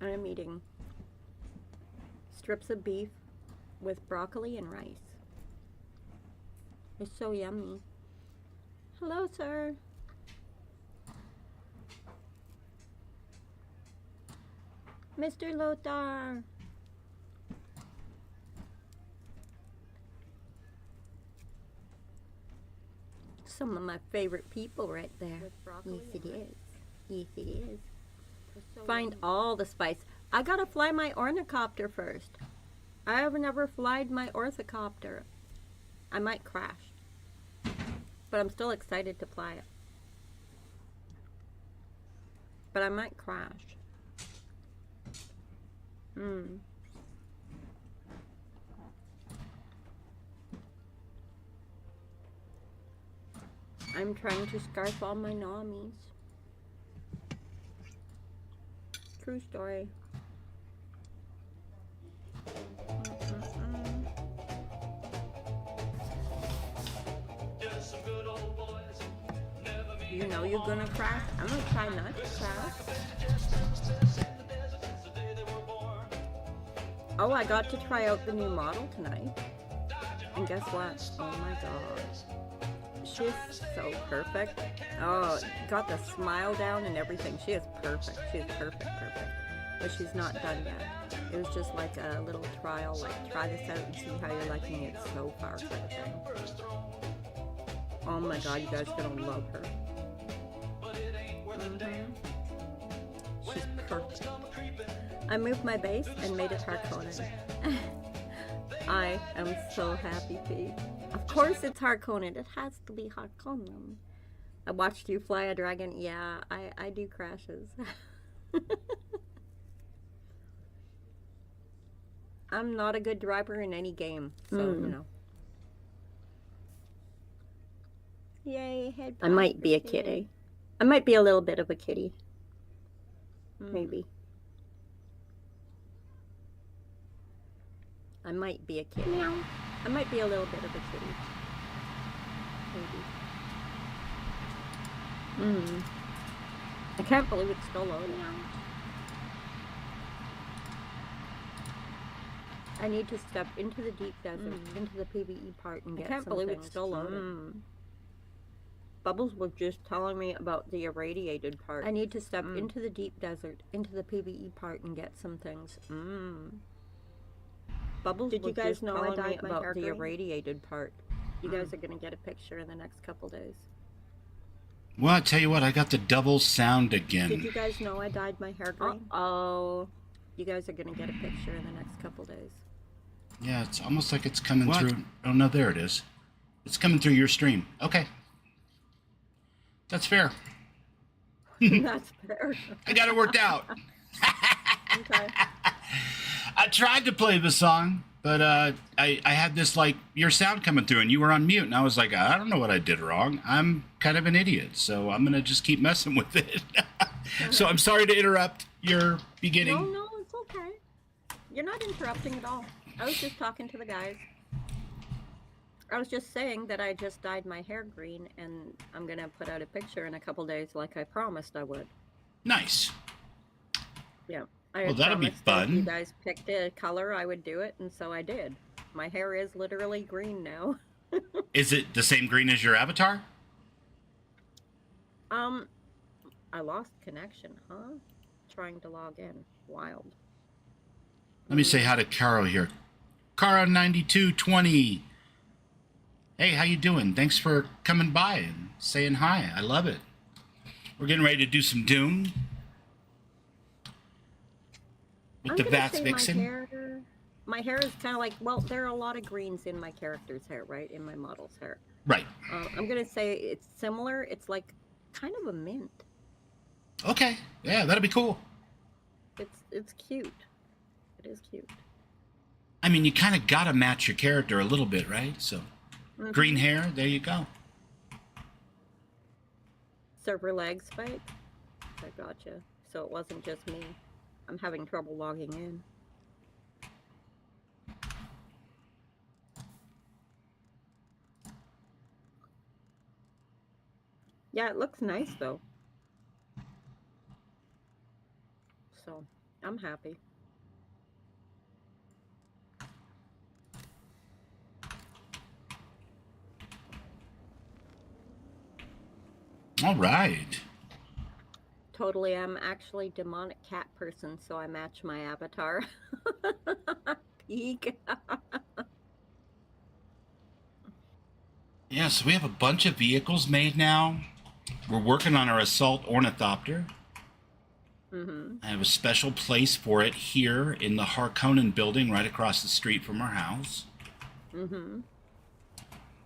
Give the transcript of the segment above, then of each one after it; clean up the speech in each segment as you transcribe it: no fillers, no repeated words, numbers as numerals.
I'm eating strips of beef with broccoli and rice. It's so yummy. Hello, sir. Mr. Lothar. Some of my favorite people right there. Yes, it is. Yes, it is. Find all the spice. I gotta fly my ornithopter first. I have never flied my orthocopter. I might crash, but I'm still excited to fly it. But I might crash. I'm trying to scarf all my normies. True story. You know you're gonna crash. I'm gonna try not to crash. Oh, I got to try out the new model tonight. And guess what? Oh my god. She's so perfect. Oh, got the smile down and everything. She is perfect. She is perfect. But she's not done yet. It was just like a little trial, like try this out and see how you're liking it so far kind of thing. Oh my god, you guys are gonna love her. She's perfect. I moved my base and made it Harkonnen. I am so happy, Pete. Of course it's Harkonnen. It has to be Harkonnen. I watched you fly a dragon. Yeah, I do crashes. I'm not a good driver in any game, so, you know. Yay, head I might be a kitty. I might be a little bit of a kitty. Maybe. I might be a kitty. Meow. I might be a little bit of a kitty. Maybe. I can't believe it's still loading. I need to step into the deep desert, into the PvE part, and get some I can't believe things. It's still loading. Bubbles was just telling me about the irradiated part. I need to step into the deep desert, into the PvE part, and get some things. Bubbles, did you guys know I dyed my hair green? The irradiated part. You guys are gonna get a picture in the next couple days. Well, I tell you what, I got the double sound again. Did you guys know I dyed my hair green? Oh, you guys are gonna get a picture in the next couple days. Yeah, it's almost like it's coming through. Oh no, there it is. It's coming through your stream. Okay. That's fair. That's fair. I got it worked out. Okay. I tried to play the song, but I had this, like, your sound coming through, and you were on mute, and I was like, I don't know what I did wrong. I'm kind of an idiot, so I'm going to just keep messing with it. So I'm sorry to interrupt your beginning. No, it's okay. You're not interrupting at all. I was just talking to the guys. I was just saying that I just dyed my hair green, and I'm going to put out a picture in a couple days like I promised I would. Nice. Yeah. Well, that'll be fun. If you guys picked a color, I would do it, and so I did. My hair is literally green now. Is it the same green as your avatar? I lost connection, huh? Trying to log in. Wild. Let me say hi to Caro here. Caro9220. Hey, how you doing? Thanks for coming by and saying hi. I love it. We're getting ready to do some Dune. With the Vats Vixen. My hair is kind of like, well, there are a lot of greens in my character's hair, right? In my model's hair. Right. I'm going to say it's similar. It's like kind of a mint. Okay. Yeah, that'll be cool. It's cute. It is cute. I mean, you kind of got to match your character a little bit, right? So, green hair, there you go. Server lag spike. I gotcha. So it wasn't just me. I'm having trouble logging in. Yeah, it looks nice though. So I'm happy. All right. Totally, I'm actually demonic cat person, so I match my avatar. Peek. Yeah, so we have a bunch of vehicles made now. We're working on our assault ornithopter. Mm-hmm. I have a special place for it here in the Harkonnen building right across the street from our house. Mm-hmm.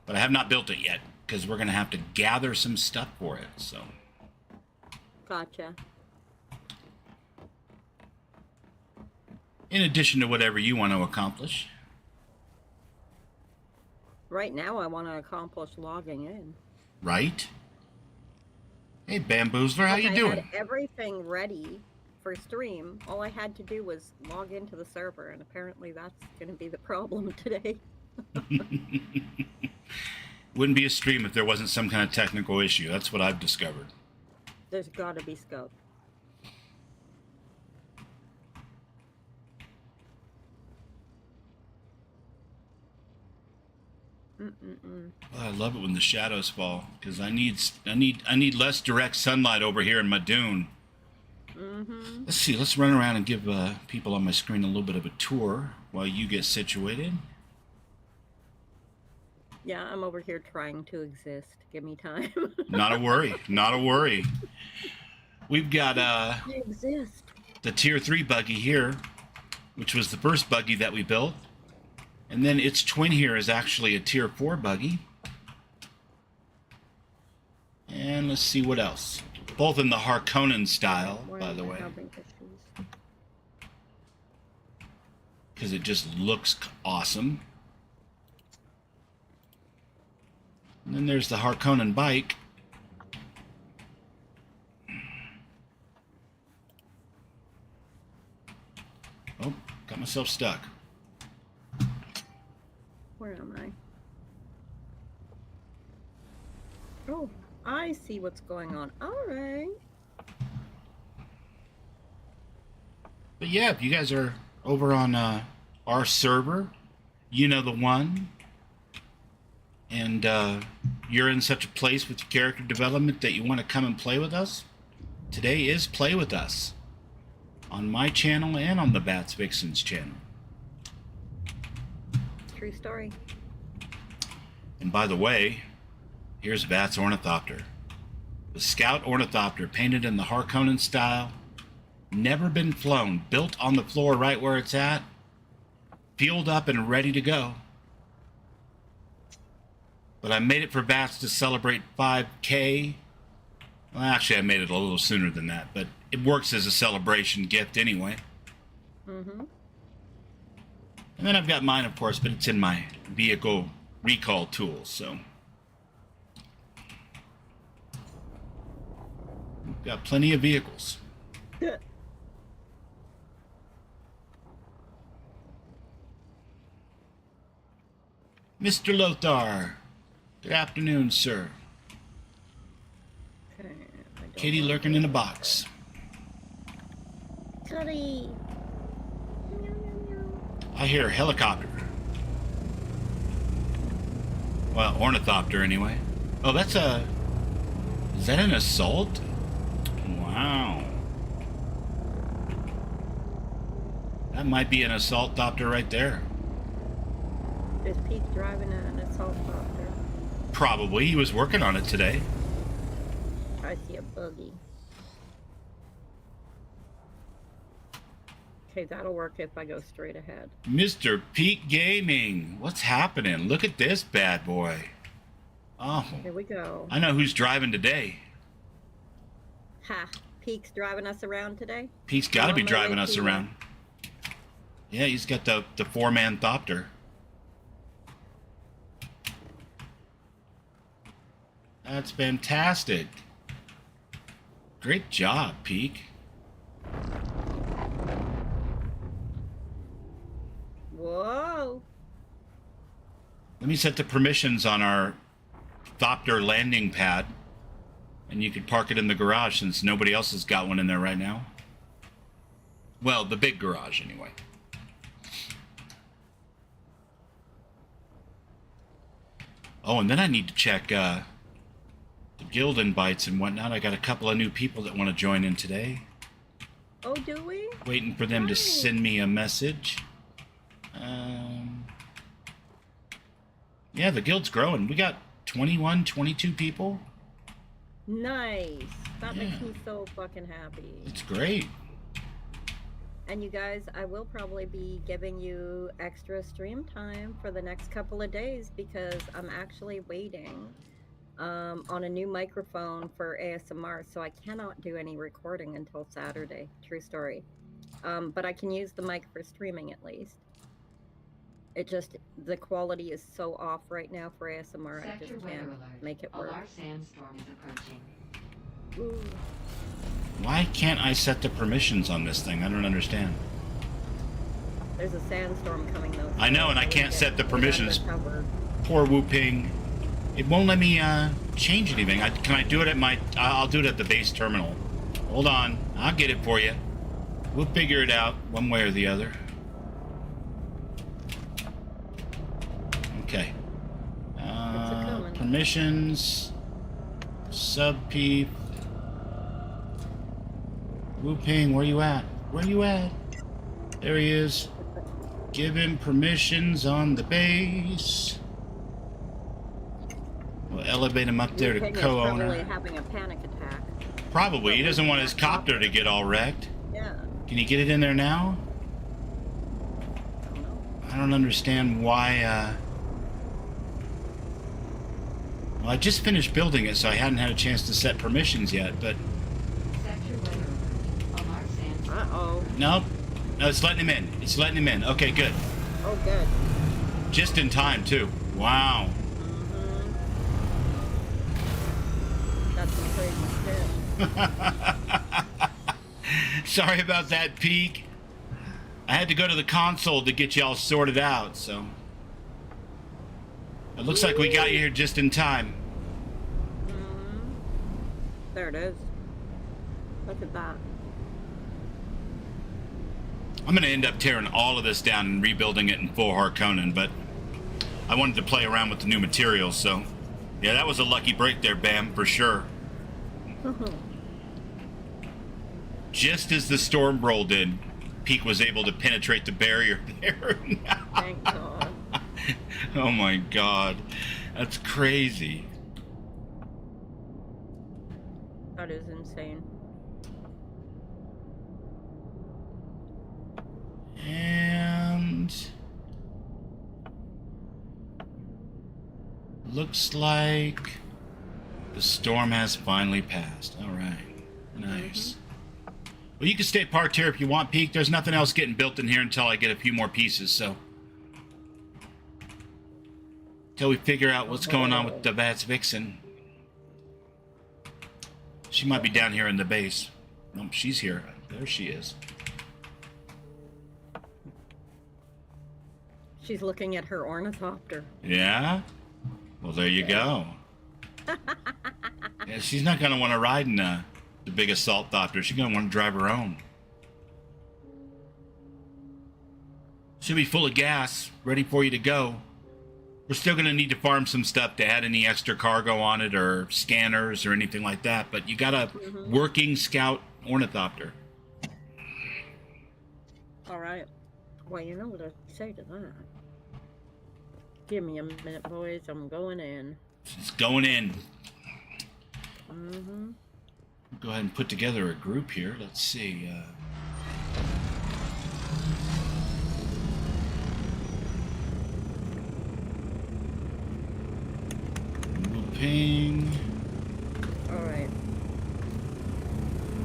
But I have not built it yet because we're going to have to gather some stuff for it. So, Gotcha. in addition to whatever you want to accomplish. Right now, I want to accomplish logging in. Right? Hey, Bamboozler, how Like, you I doing? had everything ready for stream. All I had to do was log into the server, and apparently that's going to be the problem today. Wouldn't be a stream if there wasn't some kind of technical issue. That's what I've discovered. There's got to be scope. Mm-mm-mm. Well, I love it when the shadows fall because I need less direct sunlight over here in my dune. Mm-hmm. Let's see. Let's run around and give people on my screen a little bit of a tour while you get situated. Yeah, I'm over here trying to exist. Give me time. Not a worry. Not a worry. We've got I exist. the Tier 3 buggy here, which was the first buggy that we built. And then its twin here is actually a Tier 4 buggy. And let's see what else. Both in the Harkonnen style, Why by am the I way. having issues? Because it just looks awesome. And then there's the Harkonnen bike. Oh, got myself stuck. Where am I? Oh, I see what's going on. All right. But yeah, if you guys are over on our server, you know the one, and you're in such a place with character development that you want to come and play with us, today is Play With Us on my channel and on the Bats Vixens channel. True story. And by the way, here's Bat's Ornithopter. The Scout Ornithopter, painted in the Harkonnen style, never been flown, built on the floor right where it's at, fueled up and ready to go. But I made it for Bats to celebrate 5K. Well, actually, I made it a little sooner than that, but it works as a celebration gift anyway. Mm-hmm. And then I've got mine, of course, but it's in my vehicle recall tools, so we've got plenty of vehicles. Mr. Lothar, good afternoon, sir. Okay. Kitty lurking in a box. Kitty. I hear a helicopter. Well, ornithopter anyway. Oh, that's a... Is that an assault? Wow. That might be an assault copter right there. Is Pete driving an assault copter? Probably. He was working on it today. I see a buggy. Okay, that'll work if I go straight ahead. Mr. Peak Gaming. What's happening? Look at this bad boy. Oh, Here we go. I know who's driving today. Ha! Pete's driving us around today? Pete's got to I'm be on my driving way us to you. around. Yeah, he's got the four-man thopter. That's fantastic. Great job, Peak. Whoa! Let me set the permissions on our thopter landing pad, and you can park it in the garage since nobody else has got one in there right now. Well, the big garage, anyway. Oh, and then I need to check the guild invites and whatnot. I got a couple of new people that want to join in today. Oh, do we? Waiting for them to send me a message. Yeah, the guild's growing. We got 21, 22 people. Nice. That makes me so fucking happy. It's great. And you guys, I will probably be giving you extra stream time for the next couple of days because I'm actually waiting on a new microphone for ASMR, so I cannot do any recording until Saturday. True story. But I can use the mic for streaming at least. It just, the quality is so off right now for ASMR, I just can't make it work. A large sandstorm is approaching. Ooh. Why can't I set the permissions on this thing? I don't understand. There's a sandstorm coming though. I know, and I can't set the permissions. Covered. Poor Wu-Ping. It won't let me change anything. Can I do it at my... I'll do it at the base terminal. Hold on. I'll get it for you. We'll figure it out one way or the other. Okay. Permissions. Sub-peep. Wu-Ping, where you at? Where you at? There he is. Give him permissions on the base. We'll elevate him up there to co-owner. Probably having a panic attack. Probably. He doesn't want his copter to get all wrecked. Yeah. Can you get it in there now? I don't understand why, Well, I just finished building it, so I hadn't had a chance to set permissions yet, but... Uh-oh. Nope. No, it's letting him in. It's letting him in. Okay, good. Oh, good. Just in time, too. Wow. That's some crazy shit. Sorry about that, Peak. I had to go to the console to get y'all sorted out, so... It looks like we got you here just in time. There it is. Look at that. I'm going to end up tearing all of this down and rebuilding it in full Harkonnen, but I wanted to play around with the new materials, so... Yeah, that was a lucky break there, Bam, for sure. Just as the storm rolled in, Peak was able to penetrate the barrier there. Thank God. Oh my God. That's crazy. That is insane. And... looks like the storm has finally passed. All right. Nice. Well, you can stay parked here if you want, Peak. There's nothing else getting built in here until I get a few more pieces, so... Till we figure out what's going on with the Bats Vixen. She might be down here in the base. Nope, she's here. There she is. She's looking at her ornithopter. Yeah? Well, there you go. Yeah, she's not going to want to ride in the big assault thopter. She's going to want to drive her own. She'll be full of gas, ready for you to go. We're still going to need to farm some stuff to add any extra cargo on it or scanners or anything like that, but you got a working scout ornithopter. All right. Well, you know what I say to that. Give me a minute, boys. I'm going in. It's going in. Go ahead and put together a group here. Let's see. Ping. All right.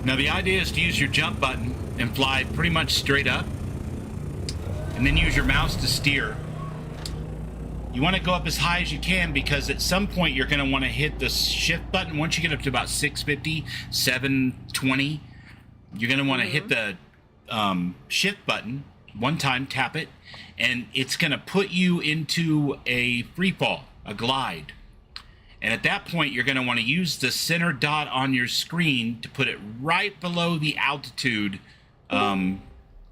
Now the idea is to use your jump button and fly pretty much straight up, and then use your mouse to steer. You want to go up as high as you can because at some point you're going to want to hit the shift button. Once you get up to about 650, 720, you're going to want to hit the shift button one time, tap it, and it's going to put you into a free fall, a glide. And at that point, you're going to want to use the center dot on your screen to put it right below the altitude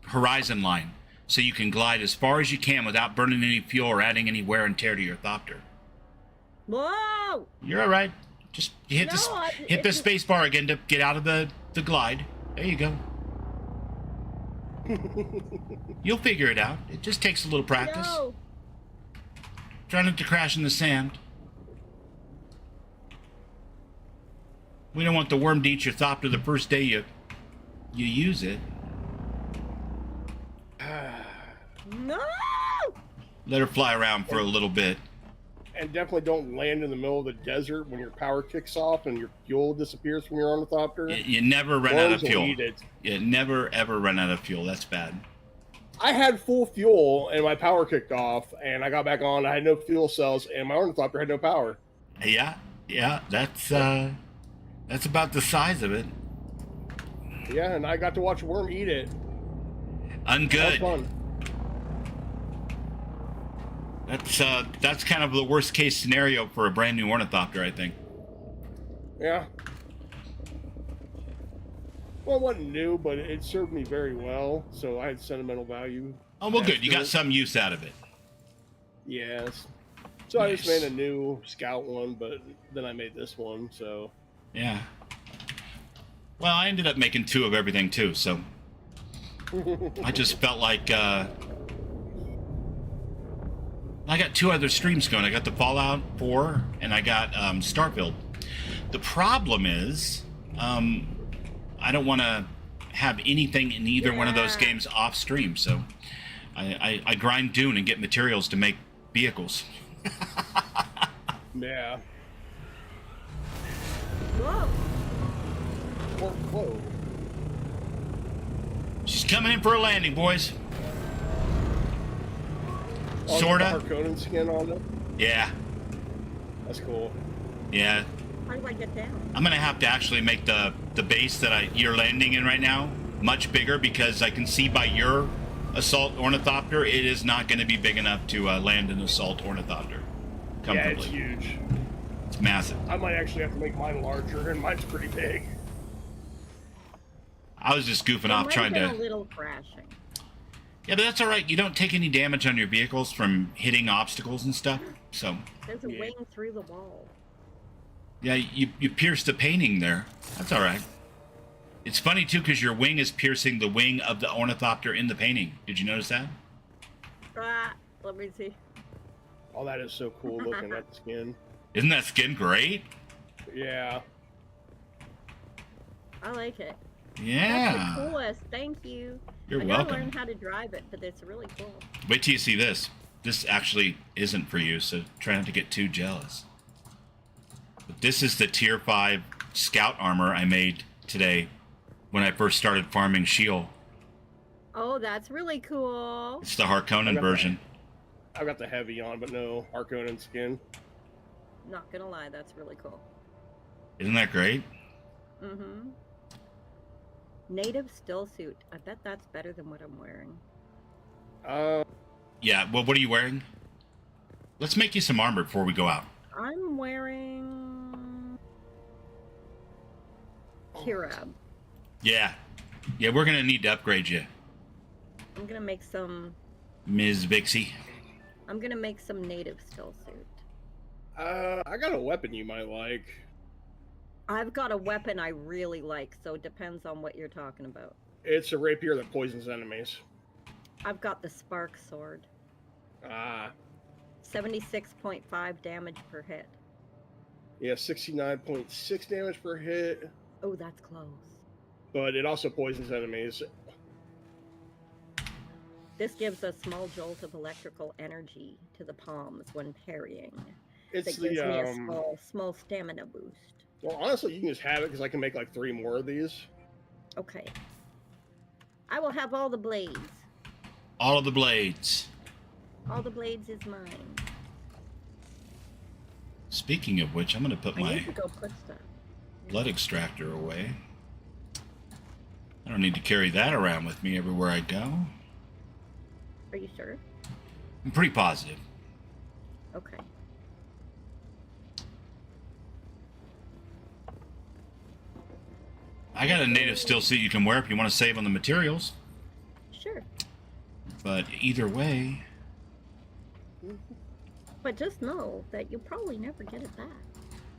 horizon line, so you can glide as far as you can without burning any fuel or adding any wear and tear to your thopter. Whoa! You're all right. Just hit No, hit the space bar again to get out of the glide. There you go. You'll figure it out. It just takes a little practice. No. Try not to crash in the sand. We don't want the worm to eat your thopter the first day you use it. No! Let her fly around for a little bit. And definitely don't land in the middle of the desert when your power kicks off and your fuel disappears from your ornithopter. You never run out of Worms will fuel. eat it. You never ever run out of fuel. That's bad. I had full fuel and my power kicked off, and I got back on. I had no fuel cells, and my ornithopter had no power. Yeah, that's about the size of it. Yeah, and I got to watch a worm eat it. That was Ungood. fun. That's kind of the worst case scenario for a brand new ornithopter, I think. Yeah. Well, it wasn't new, but it served me very well, so I had sentimental value. Oh well, good. You got After it. some use out of it. Yes. So I just Nice. made a new scout one, but then I made this one, so. Yeah. Well, I ended up making 2 of everything too, so I just felt like I got 2 other streams going. I got the Fallout 4 and I got Starfield. The problem is, I don't want to have anything in either one of those Yeah. games off stream, so I grind Dune and get materials to make vehicles. Yeah. Whoa! Whoa. She's coming in for a landing, boys. Oh, Sorta. the Harkonnen skin on it. Yeah, That's cool. yeah. How do I get down? I'm gonna have to actually make the base that you're landing in right now much bigger, because I can see by your assault ornithopter it is not going to be big enough to land an assault ornithopter Yeah, it's comfortably. huge. It's massive. I might actually have to make mine larger, and mine's pretty big. I was just goofing There off might trying have been to. a little crashing. Yeah, but that's all right. You don't take any damage on your vehicles from hitting obstacles and stuff. So There's a Yeah. wing through the wall. yeah, you pierced the painting there. That's all right. It's funny too, because your wing is piercing the wing of the ornithopter in the painting. Did you notice that? Ah, let me see. Oh, that is so cool looking at the skin. Isn't that skin great? Yeah. I like it. Yeah. That's the coolest. Thank you. You're I gotta welcome. learn how to drive it, but it's really cool. Wait till you see this. This actually isn't for you, so try not to get too jealous. But this is the tier 5 scout armor I made today when I first started farming Sheol. Oh, that's really cool. It's the Harkonnen version. I've got the heavy on, but no Harkonnen skin. Not gonna lie, that's really cool. Isn't that great? Mm-hmm. Native still suit. I bet that's better than what I'm wearing. Yeah, well, what are you wearing? Let's make you some armor before we go out. I'm wearing Kirab. Yeah. Yeah, we're going to need to upgrade you, I'm gonna make some. Ms. Vixie. I'm gonna make some native still suit. I got a weapon you might like. I've got a weapon I really like, so it depends on what you're talking about. It's a rapier that poisons enemies. I've got the spark sword. Ah. 76.5 damage per hit. Yeah, 69.6 damage per hit, Oh, that's close. but it also poisons enemies. This gives a small jolt of electrical energy to the palms when parrying. It's That gives me a the, small stamina boost. well, honestly, you can just have it because I can make like 3 more of these. Okay. I will have all the blades. All of the blades. All the blades is mine. Speaking of which, I'm going to put I my need to go put stuff. blood extractor away. I don't need to carry that around with me everywhere I go. Are you sure? I'm pretty positive. Okay. I got a native still suit you can wear if you want to save on the materials. Sure. But either way, But just know that you'll probably never get it back.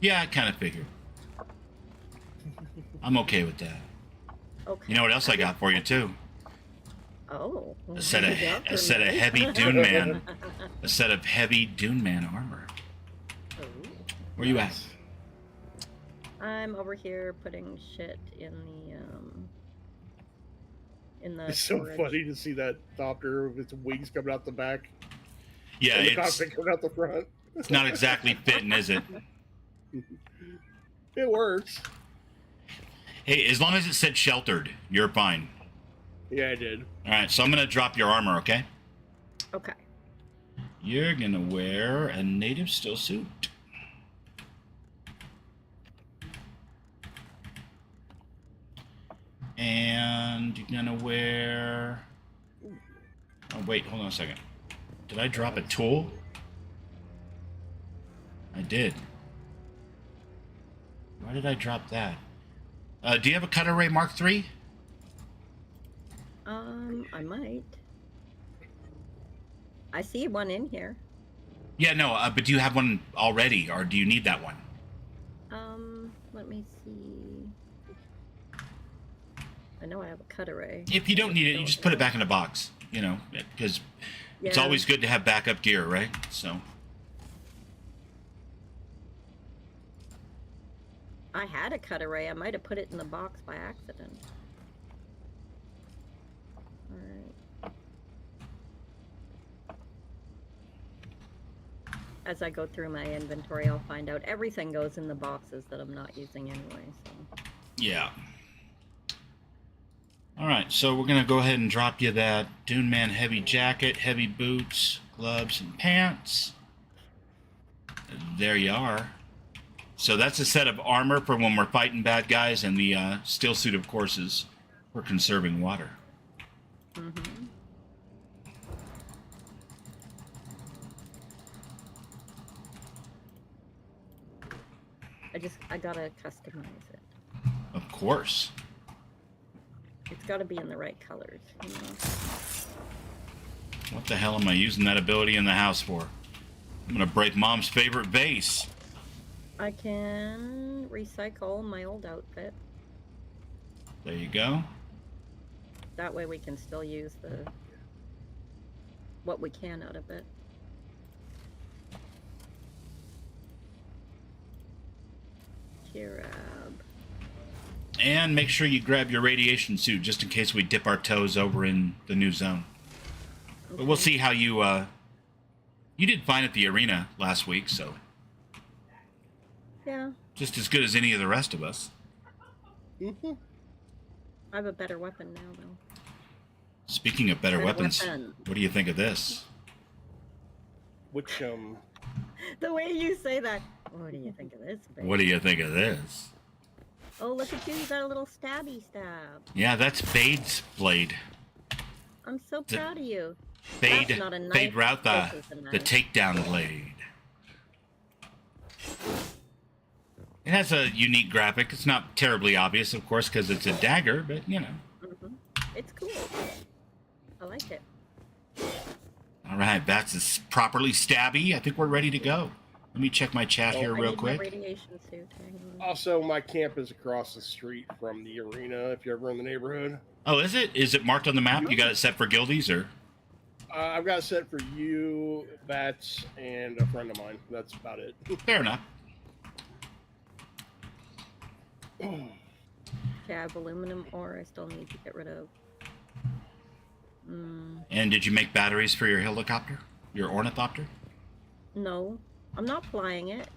yeah, I kind of figured. I'm okay with that. Okay. You know what else I got for you too? Oh. A set of heavy Dune Man, a set of heavy Dune Man armor. Oh. Where you at? I'm over here putting shit in the It's so storage. funny to see that Thopter with its wings coming out the back. Yeah, And the it's cockpit coming out the front. not exactly fitting, is it? It works. Hey, as long as it said sheltered, you're fine. Yeah, I did. All right, so I'm gonna drop your armor, okay? Okay. You're gonna wear a native still suit. And you're gonna wear... Oh, wait, hold on a second. Did I drop a tool? I did. Why did I drop that? Do you have a Cutter Ray Mark III? I might. I see one in here. Yeah, no, but do you have one already, or do you need that one? Let me see. I know I have a cut array. If you don't need it, you just put it back in the box, you know, because it's Yeah. always good to have backup gear, right? So, I had a cut array. I might have put it in the box by accident. Alright. As I go through my inventory, I'll find out everything goes in the boxes that I'm not using anyway, so. yeah. All right, so we're going to go ahead and drop you that Dune Man heavy jacket, heavy boots, gloves, and pants. There you are. So that's a set of armor for when we're fighting bad guys, and the steel suit, of course, is for conserving water. Mm-hmm. I gotta customize it. Of course. It's gotta be in the right colors, you know? What the hell am I using that ability in the house for? I'm going to break Mom's favorite vase. I can recycle my old outfit. There you go. That way we can still use what we can out of it. Kirab. And make sure you grab your radiation suit just in case we dip our toes over in the new zone. But we'll see how you did fine at the arena last week, so Yeah, just as good as any of the rest of us. Mm-hmm. I have a better weapon now, though. Speaking of better Better weapons, weapon. what do you think of this? Which, The way you say that. What do you think of this, babe? What do you think of this? Oh, look at you. You got a little stabby stab. Yeah, that's Fade's blade. I'm so proud of you. Fade, That's not a knife, Fade Route, this is a the knife. takedown blade. It has a unique graphic. It's not terribly obvious, of course, because it's a dagger, but you know. Mm-hmm. It's cool. I like it. All right, that's properly stabby. I think we're ready to go. Let me check my chat here I real need my quick. radiation suit. Hang on. also, my camp is across the street from the arena, if you're ever in the neighborhood. Oh, is it? Is it marked on the map? You got it set for guildies, or? I've got it set for you, Bats, and a friend of mine. That's about it. Fair enough. Okay, I have aluminum ore I still need to get rid of. And did you make batteries for your helicopter? Your ornithopter? No, I'm not flying it.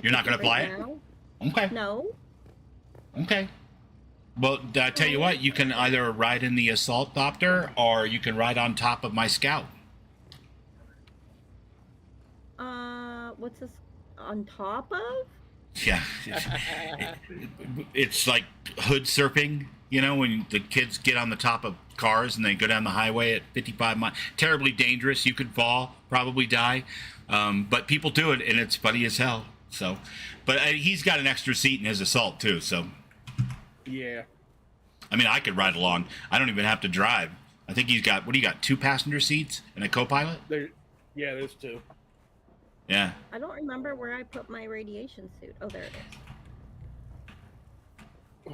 You're not going to fly Right it? now. Okay. No. Okay. Well, I tell you what, you can either ride in the assault thopter or you can ride on top of my scout. What's this on top of? Yeah. It's like hood surfing, you know, when the kids get on the top of cars and they go down the highway at 55 miles. Terribly dangerous. You could fall, probably die. But people do it, and it's funny as hell. So, but he's got an extra seat in his assault, too, so. Yeah. I mean, I could ride along. I don't even have to drive. I think he's got, what do you got, 2 passenger seats and a co-pilot? Yeah, there's 2. Yeah. I don't remember where I put my radiation suit. Oh, there it is.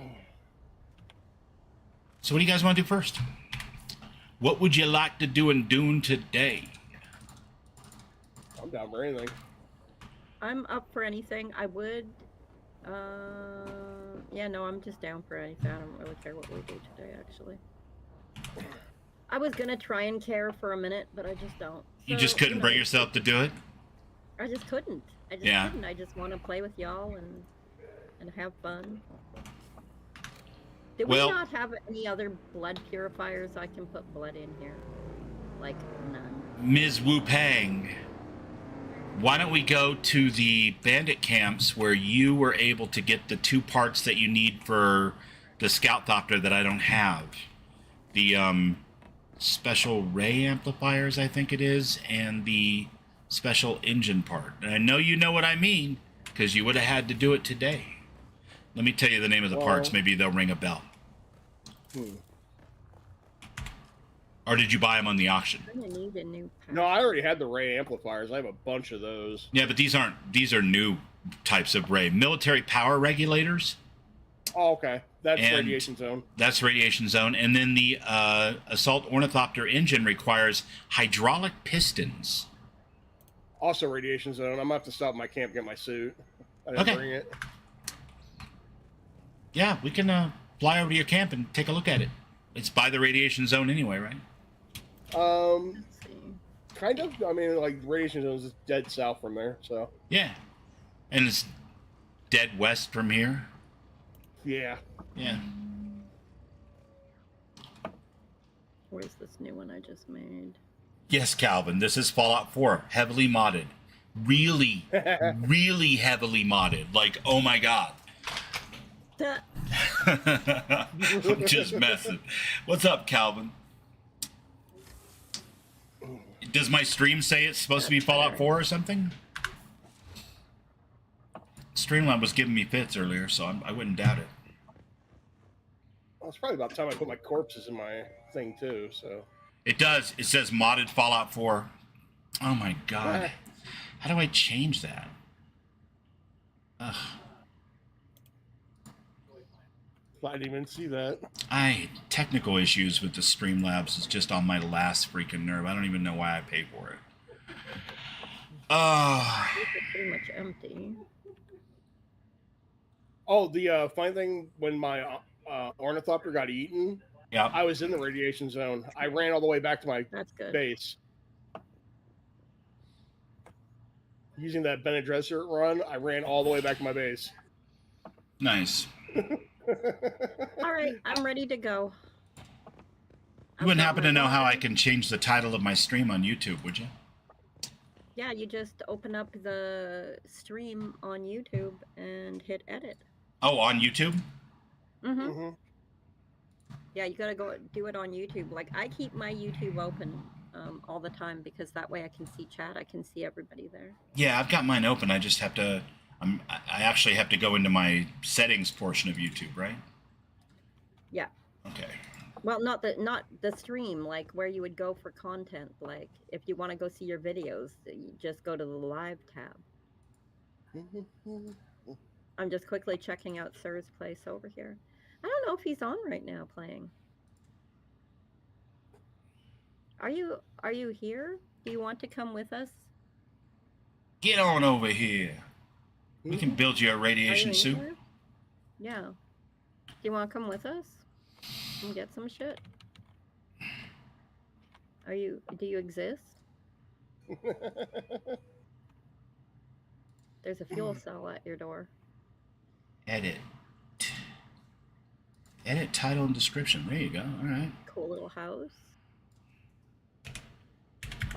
So what do you guys want to do first? What would you like to do in Dune today? I'm down for anything. I'm up for anything. I would. Yeah, no, I'm just down for anything. I don't really care what we do today, actually. I was gonna try and care for a minute, but I just don't. You just couldn't bring yourself to do it? I just couldn't. I just couldn't. I just want to play with y'all and have fun. Do we not have any other blood purifiers I can put blood in here? Like, none. Ms. Wu Pang, why don't we go to the bandit camps where you were able to get the 2 parts that you need for the scout thopter that I don't have? The special ray amplifiers, I think it is, and the special engine part. And I know you know what I mean, because you would have had to do it today. Let me tell you the name of the parts. Maybe they'll ring a bell. Or did you buy them on the auction? I'm gonna need a new pack. No, I already had the ray amplifiers. I have a bunch of those. Yeah, but these are new types of ray. Military power regulators. Oh, okay. That's And radiation zone. That's radiation zone. And then the assault ornithopter engine requires hydraulic pistons. Also radiation zone. I'm gonna have to stop at my camp and get my suit. I didn't bring it. Yeah, we can fly over to your camp and take a look at it. It's by the radiation zone anyway, right? Let's see. Kind of. I mean, like, radiation zone is dead south from there, so. Yeah. And it's dead west from here. Yeah. Yeah. Where's this new one I just made? Yes, Calvin, this is Fallout 4, heavily modded. Really, really heavily modded. Like, oh my god. I'm just messing. What's up, Calvin? Does my stream say it's supposed to be Fallout 4 or something? Streamlab was giving me fits earlier, so I wouldn't doubt it. Well, it's probably about time I put my corpses in my thing, too, so. It does. It says modded Fallout 4. Oh my god. How do I change that? Ugh. I didn't even see that. Technical issues with the Streamlabs is just on my last freaking nerve. I don't even know why I pay for it. It's pretty much empty. Oh, the funny thing, when my ornithopter got eaten, Yeah. I was in the radiation zone. I ran all the way back to my That's good. base. Using that Bene Gesserit run, I ran all the way back to my base. Nice. All right, I'm ready to go. You wouldn't happen to know how I can change the title of my stream on YouTube, would you? Yeah, you just open up the stream on YouTube and hit edit. Oh, on YouTube? Mm-hmm. Yeah, you gotta go do it on YouTube. Like, I keep my YouTube open all the time because that way I can see chat. I can see everybody there. Yeah, I've got mine open. I just have to... I actually have to go into my settings portion of YouTube, right? Yeah. Okay. Well, not the stream, like where you would go for content. Like, if you want to go see your videos, you just go to the live tab. I'm just quickly checking out Sir's place over here. I don't know if he's on right now playing. Are you here? Do you want to come with us? Get on over here. We can build you a radiation suit. Here? Yeah. Do you want to come with us and get some shit? Do you exist? There's a fuel cell at your door. Edit. Edit title and description. There you go. All right. Cool little house.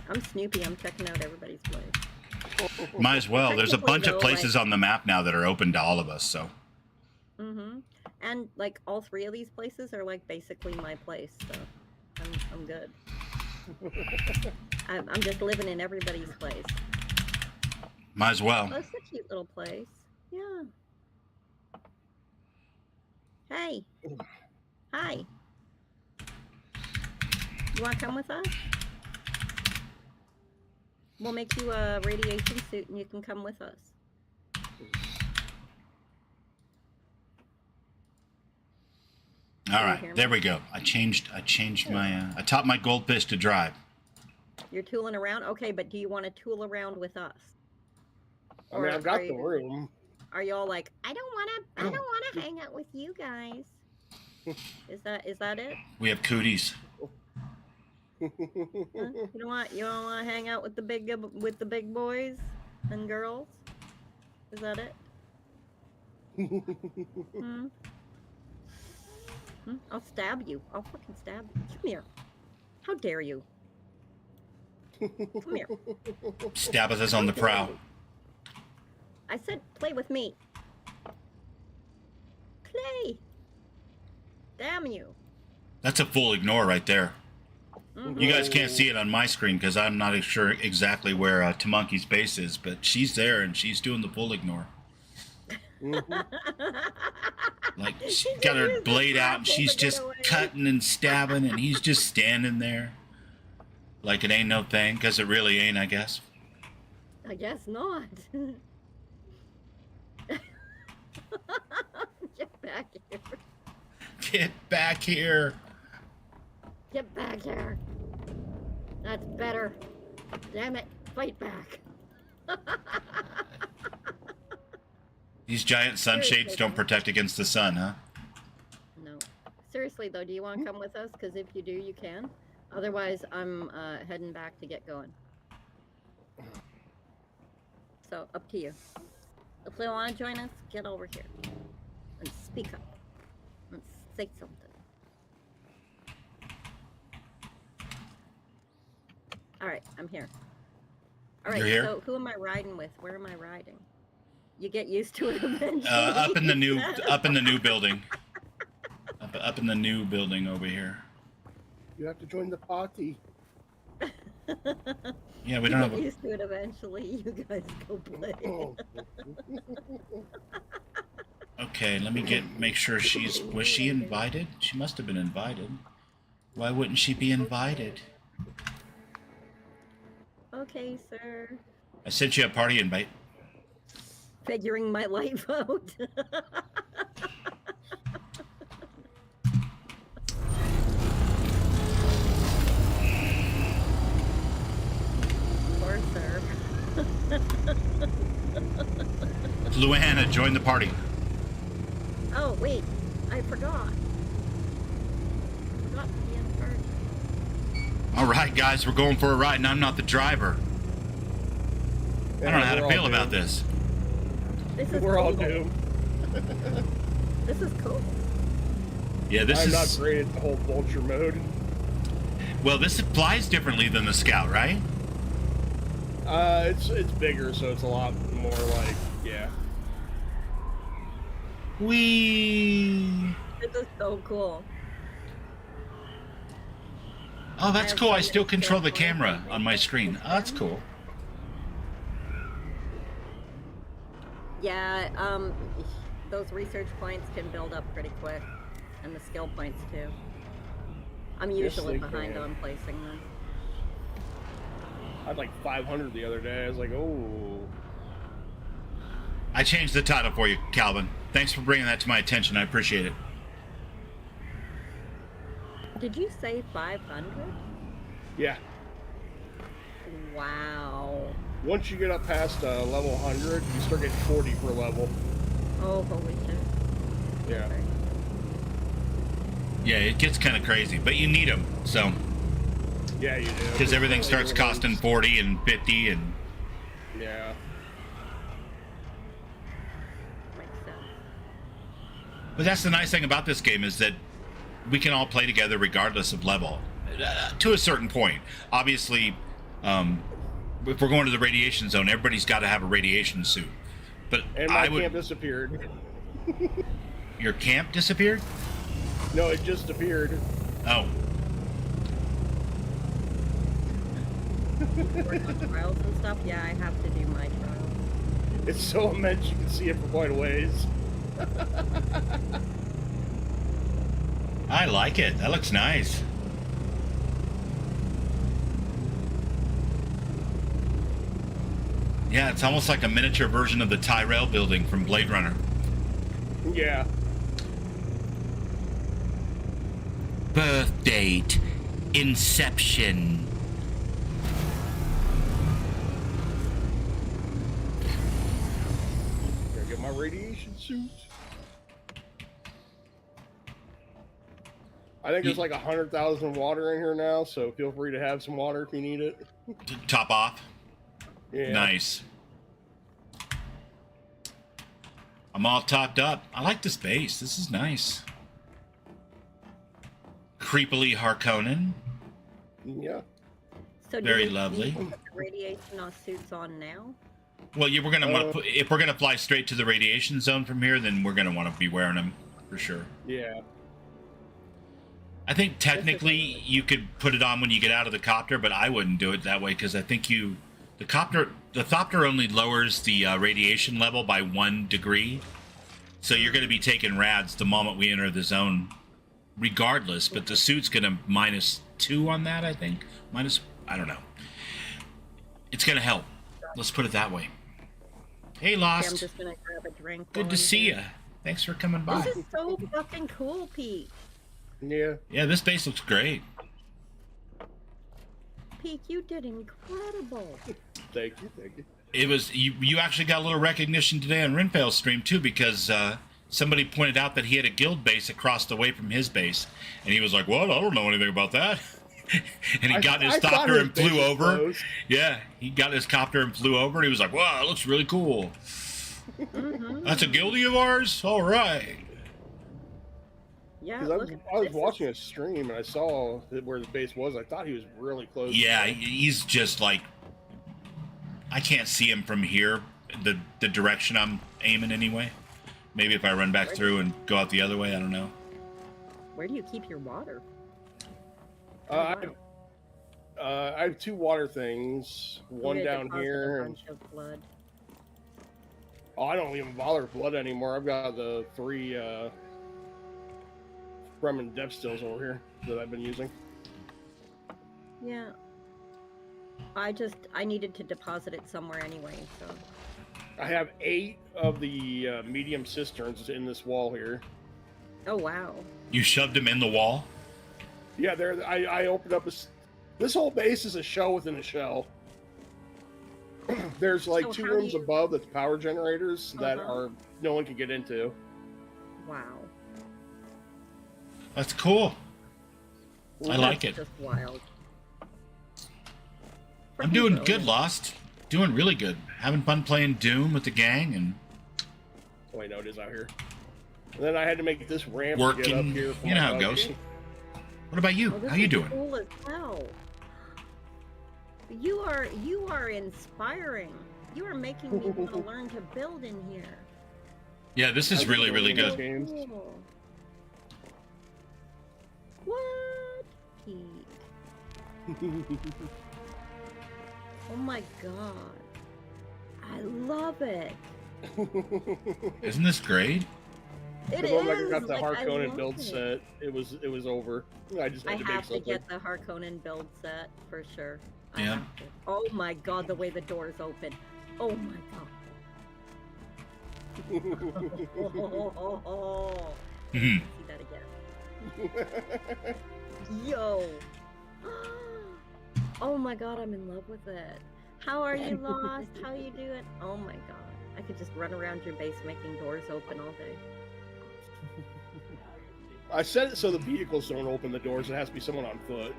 I'm Snoopy. I'm checking out everybody's place. Might as well. There's a Technically, bunch of though, places on the map now that are open to all of us, so. Mm-hmm. And like all 3 of these places are like basically my place, so I'm good. I'm just living in everybody's place. Might as well. Oh, that's a cute little place. Yeah. Hey. Hi. You want to come with us? We'll make you a radiation suit and you can come with us. All right, there we go. I changed my, I taught my goldfish to drive. You're tooling around? Okay, but do you want to tool around with us? I mean, I've got the room. Are y'all like, I don't want to hang out with you guys? Is that it? We have cooties. Huh? You don't want to hang out with the big boys and girls? Is that it? Hmm? I'll stab you. I'll fucking stab you. Come here. How dare you? Come here. Stab us on the prow. I said play with me. Play. Damn you. That's a full ignore right there. Mm-hmm. You guys can't see it on my screen because I'm not sure exactly where Tamunki's base is, but she's there and she's doing the full ignore. Like, she got her blade out and she's just cutting and stabbing and he's just standing there like it ain't no thing, because it really ain't, I guess. I guess not. Get back here. Get back here. Get back here. That's better. Damn it. Fight back. These giant sunshades don't protect against the sun, huh? No. Seriously, though, do you want to come with us? Because if you do, you can. Otherwise, I'm heading back to get going. So, up to you. If you want to join us, get over here. And speak up. And say something. Alright, I'm here. Alright, You're here? So who am I riding with? Where am I riding? You get used to it eventually. Up in the new building. Up in the new building over here. You have to join the party. Yeah, we don't have. Get used to it eventually. You guys go play. Okay, let me make sure was she invited? She must have been invited. Why wouldn't she be invited? Okay, sir. I sent you a party invite. Figuring my life out. Poor sir. Luana, join the party. Oh, wait. I forgot. I forgot to be in first. All right, guys, we're going for a ride, and I'm not the driver. I don't know how to feel about this. This is We're cool. all doomed. This is cool. Yeah, I'm not great at the whole vulture mode. Well, this flies differently than the Scout, right? It's bigger, so it's a lot more like, yeah. Whee! This is so cool. Oh, that's cool. I still control the camera on my screen. Oh, that's cool. Yeah, those research points can build up pretty quick, and the skill points too. I'm usually behind on placing them. I had like 500 the other day. I was like, oh. I changed the title for you, Calvin. Thanks for bringing that to my attention. I appreciate it. Did you say 500? Yeah. Wow. Once you get up past level 100, you start getting 40 per level. Oh, holy shit. Yeah. Yeah, it gets kind of crazy, but you need them, so. Yeah, you do. Because everything starts costing 40 and 50 and. Yeah. Makes sense. But that's the nice thing about this game is that we can all play together regardless of level, to a certain point. Obviously, if we're going to the radiation zone, everybody's got to have a radiation suit. But And my camp disappeared. Your camp disappeared? No, it just appeared. Oh. Work on trials and stuff? Yeah, I have to do my trials. It's so immense you can see it for quite a ways. I like it. That looks nice. Yeah, it's almost like a miniature version of the Tyrell building from Blade Runner. Yeah. Birth date. Inception. Gotta get my radiation suit. I think there's like 100,000 water in here now, so feel free to have some water if you need it. Top off. Yeah. Nice. I'm all topped up. I like this base. This is nice. Creepily Harkonnen. Yeah. So Very do we lovely. Put the radiation suits on now. Well, we're gonna want to put, if we're gonna fly straight to the radiation zone from here, then we're gonna want to be wearing them for sure. Yeah. I think technically you could put it on when you get out of the copter, but I wouldn't do it that way because I think the thopter only lowers the radiation level by 1 degree, so you're going to be taking rads the moment we enter the zone, regardless. But the suit's going to -2 on that, I think. I don't know. It's going to help. Let's put it that way. Hey, Okay, Lost. I'm just gonna grab a drink. Good while to I'm see here. you. Thanks for coming by. This is so fucking cool, Pete. Yeah. Yeah, this base looks great. Pete, you did incredible. Thank you. Thank you. It was you actually got a little recognition today on Rinpale's stream too, because somebody pointed out that he had a guild base across the way from his base, and he was like, "What? I don't know anything about that." And he got in his I thought copter his and flew base was over. closed. Yeah, he got his copter and flew over, and he was like, "Wow, it looks really cool. That's a guildie of ours. All right." Yeah, Because look. I was this watching a stream and I saw where the base was. I thought he was really close. Yeah, he's just like, I can't see him from here, the direction I'm aiming anyway. Maybe if I run back through and go out the other way, I don't know. Where do you keep your water? I have 2 water things. One You had down deposited here. a And, bunch of blood. I don't even bother with blood anymore. I've got the 3 Bremen depth stills over here that I've been using. Yeah. I needed to deposit it somewhere anyway, so. I have 8 of the medium cisterns in this wall here. Oh, wow. You shoved him in the wall? Yeah, there. I opened up this whole base is a shell within a shell. There's like So 2 how do rooms you- above that's power generators that Uh-huh. are no one can get into. Wow. That's cool. I like That's it. just wild. I'm doing good, Lost. Doing really good. Having fun playing Doom with the gang and Oh, I know it is out here. And then I had to make this ramp to get up working. here. for You know my how it buggy. goes. What about you? Oh, this How you is doing? Cool as hell. You are inspiring. You are making me want to learn to build in here. Yeah, this is really, really So good. games. Cool. What? Pete? Oh my god. I love it. Isn't this great? It The is. moment I got the like, I Harkonnen love build it. set, it was over. I just I had to make have to something. get the Harkonnen build set for sure. I Yeah. have to. Oh my god, the way the doors open. Oh my god. Mhm. See that again. Yo. Oh my god, I'm in love with it. How are you, Lost? How you doing? Oh my god. I could just run around your base making doors open all day. I set it so the vehicles don't open the doors. It has to be someone on foot.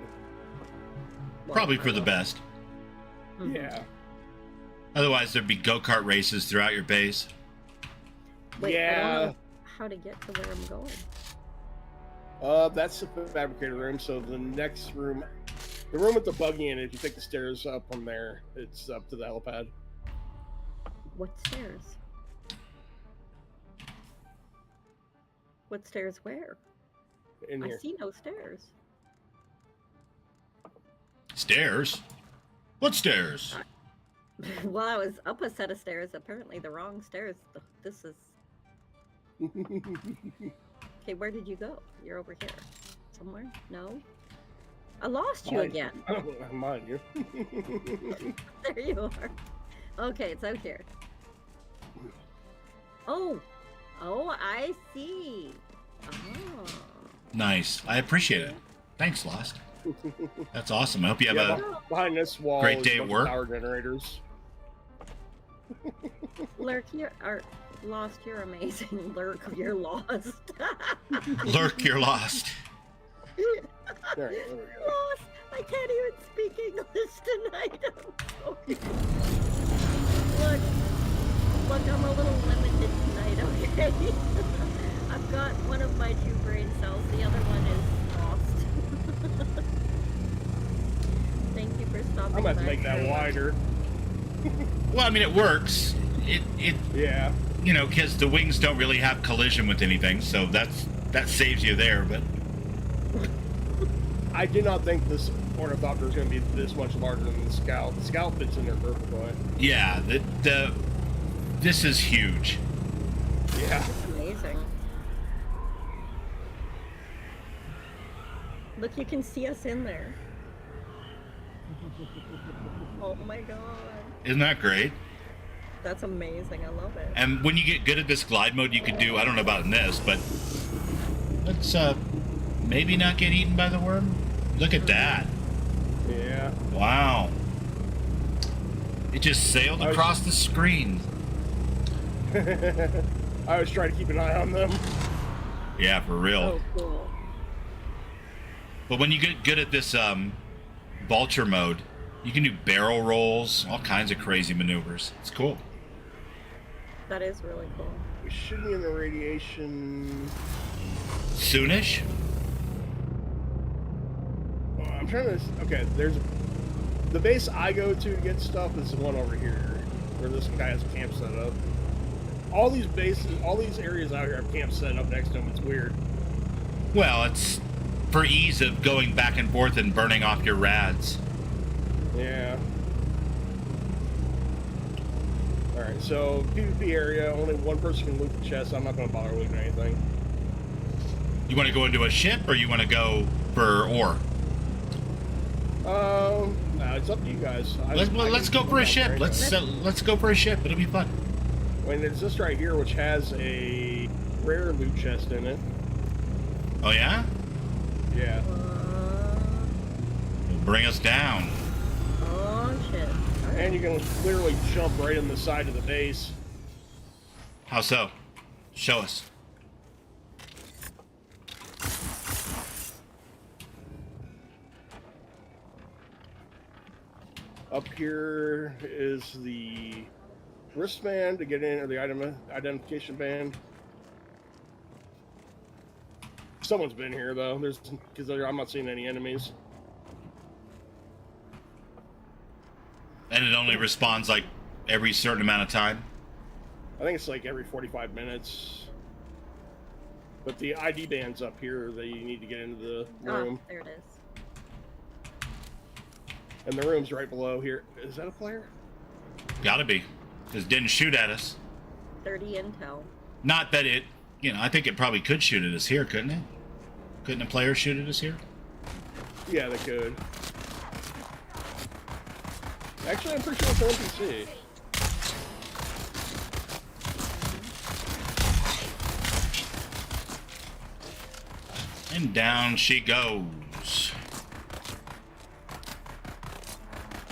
Well, Probably I for the love best. it. Mhm. Yeah. Otherwise, there'd be go-kart races throughout your base. Wait, I Yeah. don't know how to get to where I'm going. That's the fabricator room. So the next room, the room with the buggy in it, if you take the stairs up from there, it's up to the helipad. What stairs? What stairs where? In I here. see no stairs. Stairs? What stairs? Well, I was up a set of stairs, apparently the wrong stairs. This is... Okay, where did you go? You're over here. Somewhere? No? I lost you Mine. again. Mind you. There you are. Okay, it's out here. Oh, I see. Oh. Nice. I appreciate it. Thanks, Lost. That's awesome. I hope you have behind this wall great is day a at bunch of work. power generators. Lurk, Lost, you're amazing. Lurk, you're lost. Lurk, you're lost. There we go. Lost. I can't even speak English tonight. I'm so... Look, I'm a little limited tonight, okay? I've got one of my 2 brain cells, the other one is lost. Thank you for stopping I'm about to by make that very much. wider. Well, I mean, it works. Yeah. You know, because the wings don't really have collision with anything, so that saves you there. But I did not think this ornithopter was going to be this much larger than the Scout. The Scout fits in there perfectly. yeah, this is huge. Yeah. Amazing. Look, you can see us in there. Oh my god. Isn't that great? That's amazing. I love it. And when you get good at this glide mode, you can do, I don't know about in this, but let's maybe not get eaten by the worm. Look at that. Yeah. Wow. It just sailed across the screen. I was trying to keep an eye on them. Yeah, for real. Oh, cool. But when you get good at this vulture mode, you can do barrel rolls, all kinds of crazy maneuvers. It's cool. That is really cool. We should be in the radiation. Soonish? I'm trying to. Okay, there's the base I go to get stuff is the one over here, where this guy has a camp set up. All these bases, all these areas out here have camps set up next to them. It's weird. Well, it's for ease of going back and forth and burning off your rads. Yeah. Alright, so PvP area, only one person can loot the chest. I'm not going to bother looting anything. You want to go into a ship, or you want to go for ore? No, it's up to you guys. Let's go for a ship. Let's go for a ship. It'll be fun. I mean, it's this right here, which has a rare loot chest in it. Oh yeah? Yeah. It'll bring us down. Oh shit. And you can literally jump right in the side of the base. How so? Show us. Up here is the wristband to get in, or the item identification band. Someone's been here though. Because I'm not seeing any enemies. And it only responds like every certain amount of time. I think it's like every 45 minutes. But the ID band's up here that you need to get into the room. Oh, there it is. And the room's right below here. Is that a player? Gotta be. Because it didn't shoot at us. 30 intel. Not that it, I think it probably could shoot at us here, couldn't it? Couldn't a player shoot at us here? Yeah, they could. Actually, I'm pretty sure it's NPC. And down she goes.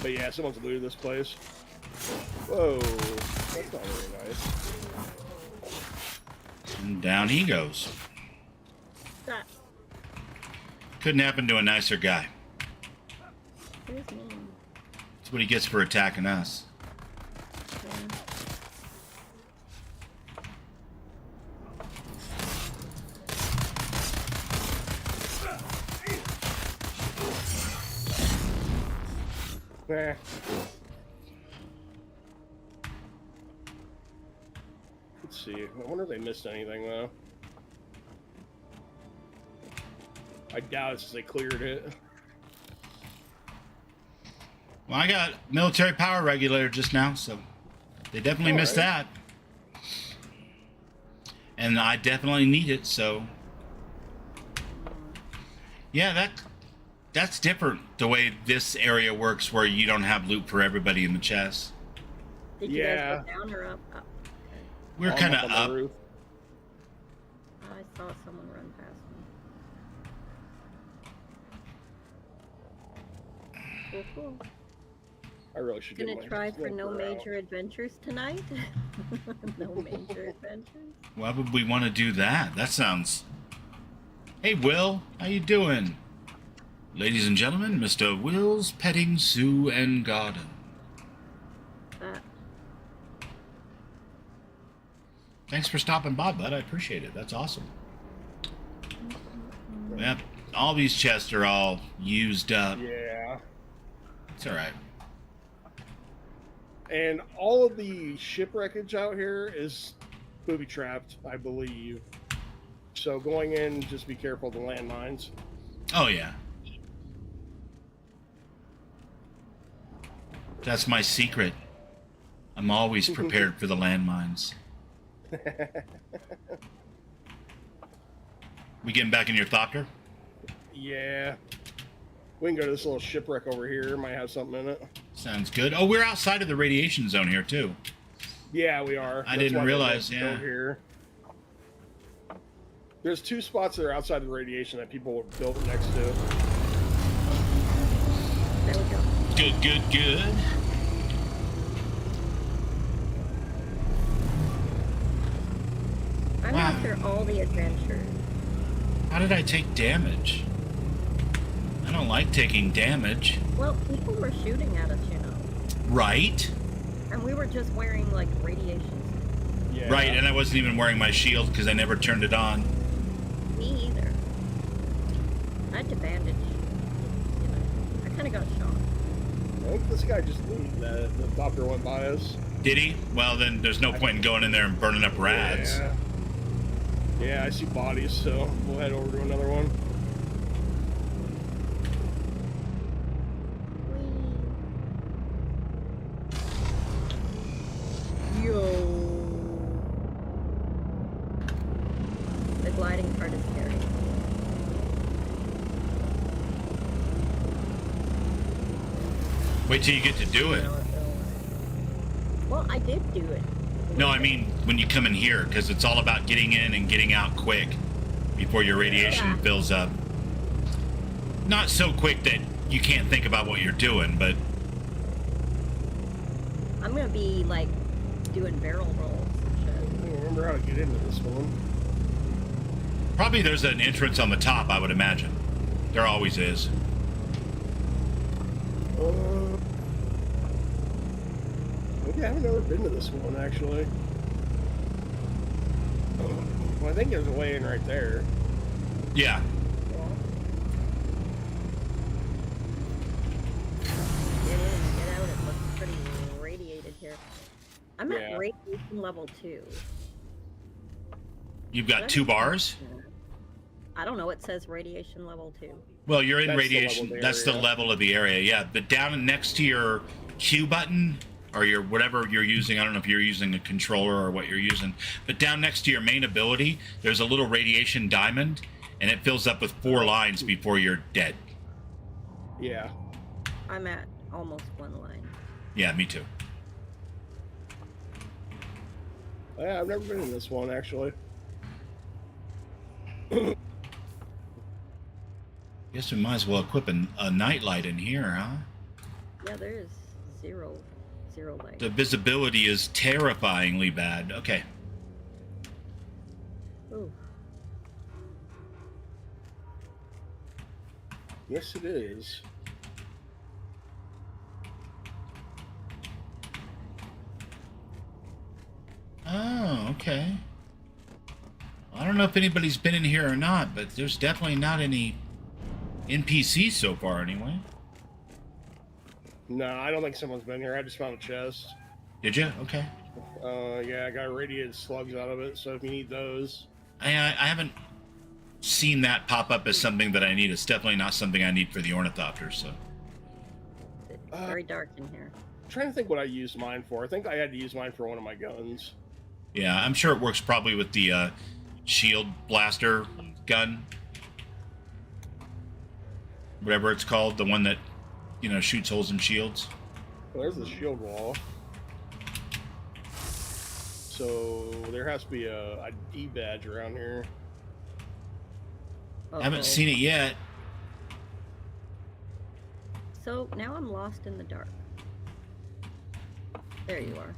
But yeah, someone's looted this place. Whoa, that's not very nice. And down he goes. That. Couldn't happen to a nicer guy. Here's me. That's what he gets for attacking us. Nah. Let's see. I wonder if they missed anything though. I doubt it's 'cause they cleared it. Well, I got military power regulator just now, so they definitely missed that. And I definitely need it, so yeah, that's different the way this area works, where you don't have loot for everybody in the chest. Did you guys Yeah. go down or up? Up. We're I'm kind of on the up. roof. I saw someone run past me. Cool, cool. I really should get Gonna my try for no sniper out. major adventures tonight? No major adventures? Why would we want to do that? That sounds... Hey, Will. How you doing? Ladies and gentlemen, Mr. Will's Petting Zoo and Garden. That. Thanks for stopping by, bud. I appreciate it. That's awesome. Yep. All these chests are all used up. Yeah. It's all right. And all of the shipwreckage out here is booby trapped, I believe. So going in, just be careful of the landmines. Oh, yeah. That's my secret. I'm always prepared for the landmines. We getting back in your thopter? Yeah. We can go to this little shipwreck over here. Might have something in it. Sounds good. Oh, we're outside of the radiation zone here, too. Yeah, we are. I That's didn't why they realize, don't go yeah. Here. There's 2 spots that are outside the radiation that people built next to. There we go. Good, good, good. I'm Wow. after all the adventures. How did I take damage? I don't like taking damage. Well, people were shooting at us, you know. Right? And we were just wearing, like, radiation suits. Yeah. Right, and I wasn't even wearing my shield because I never turned it on. Me either. I had to bandage. You know, I kind of got shot. I think this guy just leave. The doctor went by us. Did he? Well, then there's no point in going in there and burning up rads. Yeah. Yeah, I see bodies, so we'll head over to another one. Yo. The gliding part is scary. Wait till you get to do it. Well, I did do it. No, I mean when you come in here, because it's all about getting in and getting out quick before your radiation Yeah. fills up. Not so quick that you can't think about what you're doing, but I'm gonna be like doing barrel rolls and I shit. don't remember how to get into this one. probably there's an entrance on the top, I would imagine. There always is. Maybe I haven't never been to this one, actually. Well, I think there's a way in right there. Yeah. Get in, get out. It looks pretty radiated here. I'm Yeah. at radiation level 2. You've got 2 bars? I don't know. It says radiation level 2. Well, you're in That's the radiation. level of the That's the area. level of the area, yeah. But down next to your Q button, or your whatever you're using, I don't know if you're using a controller or what you're using, but down next to your main ability, there's a little radiation diamond, and it fills up with 4 lines before you're dead. Yeah. I'm at almost 1 line. Yeah, me too. Yeah, I've never been in this one, actually. Guess we might as well equip a nightlight in here, huh? Yeah, there's zero light. The visibility is terrifyingly bad. Okay. Ooh. Yes, it is. Oh, okay. I don't know if anybody's been in here or not, but there's definitely not any NPCs so far, anyway. No, I don't think someone's been here. I just found a chest. Did you? Okay. Yeah, I got radiated slugs out of it, so if you need those. I haven't seen that pop up as something that I need. It's definitely not something I need for the ornithopter, so. It's very dark in here. I'm trying to think what I used mine for. I think I had to use mine for one of my guns. Yeah, I'm sure it works probably with the shield blaster gun. Whatever it's called, the one that, you know, shoots holes in shields. Well, there's the shield wall. So there has to be a ID badge around here. Haven't seen it yet. So now I'm lost in the dark. There you are.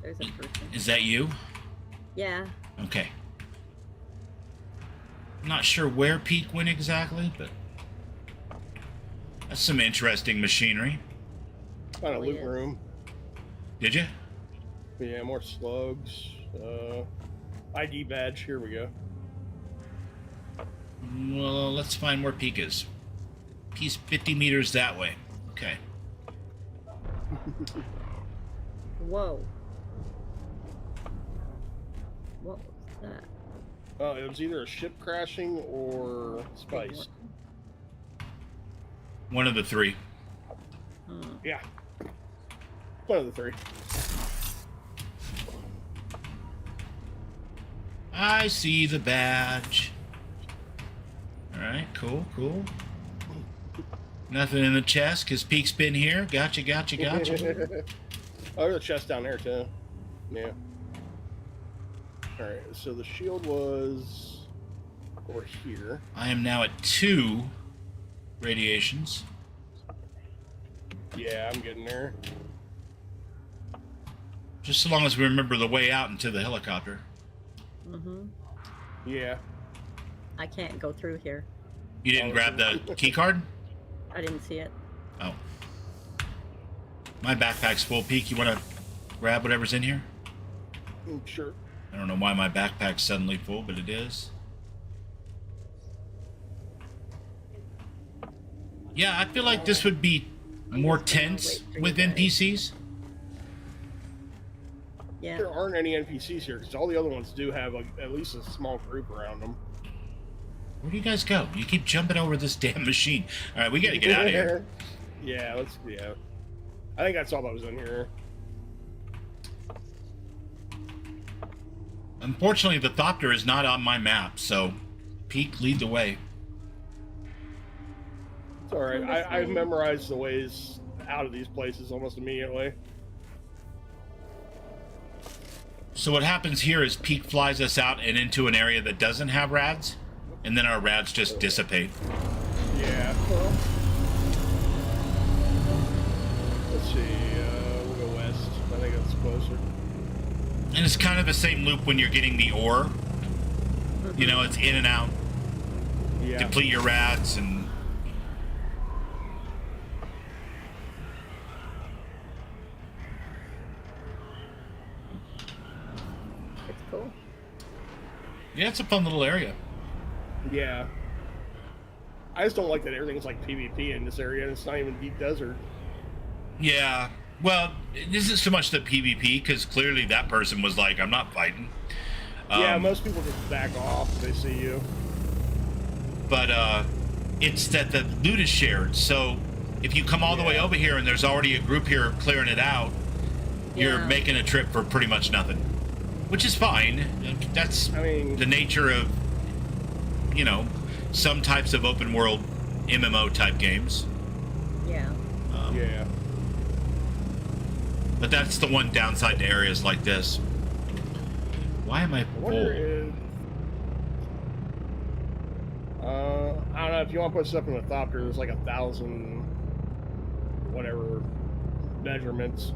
There's a person. Is that you? Yeah. Okay. I'm not sure where Peak went exactly, but that's some interesting machinery. Found a loot room. Did you? Yeah, more slugs. ID badge. Here we go. Well, let's find where Peak is. He's 50 meters that way. Okay. Whoa. What was that? Oh, it was either a ship crashing or spice. One of the three. Yeah. One of the three. I see the badge. Alright, cool, cool. Nothing in the chest, because Peak's been here. Gotcha, gotcha, gotcha. Oh, there's a chest down there, too. Yeah. Alright, so the shield was over here. I am now at 2 radiations. Yeah, I'm getting there. Just so long as we remember the way out into the helicopter. Yeah. I can't go through here. You didn't grab the key card? I didn't see it. Oh. My backpack's full, Peak. You want to grab whatever's in here? Sure. I don't know why my backpack's suddenly full, but it is. Yeah, I feel like this would be more tense with NPCs. Yeah. There aren't any NPCs here, because all the other ones do have like, at least a small group around them. Where do you guys go? You keep jumping over this damn machine. All right, we got to get out of here. Yeah, I think that's all that was in here. Unfortunately, the Thopter is not on my map, so Peak, lead the way. It's alright. I've memorized the ways out of these places almost immediately. So what happens here is Peak flies us out and into an area that doesn't have rads, and then our rads just dissipate. Yeah. Cool. Let's see, we'll go west. I think that's closer. And it's kind of the same loop when you're getting the ore. You know, it's in and out. Yeah. Deplete your rads and... It's cool. Yeah, it's a fun little area. Yeah. I just don't like that everything's like PvP in this area, and it's not even deep desert. Yeah. Well, it isn't so much the PvP, because clearly that person was like, I'm not fighting. Yeah, most people just back off if they see you. But it's that the loot is shared, so if you come all the way over here and there's already a group here clearing it out, you're making a trip for pretty much nothing. Which is fine. That's the nature of, you know, some types of open world MMO type games. Yeah. Yeah. But that's the one downside to areas like this. Why am I I wonder if... I don't know, if you want to put stuff in the Thopter, there's like 1,000... whatever... measurements.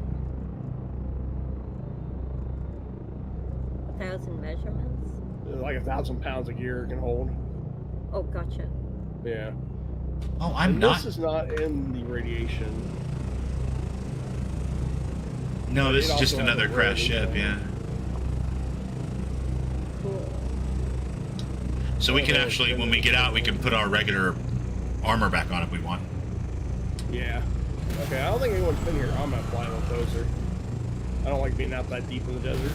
1,000 measurements? Like 1,000 pounds of gear it can hold. Oh, gotcha. Yeah. Oh, I'm and not... This is not in the radiation. No, this It is just also has another a crash road, ship, yeah. Cool. So we can actually, when we get out, we can put our regular armor back on if we want. Yeah. Okay, I don't think anyone's been here. I'm gonna fly a little closer. I don't like being out that deep in the desert.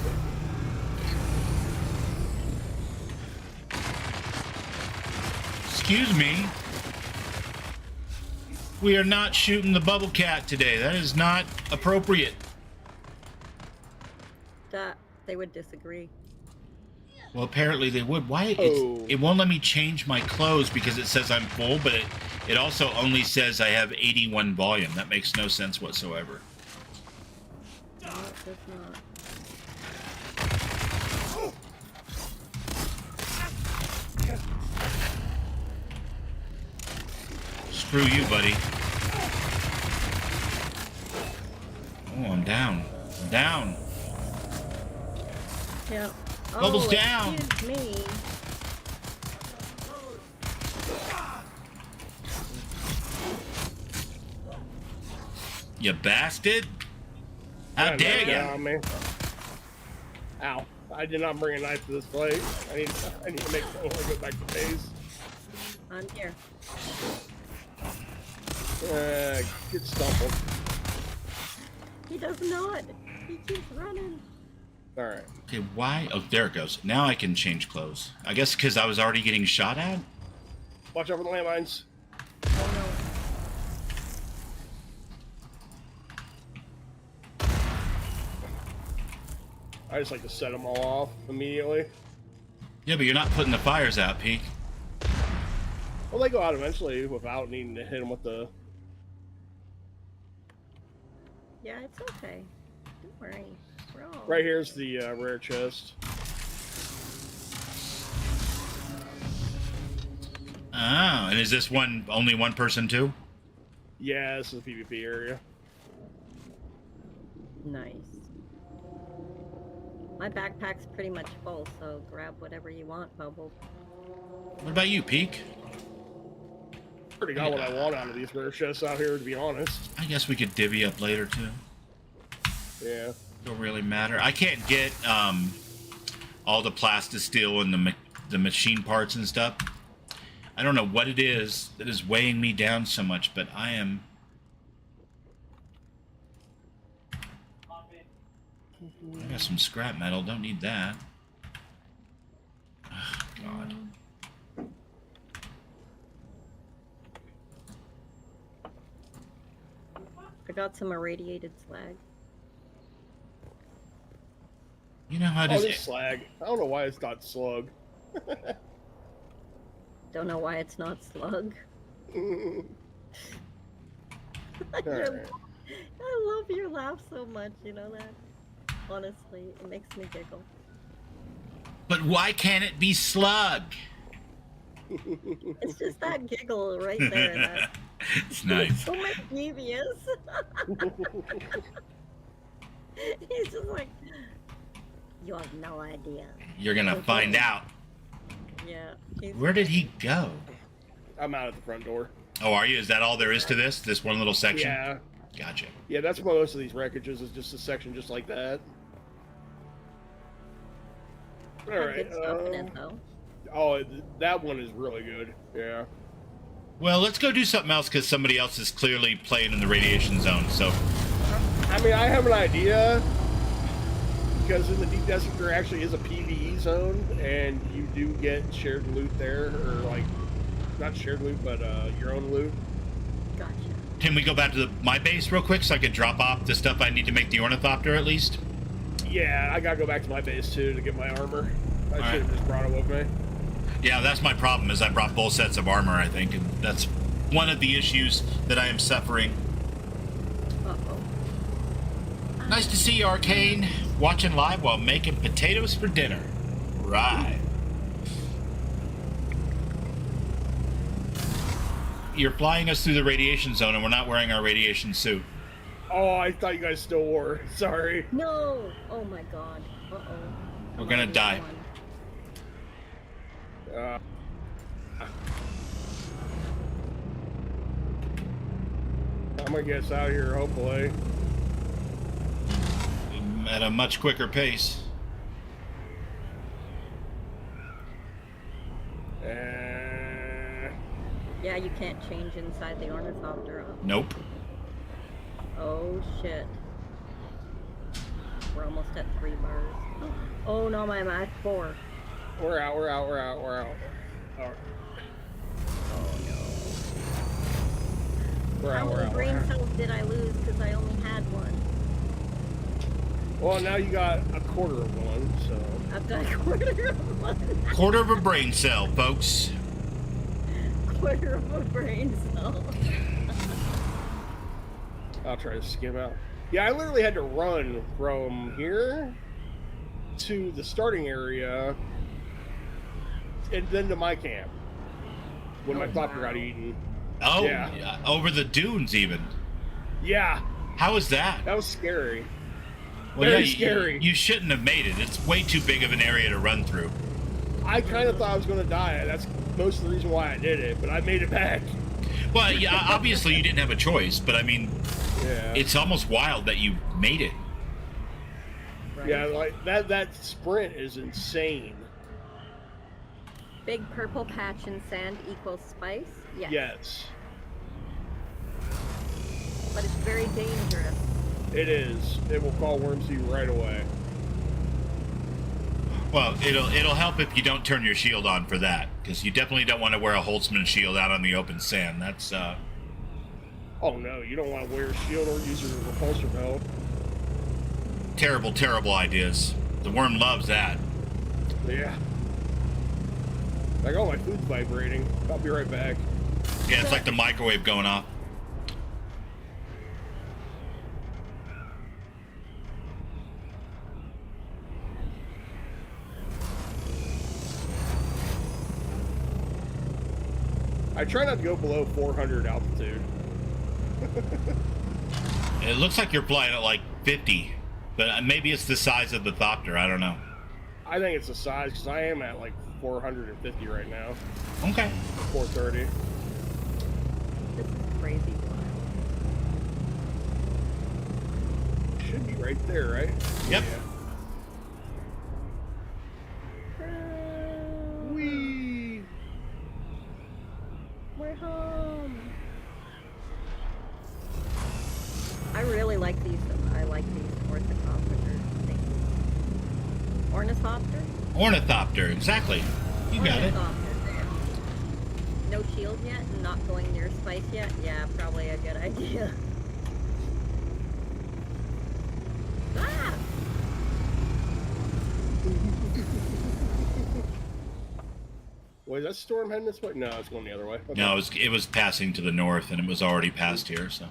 Excuse me. We are not shooting the bubble cat today. That is not appropriate. That they would disagree. Well, apparently they would. Why? Oh. It won't let me change my clothes because it says I'm full, but it also only says I have 81 volume. That makes no sense whatsoever. No, it does not. Screw you, buddy. Oh, I'm down. I'm down. Yeah. Bubbles oh, down. Excuse me. You bastard. How dare you? Man. Ow. I did not bring a knife to this place. I need to make sure I go back to base. I'm here. Get stumbled. He does not. He keeps running. Alright. Okay, why? Oh, there it goes. Now I can change clothes. I guess because I was already getting shot at? Watch out for the landmines. Oh no. I just like to set them all off immediately. Yeah, but you're not putting the fires out, Pete. Well, they go out eventually without needing to hit them with the... Yeah, it's okay. Don't worry. We're all... Right here's the rare chest. Oh, and is this one only one person too? Yeah, this is the PvP area. Nice. My backpack's pretty much full, so grab whatever you want, Bubble. What about you, Peek? Pretty got what I want out of these rare chests out here, to be honest. I guess we could divvy up later too. Yeah. Don't really matter. I can't get all the plastisteel and the machine parts and stuff. I don't know what it is that is weighing me down so much, but I am... I got some scrap metal. Don't need that. Oh, God. I got some irradiated slag. You know how Oh, does this slag. I don't know why it's not slug. Don't know why it's not slug. Alright. I love your laugh so much, you know that? Honestly, it makes me giggle. But why can't it be slug? It's just that giggle right there. That It's nice. so mischievous. He's just like, you have no idea. You're gonna find out. Yeah. Where did he go? I'm out at the front door. Oh, are you? Is that all there is to this? This one little section? Yeah. Gotcha. Yeah, that's what most of these wreckages is, just a section just like that. Alright. Good stuff in it, though. Oh, that one is really good. Yeah. Well, let's go do something else because somebody else is clearly playing in the radiation zone. So, I mean, I have an idea. Because in the deep desert there actually is a PvE zone, and you do get shared loot there, or like, not shared loot, but your own loot. Gotcha. can we go back to my base real quick so I could drop off the stuff I need to make the ornithopter at least? Yeah, I gotta go back to my base too to get my armor. I should have just brought it with me. Yeah, that's my problem, is I brought both sets of armor, I think, and that's one of the issues that I am suffering. Uh-oh. Nice to see you, Arcane. Watching live while making potatoes for dinner. Right. You're flying us through the radiation zone and we're not wearing our radiation suit. Oh, I thought you guys still wore. Sorry. No! Oh my god. Uh-oh. We're gonna die. I'm gonna get us out of here, hopefully. At a much quicker pace. Yeah, you can't change inside the ornithopter. Nope. Oh shit. We're almost at 3 bars. Oh no, I'm at 4. We're out. All right. How many brain cells did I lose because I only had one? Well, now you got a quarter of one, so. I've got a quarter of one. Quarter of a brain cell, folks. Quarter of a brain cell. I'll try to skim out. Yeah, I literally had to run from here to the starting area and then to my camp when my thopter got eaten. Oh, Yeah. over the dunes even. Yeah, How is that? that was scary. Well, Very yeah, scary. You shouldn't have made it. It's way too big of an area to run through. I kind of thought I was going to die. That's most of the reason why I did it, but I made it back. Well, yeah, obviously you didn't have a choice, but I mean, Yeah. it's almost wild that you made it. Right? Yeah, like that sprint is insane. Big purple patch in sand equals spice? Yes. Yes, But it's very dangerous. it is. It will call worms to you right away. Well, it'll help if you don't turn your shield on for that, because you definitely don't want to wear a Holtzman shield out on the open sand. That's Oh no, you don't want to wear a shield or use your repulsor belt. terrible, terrible ideas. The worm loves that. Yeah. Like, oh, my food's vibrating. I'll be right back. Yeah, it's like the microwave going off. I try not to go below 400 altitude. It looks like you're flying at like 50, but maybe it's the size of the Thopter. I don't know. I think it's the size, because I am at like 450 right now. Okay. 430. This is crazy wild. Should be right there, right? Yep. Yeah. Whee! We're home. I really like these. I like these orthopter things. Ornithopter? Ornithopter, exactly. You got it. Ornithopter. No shield yet and not going near spice yet? Yeah, probably a good idea. Ah! Wait, is that storm heading this way? No, it's going the other way. Okay. No, it was passing to the north, and it was already past here, so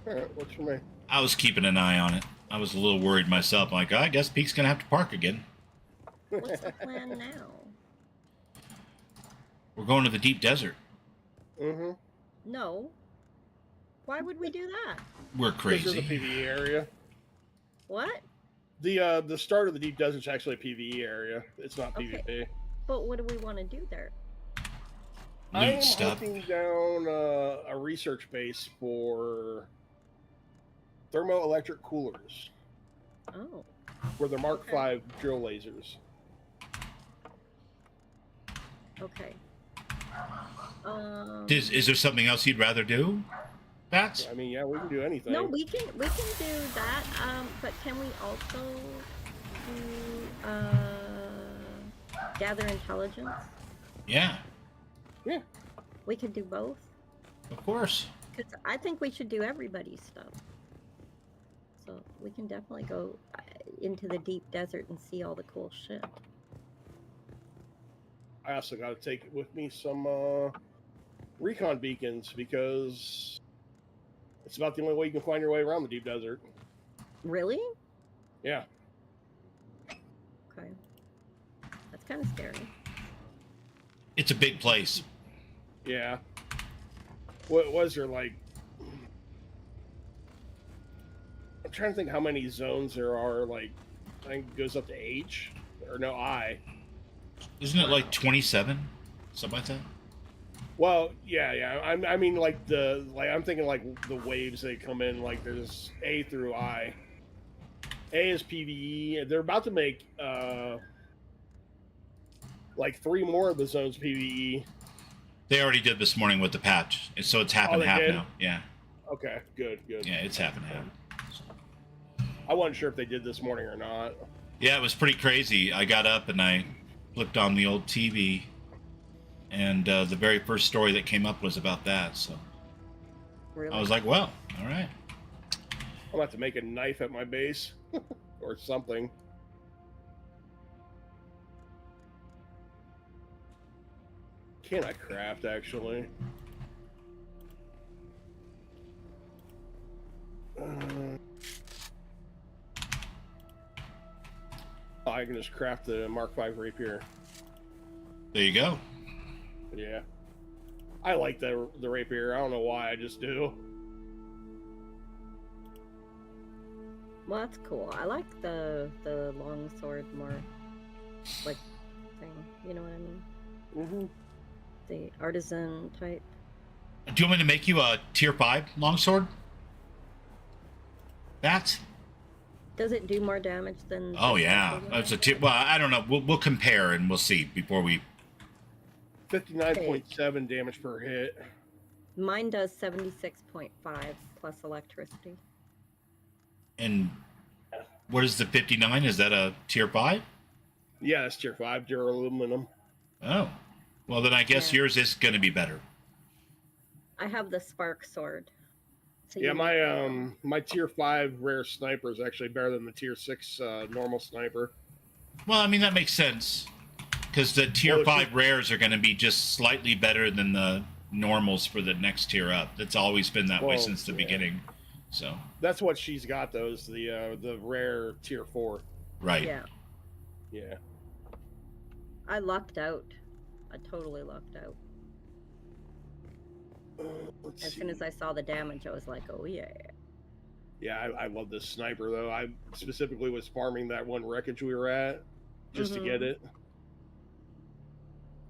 Alright, works for me. I was keeping an eye on it. I was a little worried myself. Like, I guess Pete's gonna have to park again. What's the plan now? We're going to the deep desert. Mm-hmm. No. Why would we do that? We're This is a crazy. PvE area. What? The start of the deep desert is actually a PvE area. It's not Okay. PvP. But what do we want to do there? I am Loot stuff. hunting down a research base for thermoelectric coolers, Oh. where they're Mark V drill lasers. Okay. Is there something else you'd rather do, Bats? I mean, yeah, we can do anything. No, we can do that. But can we also do gather intelligence? Yeah, Yeah. We could do both. of course. Because I think we should do everybody's stuff. So we can definitely go into the deep desert and see all the cool shit. I also got to take with me some recon beacons, because it's about the only way you can find your way around the deep desert. Really? Yeah. Okay. That's kind of scary. It's a big place. Yeah. What was there, like... I'm trying to think how many zones there are, like, I think it goes up to H, or no, I. Isn't it like 27? Something like that? Well, yeah. I mean, like, I'm thinking, like, the waves they come in, like, there's A through I. A is PvE. They're about to make, like, 3 more of the zones PvE. They already did this morning with the patch, so it's half Oh, and they half did? now. Yeah, Okay, good. yeah, it's half and half. I wasn't sure if they did this morning or not. Yeah, it was pretty crazy. I got up and I flipped on the old TV, and the very first story that came up was about that. So Really? I was like, well, all right. I'm gonna have to make a knife at my base or something. Can I craft, actually? I can just craft the Mark V rapier. There you go. Yeah. I like the rapier. I don't know why. I just do. Well, that's cool. I like the long sword more, like, thing. You know what I mean? Mm-hmm. The artisan type. Do you want me to make you a tier 5 longsword? That? Does it do more damage than? Oh the yeah, standard that's a one? tier. Well, I don't know. We'll compare and we'll see before we. 59.7 damage per hit. Mine does 76.5 plus electricity. And what is the 59? Is that a tier 5? Yeah, that's tier 5, aluminum. Oh, well then I guess Yeah. yours is going to be better. I have the spark sword. So Yeah, you- my tier 5 rare sniper is actually better than the tier 6 normal sniper. Well, I mean that makes sense because the tier Well, 5 rares are going to be just slightly better than the normals for the next tier up. That's always been that way Well, since the yeah. beginning. So That's what she's got, though, is the rare tier 4. right. Yeah, Yeah. I lucked out. I totally lucked out. Let's As see. soon as I saw the damage, I was like, oh yeah. Yeah, I love this sniper, though. I specifically was farming that one wreckage we were at just to get it.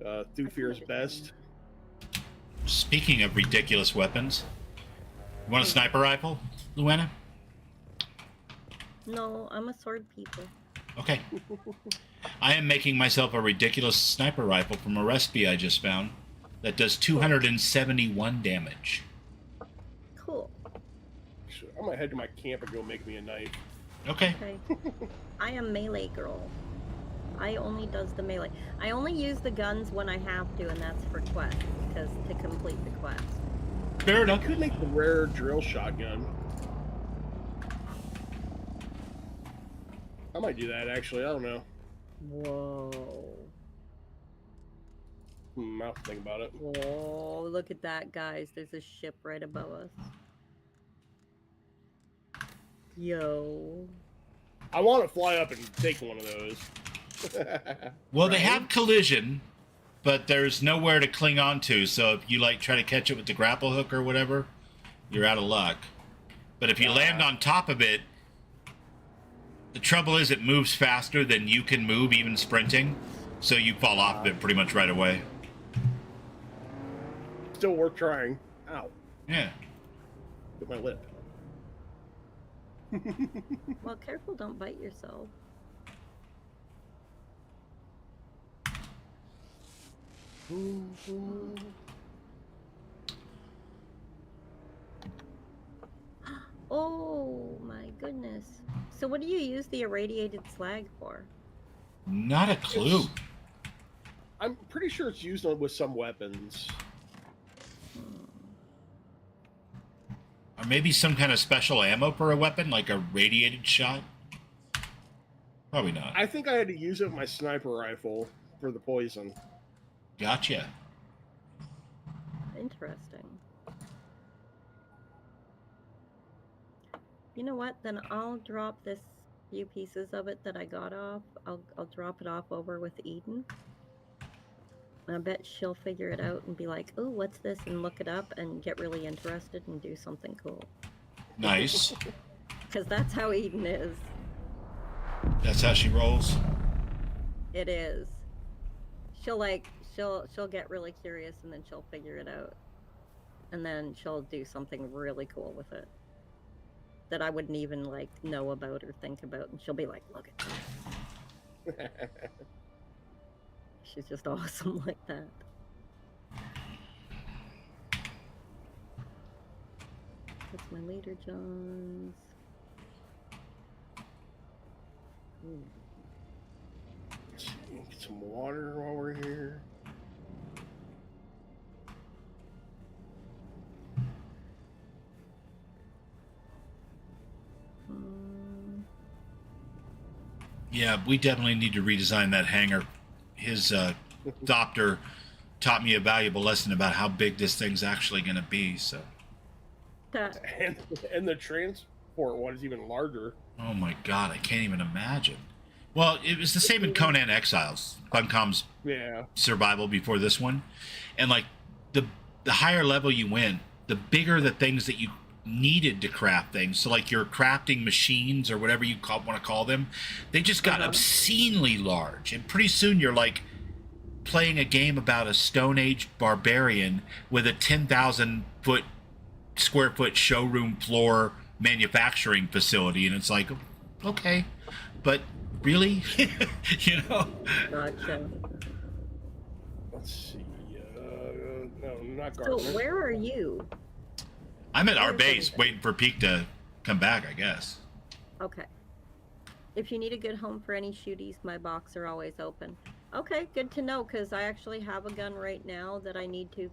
Thufir's best. Speaking of ridiculous weapons, you want a sniper rifle, Luana? No, I'm a sword people. Okay. I am making myself a ridiculous sniper rifle from a recipe I just found that does 271 damage. Cool. I'm gonna head to my camp and go make me a knife. Okay. Okay. I am melee girl. I only does the melee. I only use the guns when I have to, and that's for quests, because to complete the quest. Fair I enough. could make the rare drill shotgun. I might do that, actually. I don't know. Whoa. I'll have to think about it. Whoa, look at that, guys. There's a ship right above us. Yo. I want to fly up and take one of those. Well, they Right? have collision, but there's nowhere to cling on to. So if you like try to catch it with the grapple hook or whatever, you're out of luck. But if you land on top of it, the trouble is it moves faster than you can move, even sprinting. So you fall off of it pretty much right away. Still worth trying. Ow. Yeah. Hit my lip. Well, careful, don't bite yourself. Oh my goodness. So what do you use the irradiated slag for? Not a clue. I'm pretty sure it's used with some weapons. Or maybe some kind of special ammo for a weapon, like a radiated shot? Probably not. I think I had to use it with my sniper rifle for the poison. Gotcha. Interesting. You know what? Then I'll drop this few pieces of it that I got off. I'll drop it off over with Eden. I bet she'll figure it out and be like, "Oh, what's this?" and look it up and get really interested and do something cool. Nice. Because that's how Eden is. That's how she rolls. It is. She'll get really curious and then she'll figure it out. And then she'll do something really cool with it that I wouldn't even like know about or think about, and she'll be like, "Look at this." She's just awesome like that. That's my leader, Johns. Ooh. Get some water while we're here. Mm, Yeah, we definitely need to redesign that hangar. His doctor taught me a valuable lesson about how big this thing's actually going to be. So, that And the transport one is even larger. oh my God, I can't even imagine. Well, it was the same in Conan Exiles, Funcom's Yeah. survival before this one, and like the the higher level you win, the bigger the things that you needed to craft things. So like your crafting machines or whatever you want to call them, they just got obscenely large. And pretty soon you're like playing a game about a Stone Age barbarian with a 10,000 square foot showroom floor manufacturing facility. And it's like, okay, but really, you know? Gotcha. Let's see. No, not So Gardner. where are you? I'm at our Where's base everything? waiting for Peak to come back, I guess. Okay. If you need a good home for any shooties, my box are always open. Okay, good to know, because I actually have a gun right now that I need to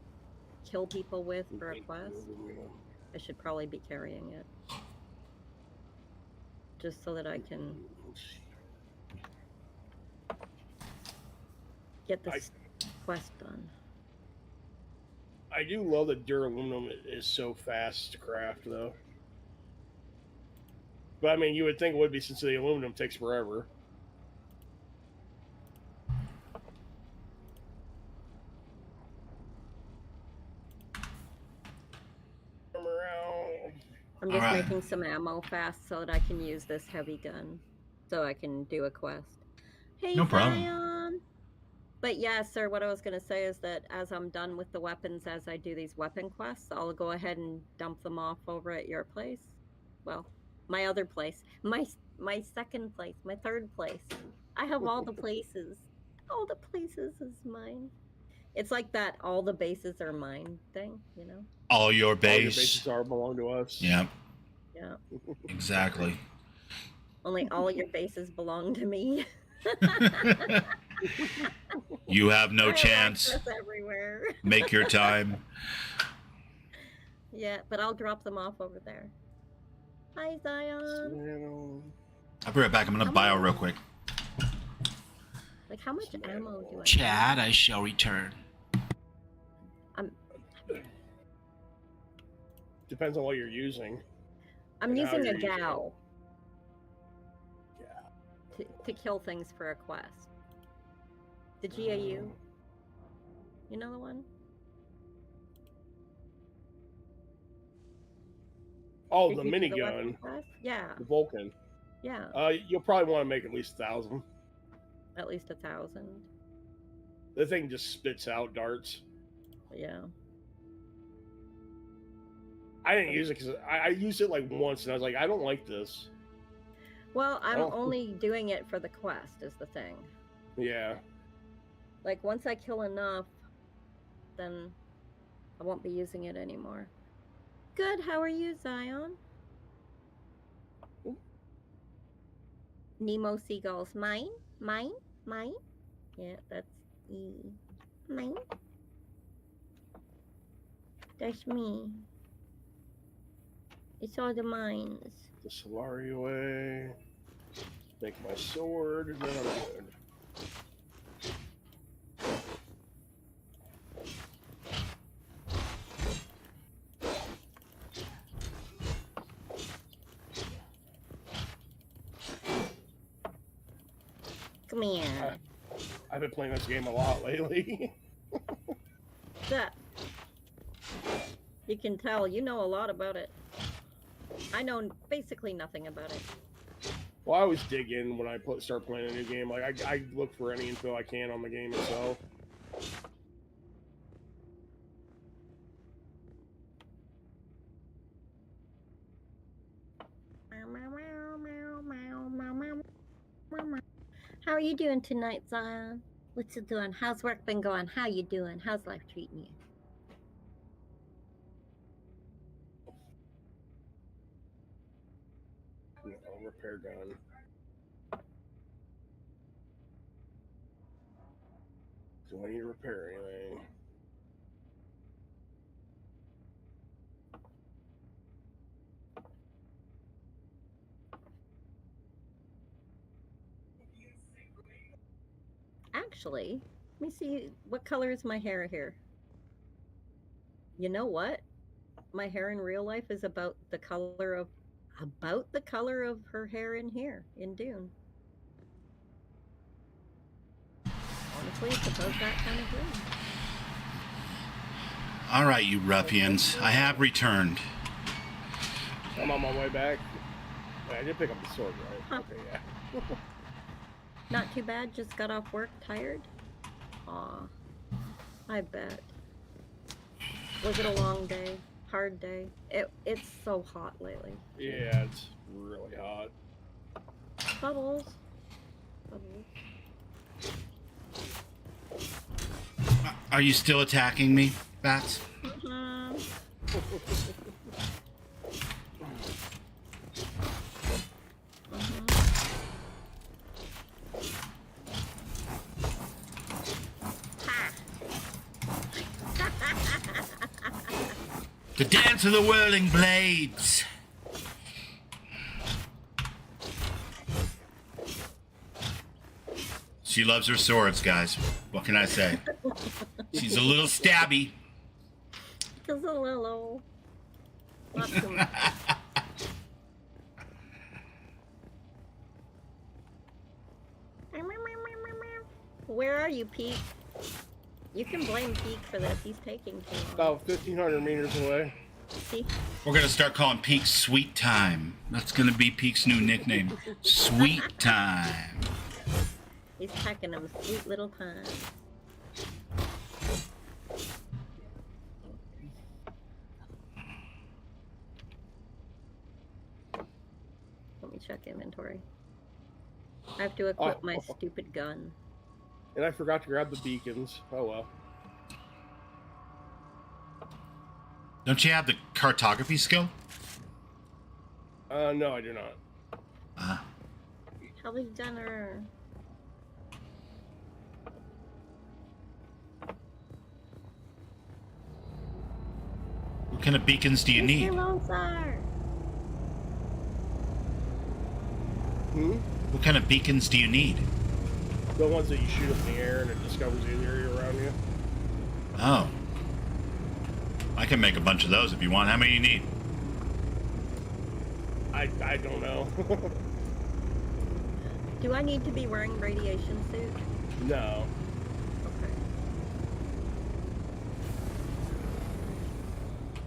kill people with for a quest. I should probably be carrying it. Just so that I can get this quest done. I do love that duraluminum is so fast to craft, though. But I mean, you would think it would be since the aluminum takes forever. Come around. I'm just Alright. making some ammo fast so that I can use this heavy gun. So I can do a quest. Hey, No problem. Zion! But yeah, sir, what I was going to say is that as I'm done with the weapons, as I do these weapon quests, I'll go ahead and dump them off over at your place. Well, my other place. My second place. My third place. I have all the places. All the places is mine. It's like that all the bases are mine thing, you know? All your All your base. bases are belong to us. Yeah, Yeah. exactly. Only all your bases belong to me. You have I no have chance. access everywhere. Make your time. Yeah, but I'll drop them off over there. Hi, Zion. I'll be right back. I'm gonna bio real quick. Like, how much ammo do I Chad, I shall return. Depends on what you're using. I'm And how using a you're using it. gal to kill things for a quest. The GAU. You know the one? Oh, Did the you do weapon minigun, quest? Yeah, the Vulcan. yeah. You'll probably want to make at least 1,000. At least 1,000. The thing just spits out darts. Yeah. I didn't use it because I used it like once, and I was like, I don't like this. Well, I'm Oh. only doing it for the quest, is the thing. Yeah. Like, once I kill enough, then I won't be using it anymore. Good, how are you, Zion? Nemo Seagulls. Mine? Mine? Mine? Yeah, that's E. Mine? That's me. It's all the mines. The Solari away. Make my sword, and then I'm good. Come here. I've been playing this game a lot lately. That. You can tell you know a lot about it. I know basically nothing about it. Well, I always dig in when I start playing a new game. Like, I look for any info I can on the game itself. How are you doing tonight, Zion? What's you doing? How's work been going? How you doing? How's life treating you? No, repair gun. Do I need to repair anything? Actually, let me see. What color is my hair here? You know what? My hair in real life is about the color of her hair in here in Dune. Honestly, it's about that kind of green. All right, you ruffians. I have returned. I'm on my way back. Wait, I did pick up the sword, right? Huh. Okay, yeah. Not too bad, just got off work tired? Aw, I bet. Was it a long day? Hard day? It's so hot lately. Yeah, it's really hot. Bubbles. Bubbles. Are you still attacking me, Bats? Mhm. The dance of the whirling blades. She loves her swords, guys. What can I say? She's a little stabby. Just a little. Not too much. Where are you, Pete? You can blame Pete for this. He's taking too long. About 1,500 meters away. See? We're gonna start calling Peak Sweet Time. That's gonna be Peak's new nickname. Sweet Time. He's packing them sweet little time. Let me check inventory. I have to equip my stupid gun. And I forgot to grab the beacons. Oh well. Don't you have the cartography skill? No, I do not. Healthy dinner. What kind of beacons do you need? What kind of beacons do you need? The ones that you shoot up in the air and it discovers the area around you. Oh. I can make a bunch of those if you want. How many do you need? I don't know. Do I need to be wearing radiation suit? No. Okay.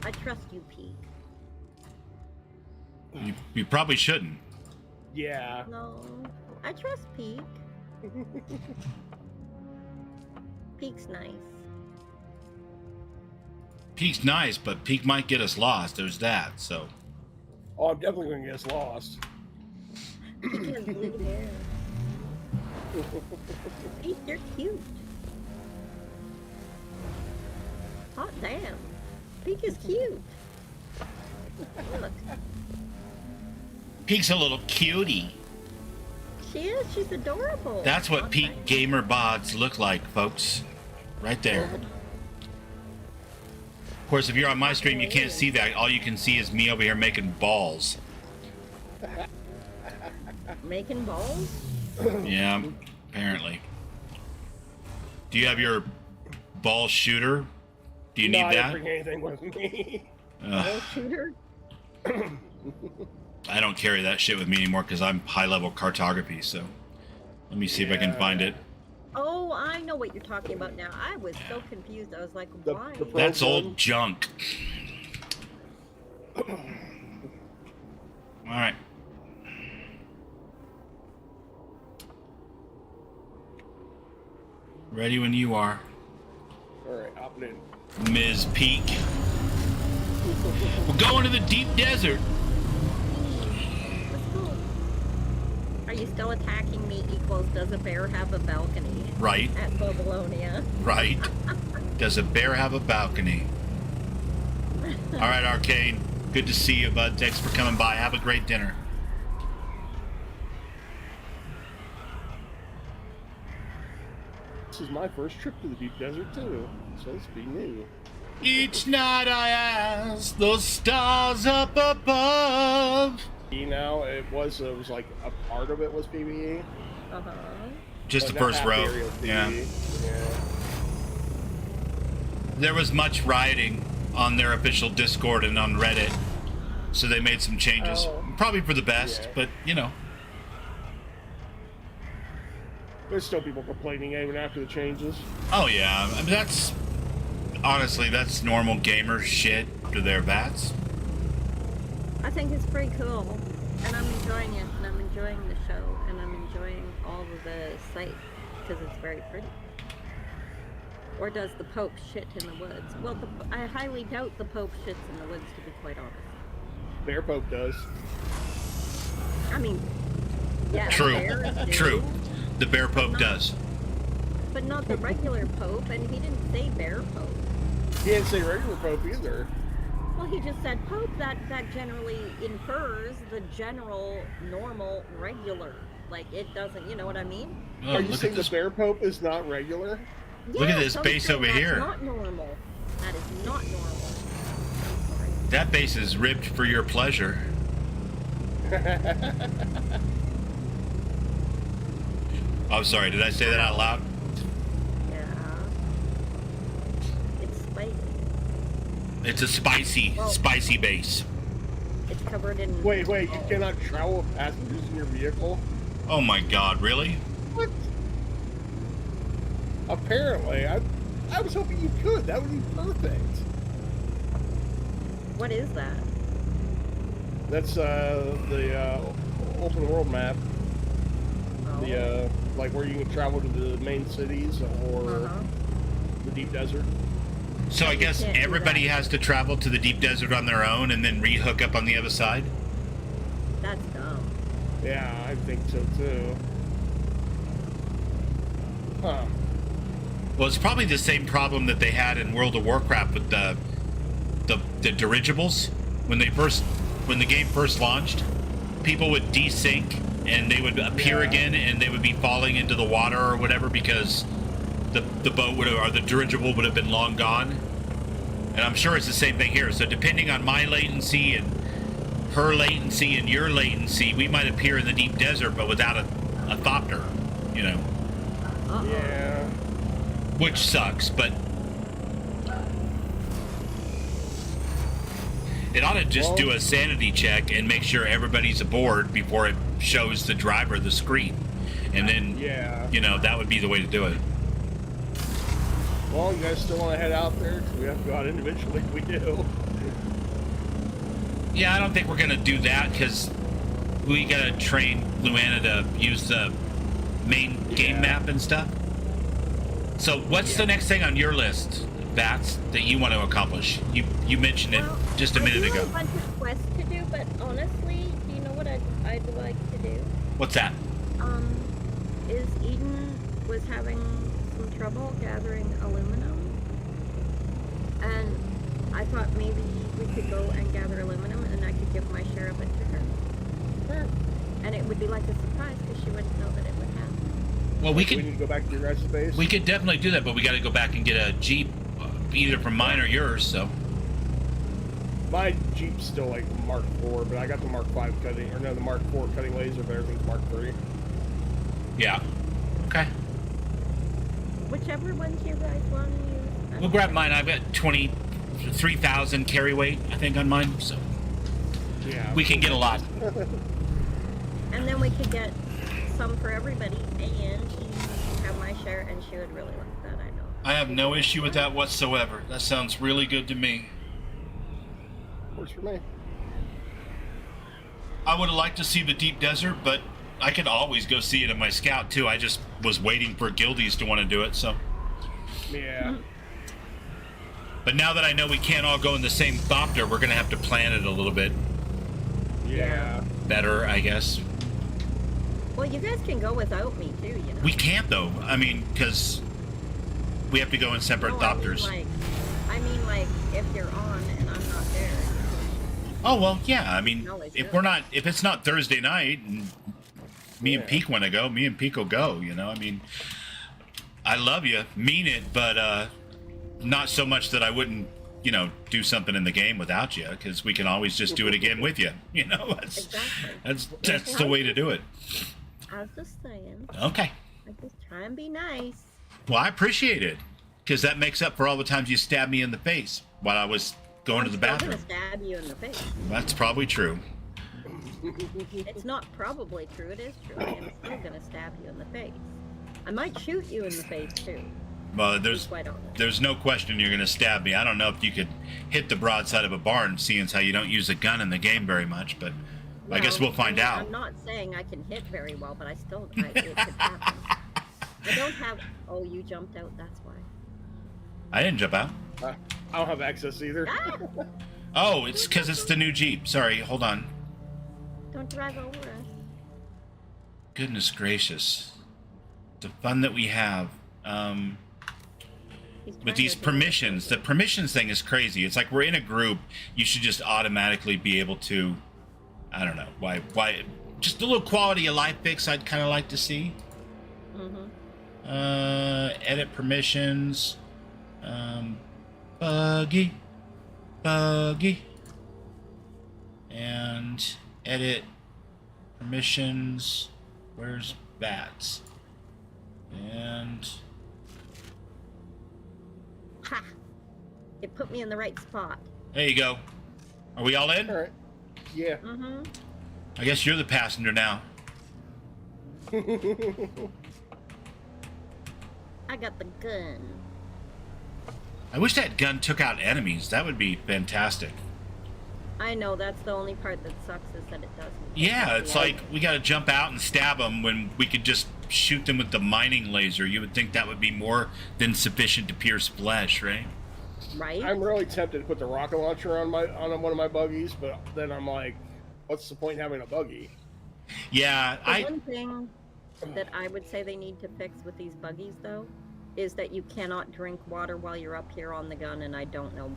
I trust you, Pete. You probably shouldn't. Yeah. No, I trust Pete. Pete's nice. Peak's nice, but Peak might get us lost. There's that, so. Oh, I'm definitely going to get us lost. Peek has blue hair. Pete, you're cute. Hot damn. Peek is cute. Look. Peak's a little cutie. She is. She's adorable. That's what Hot Peak damn. gamer bods look like, folks. Right there. Of course, if you're on my stream, you can't see that. All you can see is me over here making balls. Making balls? Yeah, apparently. Do you have your ball shooter? Do you need I that? didn't bring anything with me. Ball shooter? I don't carry that shit with me anymore because I'm high-level cartography, so let me see if I can find it. Oh, I know what you're talking about now. I was so confused. I was like, The- why? the That's old junk. All right. Ready when you are, Alright, hopping in. Ms. Peak. We're going to the deep desert. Let's go. Are you still attacking me equals does a bear have a balcony? Right, At Bubblonia. right. Does a bear have a balcony? All right, Arcane. Good to see you, bud. Thanks for coming by. Have a great dinner. This is my first trip to the deep desert too, so this will be new. Each night I ask the stars up above. Now it was like a part of it was PvE. Uh-huh. Just Like the that first half row. area was Yeah. PvE. Yeah. There was much rioting on their official Discord and on Reddit, so they made some changes. Oh. Probably for the best, Yeah. but you know. There's still people complaining even after the changes. Oh yeah, I mean, honestly, that's normal gamer shit to their bats. I think it's pretty cool, and I'm enjoying it, and I'm enjoying the show, and I'm enjoying all of the sight because it's very pretty. Or does the Pope shit in the woods? Well, I highly doubt the Pope shits in the woods, to be quite honest. Bear Pope does. I mean, yeah, True. bears do, True. The Bear Pope does. but not the regular Pope, and he didn't say Bear Pope. He didn't say regular Pope either. Well, he just said Pope. That generally infers the general, normal, regular. Like, it doesn't, you know what I mean? Oh, Are you look saying at the this. Bear Pope is not regular? Look at Yes, this I'm base saying over that's here. Not normal. That is not normal. I'm sorry. That base is ribbed for your pleasure. I'm sorry, did I say that out loud? Yeah. It's spicy. It's a spicy, Well- spicy base. It's covered in. Wait, you cannot travel with passengers in your vehicle? Oh my god, really? What? Apparently, I was hoping you could. That would be perfect. What is that? That's the open world map. Oh. The like where you can travel to the main cities or Uh-huh. the deep desert. So I guess can't do everybody that. has to travel to the deep desert on their own and then re-hook up on the other side? That's dumb. Yeah, I think so too. Huh. Well, it's probably the same problem that they had in World of Warcraft with the dirigibles when the game first launched. People would desync and they would appear Yeah. again and they would be falling into the water or whatever because the boat would have, or the dirigible would have been long gone. And I'm sure it's the same thing here. So depending on my latency and her latency and your latency, we might appear in the deep desert but without a thopter, you know, Uh-oh. Yeah. which sucks, but it ought to just do a sanity check and make sure everybody's aboard before it shows the driver the screen. And then, Yeah. you know, that would be the way to do it. Well, you guys still want to head out there? 'Cause we have to go out individually. We do. Yeah, I don't think we're going to do that because we got to train Luana to use the main game Yeah. map and stuff. So what's the next thing on your list, Bats, that you want to accomplish? You mentioned it Well, just a minute I ago. have a bunch of quests to do, but honestly, do you know what I'd like to do? What's that? Is Eden was having some trouble gathering aluminum, and I thought maybe we could go and gather aluminum, and I could give my share of it to her. And it would be like a surprise because she wouldn't know that it would happen. Well, we We could need to go back to your guys' base. we could definitely do that, but we got to go back and get a Jeep, either from mine or yours. So My Jeep's still like Mark 4, but I got the Mark 5 cutting, or no, the Mark 4 cutting laser, but everything's Mark 3. yeah, okay. Whichever ones you guys want to use. We'll grab mine. I've got 23,000 carry weight, I think, on mine. So Yeah. we can get a lot. And then we could get some for everybody, and she have my share, and she would really like that, I know. I have no issue with that whatsoever. That sounds really good to me. Works for me. I would have liked to see the deep desert, but I could always go see it in my scout too. I just was waiting for guildies to want to do it. So, Yeah. but now that I know we can't all go in the same thopter, we're gonna have to plan it a little bit Yeah. better, I guess. Well, you guys can go without me too, you know. We can't though. I mean, because we have to go in separate No, thopters. I mean, like, if you're on and I'm not there. Oh well, yeah. I mean, No, it's if good. if it's not Thursday night, and me and Yeah. Peak want to go, me and Peak will go. You know, I mean, I love you, mean it, but not so much that I wouldn't, you know, do something in the game without you, because we can always just do it again with you. You know, Exactly. that's the way to do it. I was just saying. Okay. I just try and be nice. Well, I appreciate it, because that makes up for all the times you stabbed me in the face while I was going to the I'm bathroom. still gonna stab you in the face. That's probably true. It's not probably true, it is true. I am still gonna stab you in the face. I might shoot you in the face too. Well, to be there's quite honest. there's no question you're gonna stab me. I don't know if you could hit the broadside of a barn, seeing as how you don't use a gun in the game very much, but I guess we'll find out. I'm not saying I can hit very well, but it could happen. I don't have. Oh, you jumped out. That's why. I didn't jump out. I don't have access either. Ah! Oh, it's because it's the new Jeep. Sorry, hold on. Don't drive over us. Goodness gracious. The fun that we have. He's With trying these to do permissions, the permissions thing is crazy. It's like we're in a group. You should just automatically be able to, I don't know, why, just a little quality of life fix I'd kind of like to see. Edit permissions. Buggy. And edit permissions. Where's bats? And Ha! It put me in the right spot. there you go. Are we all in? All right. Yeah. I guess you're the passenger now. I got the gun. I wish that gun took out enemies. That would be fantastic. I know that's the only part that sucks is that it doesn't. Yeah, it's like we got to jump out and stab them when we could just shoot them with the mining laser. You would think that would be more than sufficient to pierce flesh, right? Right? I'm really tempted to put the rocket launcher on one of my buggies, but then I'm like, what's the point in having a buggy? Yeah, The one thing that I would say they need to fix with these buggies, though, is that you cannot drink water while you're up here on the gun, and I don't know.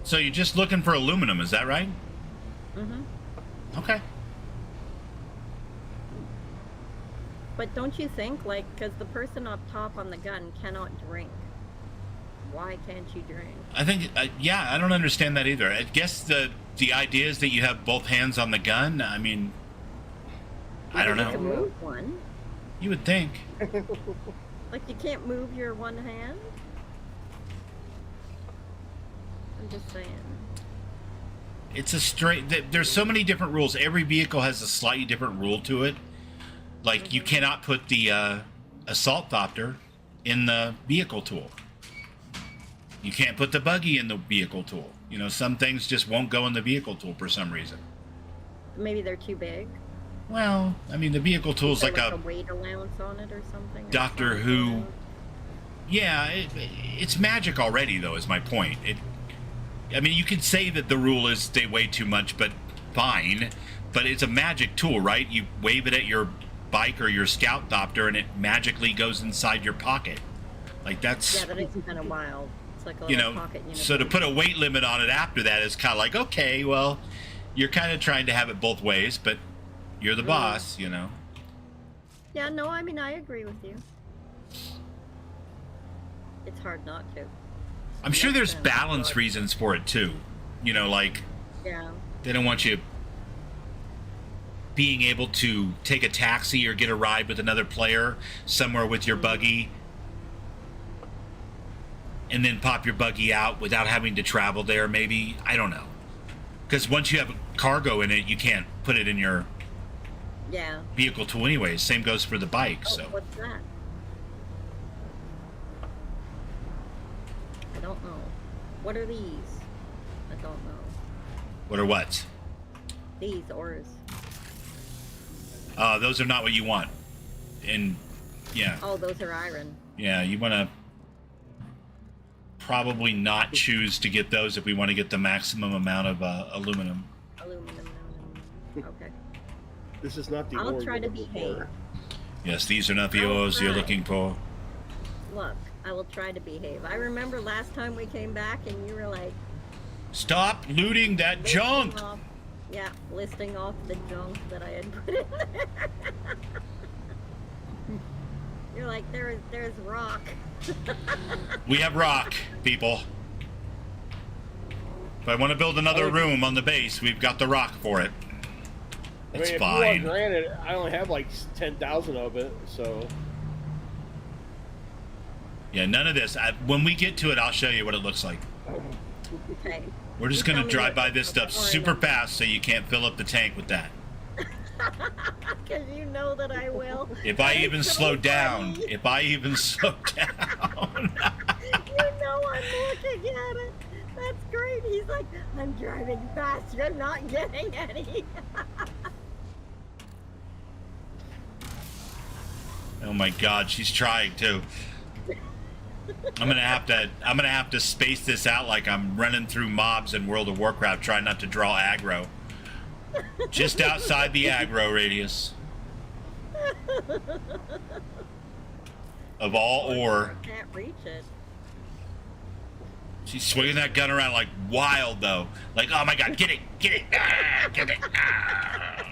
So you're just looking for aluminum, is that right? Okay. But don't you think, like, because the person up top on the gun cannot drink. Why can't you drink? I think, yeah, I don't understand that either. I guess the idea is that you have both hands on the gun. I mean, I don't You can know. move one. You would think. Like, you can't move your one hand? I'm just saying. It's a straight. There's so many different rules. Every vehicle has a slightly different rule to it. Like you cannot put the assault thopter in the vehicle tool. You can't put the buggy in the vehicle tool. You know, some things just won't go in the vehicle tool for some reason. Maybe they're too big. Well, I mean, the vehicle tool is Is there like a weight allowance on it or something. or Doctor something? Who. Yeah, it's magic already, though. Is my point. I mean, you could say that the rule is they weigh too much, but fine. But it's a magic tool, right? You wave it at your bike or your scout thopter, and it magically goes inside your pocket. Like that's. Yeah, that is kind of wild. It's like a You little know, pocket unit. so to put a weight limit on it after that is kind of like, okay, well, you're kind of trying to have it both ways, but you're the boss, you know. Yeah, no, I mean, I agree with you. It's hard not to. I'm sure there's Makes sense, balance but- reasons for it too. You know, like Yeah. they don't want you being able to take a taxi or get a ride with another player somewhere with your buggy and then pop your buggy out without having to travel there, maybe. I don't know. Because once you have cargo in it, you can't put it in your Yeah. vehicle tool anyways. Same goes for the bike, Oh, so. what's that? I don't know. What are these? I don't know. What are what? These ores. Those are not what you want. And, yeah. Oh, those are iron. Yeah, you want to probably not choose to get those if we want to get the maximum amount of aluminum. Aluminum. Okay. This is not the I'll ore try you're to looking behave. for. Yes, these are not the ores you're Alright. looking for. Look, I will try to behave. I remember last time we came back and you were like, Stop looting that junk! listing off- yeah, listing off the junk that I had put in there. You're like, there's rock. We have rock, people. If I want to build another room on the base, we've got the rock for it. I It's mean, if fine. you want granite, I only have like 10,000 of it, so Yeah, none of this. When we get to it, I'll show you what it looks like. Okay. We're just You going tell to me drive what- by this stuff don't worry super about fast so you can't fill up the tank with that. Because you know that I will. If I That is even so slow down, funny. if I even slow down. You know I'm looking at it. That's great. He's like, I'm driving fast. You're not getting any. Oh my God, she's trying to. I'm gonna have to space this out like I'm running through mobs in World of Warcraft, trying not to draw aggro. Just outside the aggro radius of all ore. Can't reach it. She's swinging that gun around like wild, though. Like, oh my God, get it, ah, get it, ah.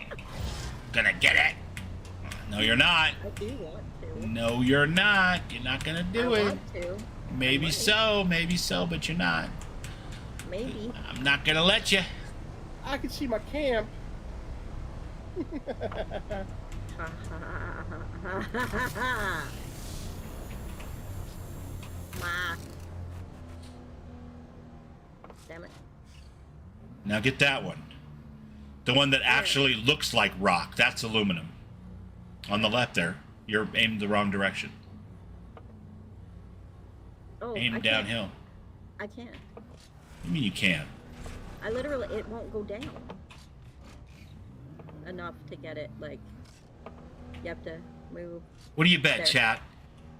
Gonna get it. No, you're not. I do want to. No, you're not. You're not gonna do I it. want to. Maybe so, but you're not. Maybe. I'm not gonna let you. I can see my camp. Ha ha ha ha ha. Ma. Damn it. Now get that one. The one that actually looks like rock. That's aluminum. On the left there. You're aimed the wrong direction. Oh, Aim I downhill. I can't. What do you mean you can't? I literally, it won't go down. Enough to get it, like, you have to move. What do you bet, There. chat?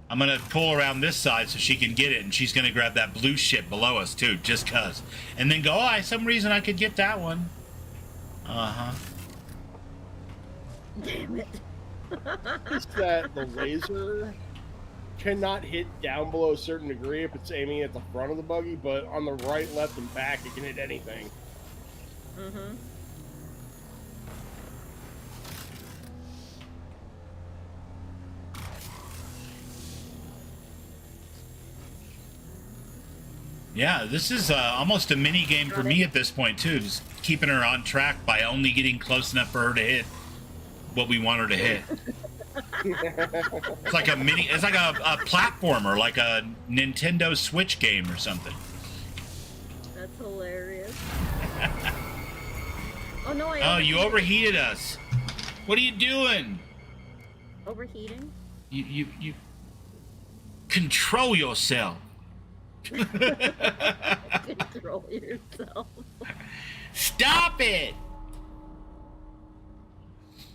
I'm gonna pull around this side so she can get it, and she's gonna grab that blue shit below us too, just cause. And then go, oh, some reason I could get that one. Uh-huh. Damn it. It's that the laser cannot hit down below a certain degree if it's aiming at the front of the buggy, but on the right, left, and back, it can hit anything. Mm-hmm. Yeah, this is almost a mini game for me at this point too, just keeping her on track by only getting close enough for her to hit what we want her to hit. It's like a mini, it's like a platformer, like a Nintendo Switch game or something. That's hilarious. Oh no, Oh, you overheated us. What are you doing? Overheating? You control yourself. Control yourself. Stop it!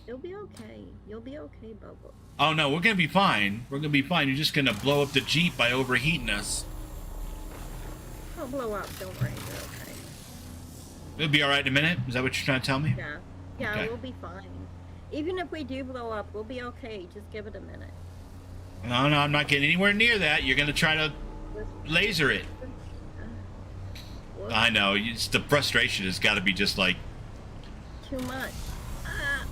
You'll be okay. You'll be okay, Bubba. Oh no, we're gonna be fine. We're gonna be fine. You're just gonna blow up the Jeep by overheating us. I'll blow up. Don't worry. You're okay. It'll be alright in a minute? Is that what you're trying to tell me? Yeah. Yeah, Okay. we'll be fine. Even if we do blow up, we'll be okay. Just give it a minute. No, I'm not getting anywhere near that. You're gonna try to laser it. Whoops, I know. It's, the frustration has got to be just like, too much. Ah.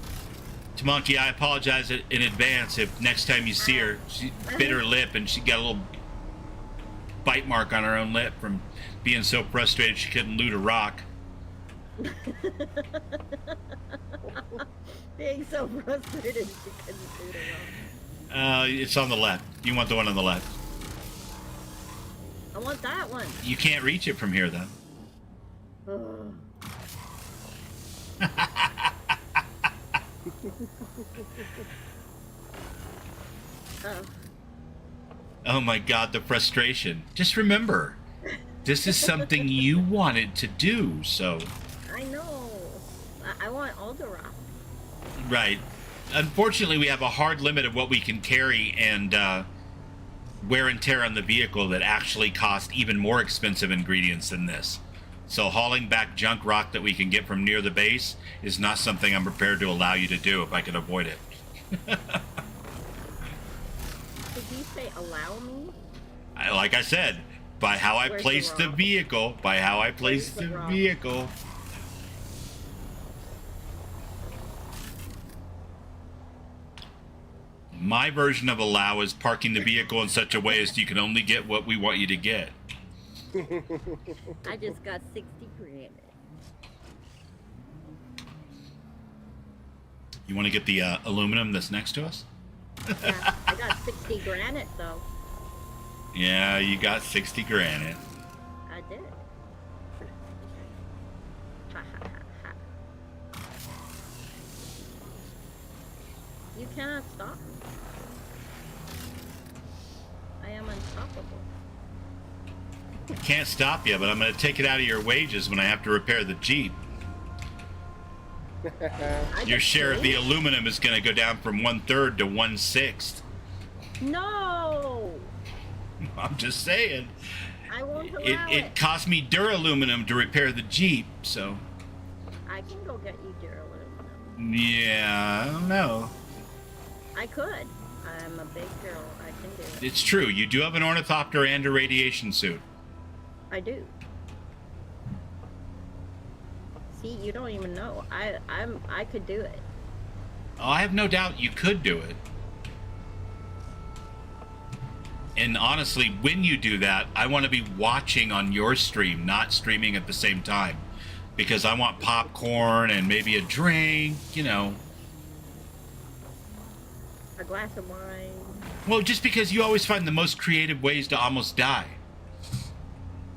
Tamonkey, I apologize in advance if next time you see her, she bit her lip and she got a little bite mark on her own lip from being so frustrated she couldn't loot a rock. Being so frustrated she couldn't do it wrong. It's on the left. You want the one on the left. I want that one. You can't reach it from here, though. Ugh. Oh. Oh my God, the frustration. Just remember, this is something you wanted to do, so... I know. I want all the rock. Right. Unfortunately, we have a hard limit of what we can carry and wear and tear on the vehicle that actually cost even more expensive ingredients than this. So hauling back junk rock that we can get from near the base is not something I'm prepared to allow you to do if I can avoid it. Did you say allow me? Like I said, by how I Where's the placed the rock? vehicle, Where's the rock? My version of allow is parking the vehicle in such a way as you can only get what we want you to get. I just got 60 grand. You want to get the aluminum that's next to us? Yeah, I got 60 granite though. Yeah, you got 60 granite. I did. Ha ha ha ha. You cannot stop me. I am unstoppable. Can't stop you, but I'm going to take it out of your wages when I have to repair the Jeep. I Your just share of the paid? aluminum is going to go down from 1/3 to 1/6. No! I'm just saying. I won't allow it. It cost me duraluminum to repair the Jeep, so I can go get you dear aluminum. yeah, I don't know. I could. I'm a big girl. I can do it. It's true. You do have an ornithopter and a radiation suit. I do. See, you don't even know. I could do it. Oh, I have no doubt you could do it. And honestly, when you do that, I want to be watching on your stream, not streaming at the same time. Because I want popcorn and maybe a drink, you know. A glass of wine. Well, just because you always find the most creative ways to almost die.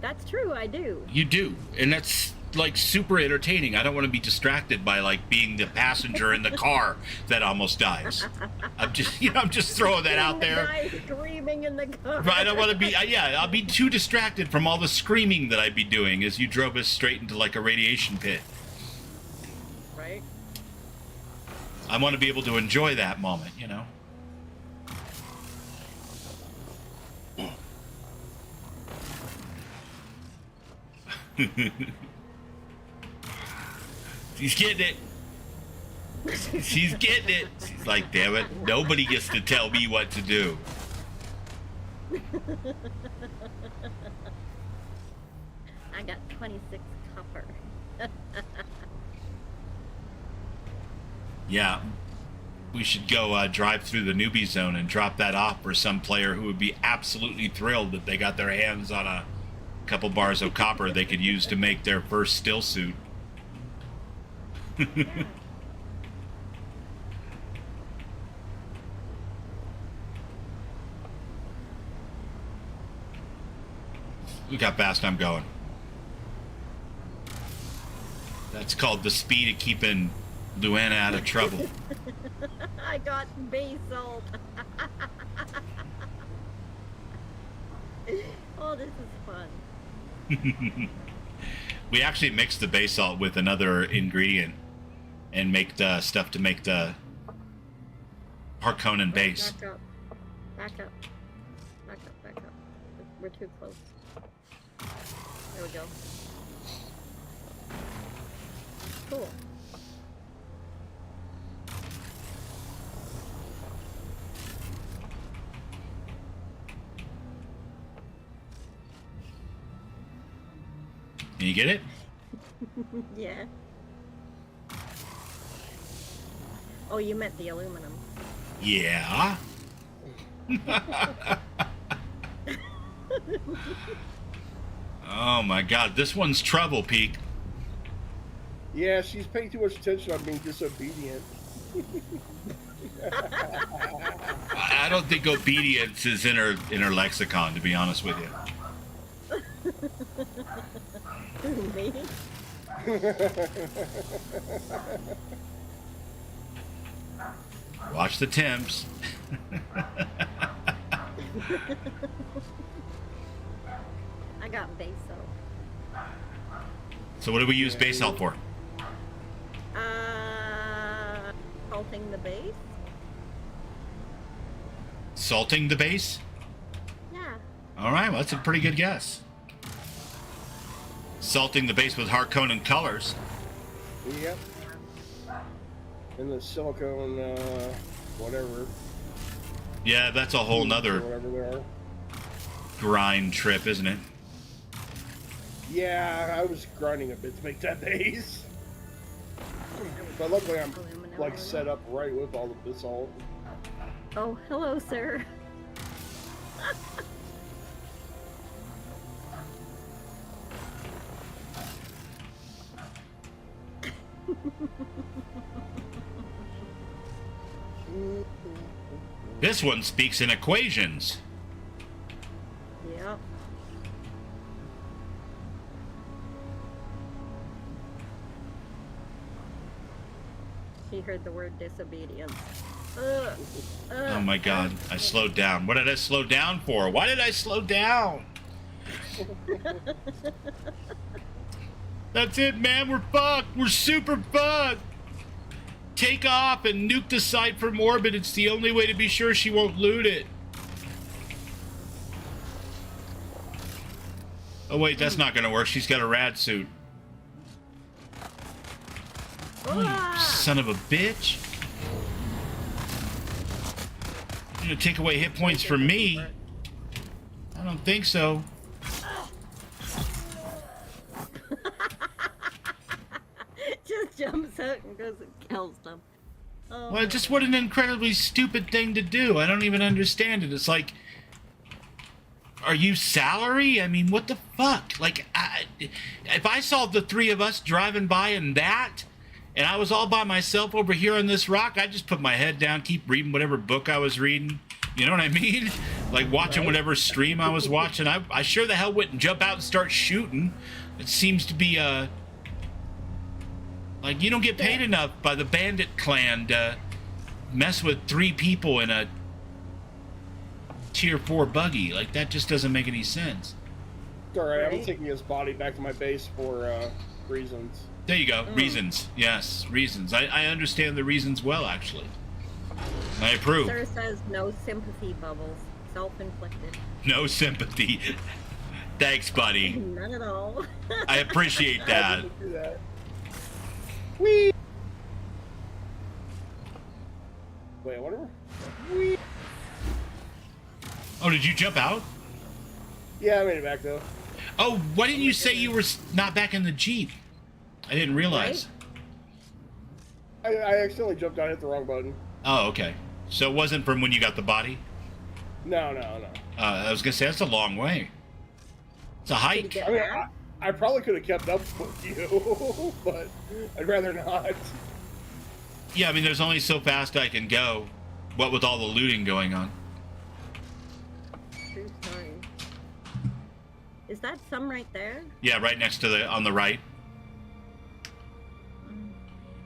That's true, I do. You do. And that's like super entertaining. I don't want to be distracted by like being the passenger in the car that almost dies. I'm just throwing that out The there. guy screaming in the car. But I don't want to be, I'll be too distracted from all the screaming that I'd be doing as you drove us straight into like a radiation pit. Right? I want to be able to enjoy that moment, you know? She's getting it. She's getting it. She's like, damn it, nobody gets to tell me what to do. I got 26 copper. Yeah. We should go drive through the newbie zone and drop that off for some player who would be absolutely thrilled that they got their hands on a couple bars of copper they could use to make their first still suit. Look how fast I'm going. That's called the speed of keeping Luana out of trouble. I got basalt. Oh, this is fun. We actually mix the basalt with another ingredient and make the stuff to make the Harkonnen base. Back up. Back up. Back up. Back up. We're too close. There we go. Cool. Can you get it? Yeah. Oh, you meant the aluminum. Yeah. Oh my god, this one's trouble, Peak. Yeah, she's paying too much attention on being disobedient. I don't think obedience is in her lexicon, to be honest with you. Me? Watch the temps. I got basalt. So what do we use basalt for? Salting the base? Salting the base? Yeah. Alright, well, that's a pretty good guess. Salting the base with Harkonnen colors. Yep. And the silicone, whatever. Yeah, that's a whole nother Whatever they are. grind trip, isn't it? Yeah, I was grinding a bit to make that base. But luckily I'm Aluminum, like set up right with all the basalt. Oh, hello, sir. This one speaks in equations. Yep. He heard the word disobedience. Oh my god, I slowed down. What did I slow down for? Why did I slow down? That's it, man. We're fucked. We're super fucked. Take off and nuke the site from orbit. It's the only way to be sure she won't loot it. Oh wait, that's not gonna work. She's got a rad suit. Oh, you son of a bitch. You're gonna take away hit points from me? I don't think so. Just jumps out and goes and kills them. Oh, Well, just what an incredibly stupid thing to do. I don't even understand it. It's like, are you salary? I mean, what the fuck? Like, if I saw the three of us driving by in that, and I was all by myself over here on this rock, I'd just put my head down, keep reading whatever book I was reading. You know what I mean? Like watching whatever stream I was watching. I sure the hell wouldn't jump out and start shooting. It seems to be like you don't get paid enough by the bandit clan to mess with 3 people in a tier 4 buggy. Like that just doesn't make any sense. Alright, I'm taking his body back to my base for reasons. There you go. Reasons. Yes, reasons. I understand the reasons well, actually. I approve. Sir says no sympathy, Bubbles. Self-inflicted. No sympathy. Thanks, buddy. None at all. I appreciate that. Do that. Whee! Wait, whatever. Whee! Oh, did you jump out? Yeah, I made it back though. Oh, why didn't you say you were not back in the Jeep? I didn't realize. I accidentally jumped out and hit the wrong button. Oh, okay. So it wasn't from when you got the body? No. I was going to say, that's a long way. It's a hike. I mean, I probably could have kept up with you, but I'd rather not. Yeah, I mean, there's only so fast I can go, what with all the looting going on. True story. Is that some right there? Yeah, right next to on the right.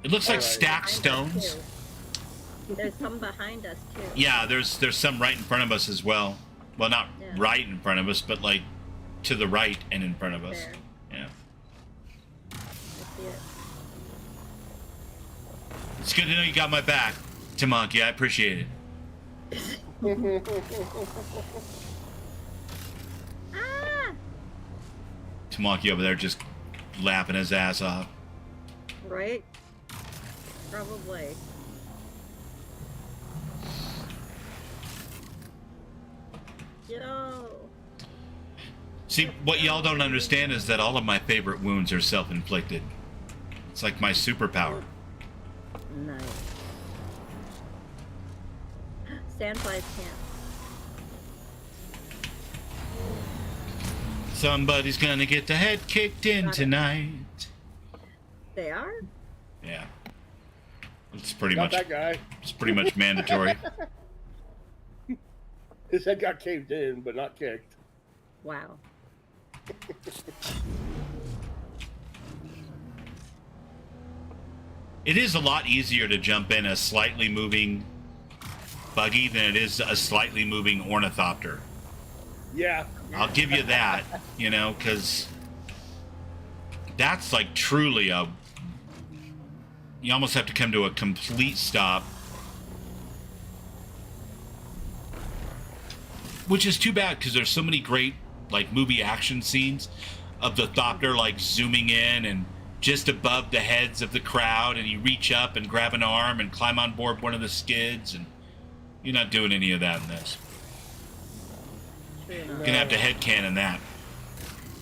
It looks like stacked Behind us, stones. too. There's some behind us too. Yeah, there's some right in front of us as well. Well, not right in front of us, but like to the right and in front of us. There. Yeah. I see it. It's good to know you got my back, Tamonki. I appreciate it. Ah! Tamonki over there just laughing his ass off. Right? Probably. Yo. See, what y'all don't understand is that all of my favorite wounds are self-inflicted. It's like my superpower. Nice. Sandflies can't. Somebody's gonna get the head kicked in Got it. tonight. They are? Yeah. It's pretty Got much. that guy. It's pretty much mandatory. His head got caved in, but not kicked. Wow. It is a lot easier to jump in a slightly moving buggy than it is a slightly moving ornithopter. Yeah. I'll give you that, you know, because that's like truly a. You almost have to come to a complete stop. Which is too bad because there's so many great like movie action scenes of the thopter like zooming in and just above the heads of the crowd, and you reach up and grab an arm and climb on board one of the skids, and you're not doing any of that in this. True enough. You're gonna have to headcanon that.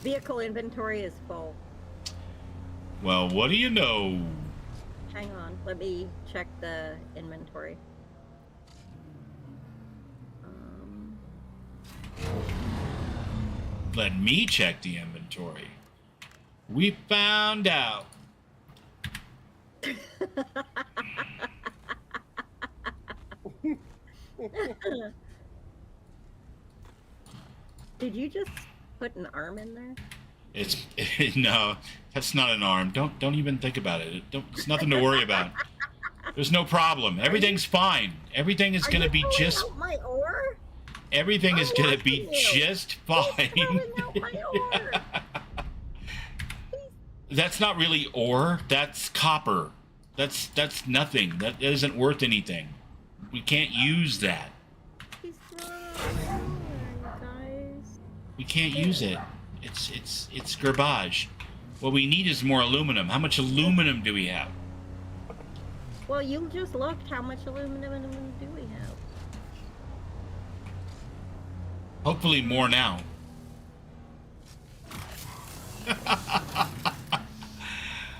Vehicle inventory is full. Well, what do you know? Hang on. Let me check the inventory. Let me check the inventory. We found out. Did you just put an arm in there? No, that's not an arm. Don't even think about it. It's nothing to worry about. There's no problem. Everything's fine. Everything is going to be just... Out my ore? Everything is I'm going to be watching you. just fine. He's throwing out my ore. That's not really ore. That's copper. That's nothing. That isn't worth anything. We can't use that. He's throwing out my ore, guys. We can't use it. It's garbage. What we need is more aluminum. How much aluminum do we have? Well, you just looked. How much aluminum do we have? Hopefully more now.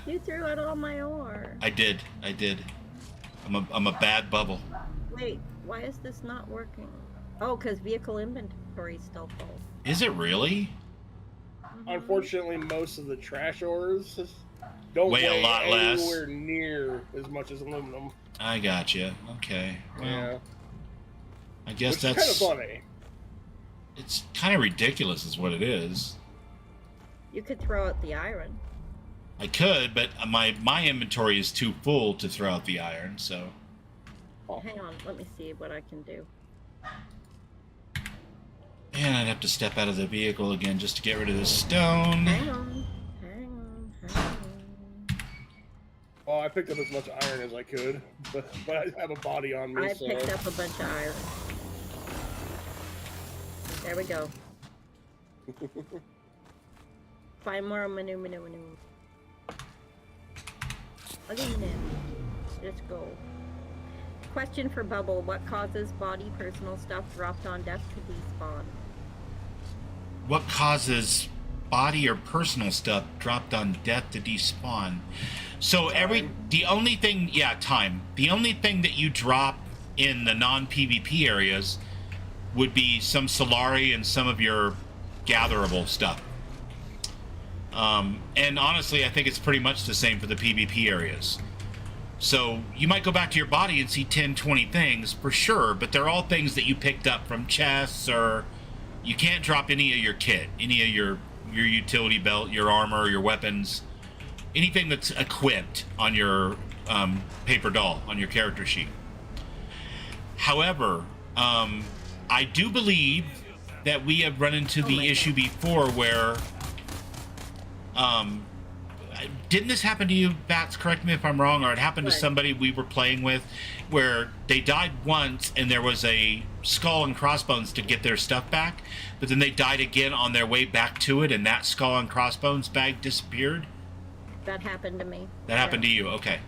You threw out all my ore. I did. I'm a bad bubble. Wait, why is this not working? Oh, because vehicle inventory is still full. Is it really? Unfortunately, most of the trash ores don't Weigh a lot less. anywhere near as much as aluminum. I gotcha. Okay. Well, Yeah. I guess Which that's is kind of funny. It's kind of ridiculous is what it is. You could throw out the iron. I could, but my inventory is too full to throw out the iron, so... Oh. Hang on, let me see what I can do. Man, I'd have to step out of the vehicle again just to get rid of this stone. Hang on. Hang on. Well, I picked up as much iron as I could, but I have a body on me, I so... picked up a bunch of iron. There we go. Find more aluminum. Let's go. Question for Bubble. What causes body personal stuff dropped on death to despawn? What causes body or personal stuff dropped on death to despawn? So the only thing that you drop in the non-PvP areas would be some Solari and some of your gatherable stuff. And honestly, I think it's pretty much the same for the PvP areas. So you might go back to your body and see 10, 20 things for sure, but they're all things that you picked up from chests, or you can't drop any of your kit, any of your utility belt, your armor, your weapons, anything that's equipped on your paper doll, on your character sheet. However, I do believe that we have run into the issue before where didn't this happen to you, Bats? Correct me if I'm wrong, or it happened to somebody we were playing with where they died once and there was a skull and crossbones to get their stuff back, but then they died again on their way back to it and that skull and crossbones bag disappeared? That happened to me. That happened to you, okay.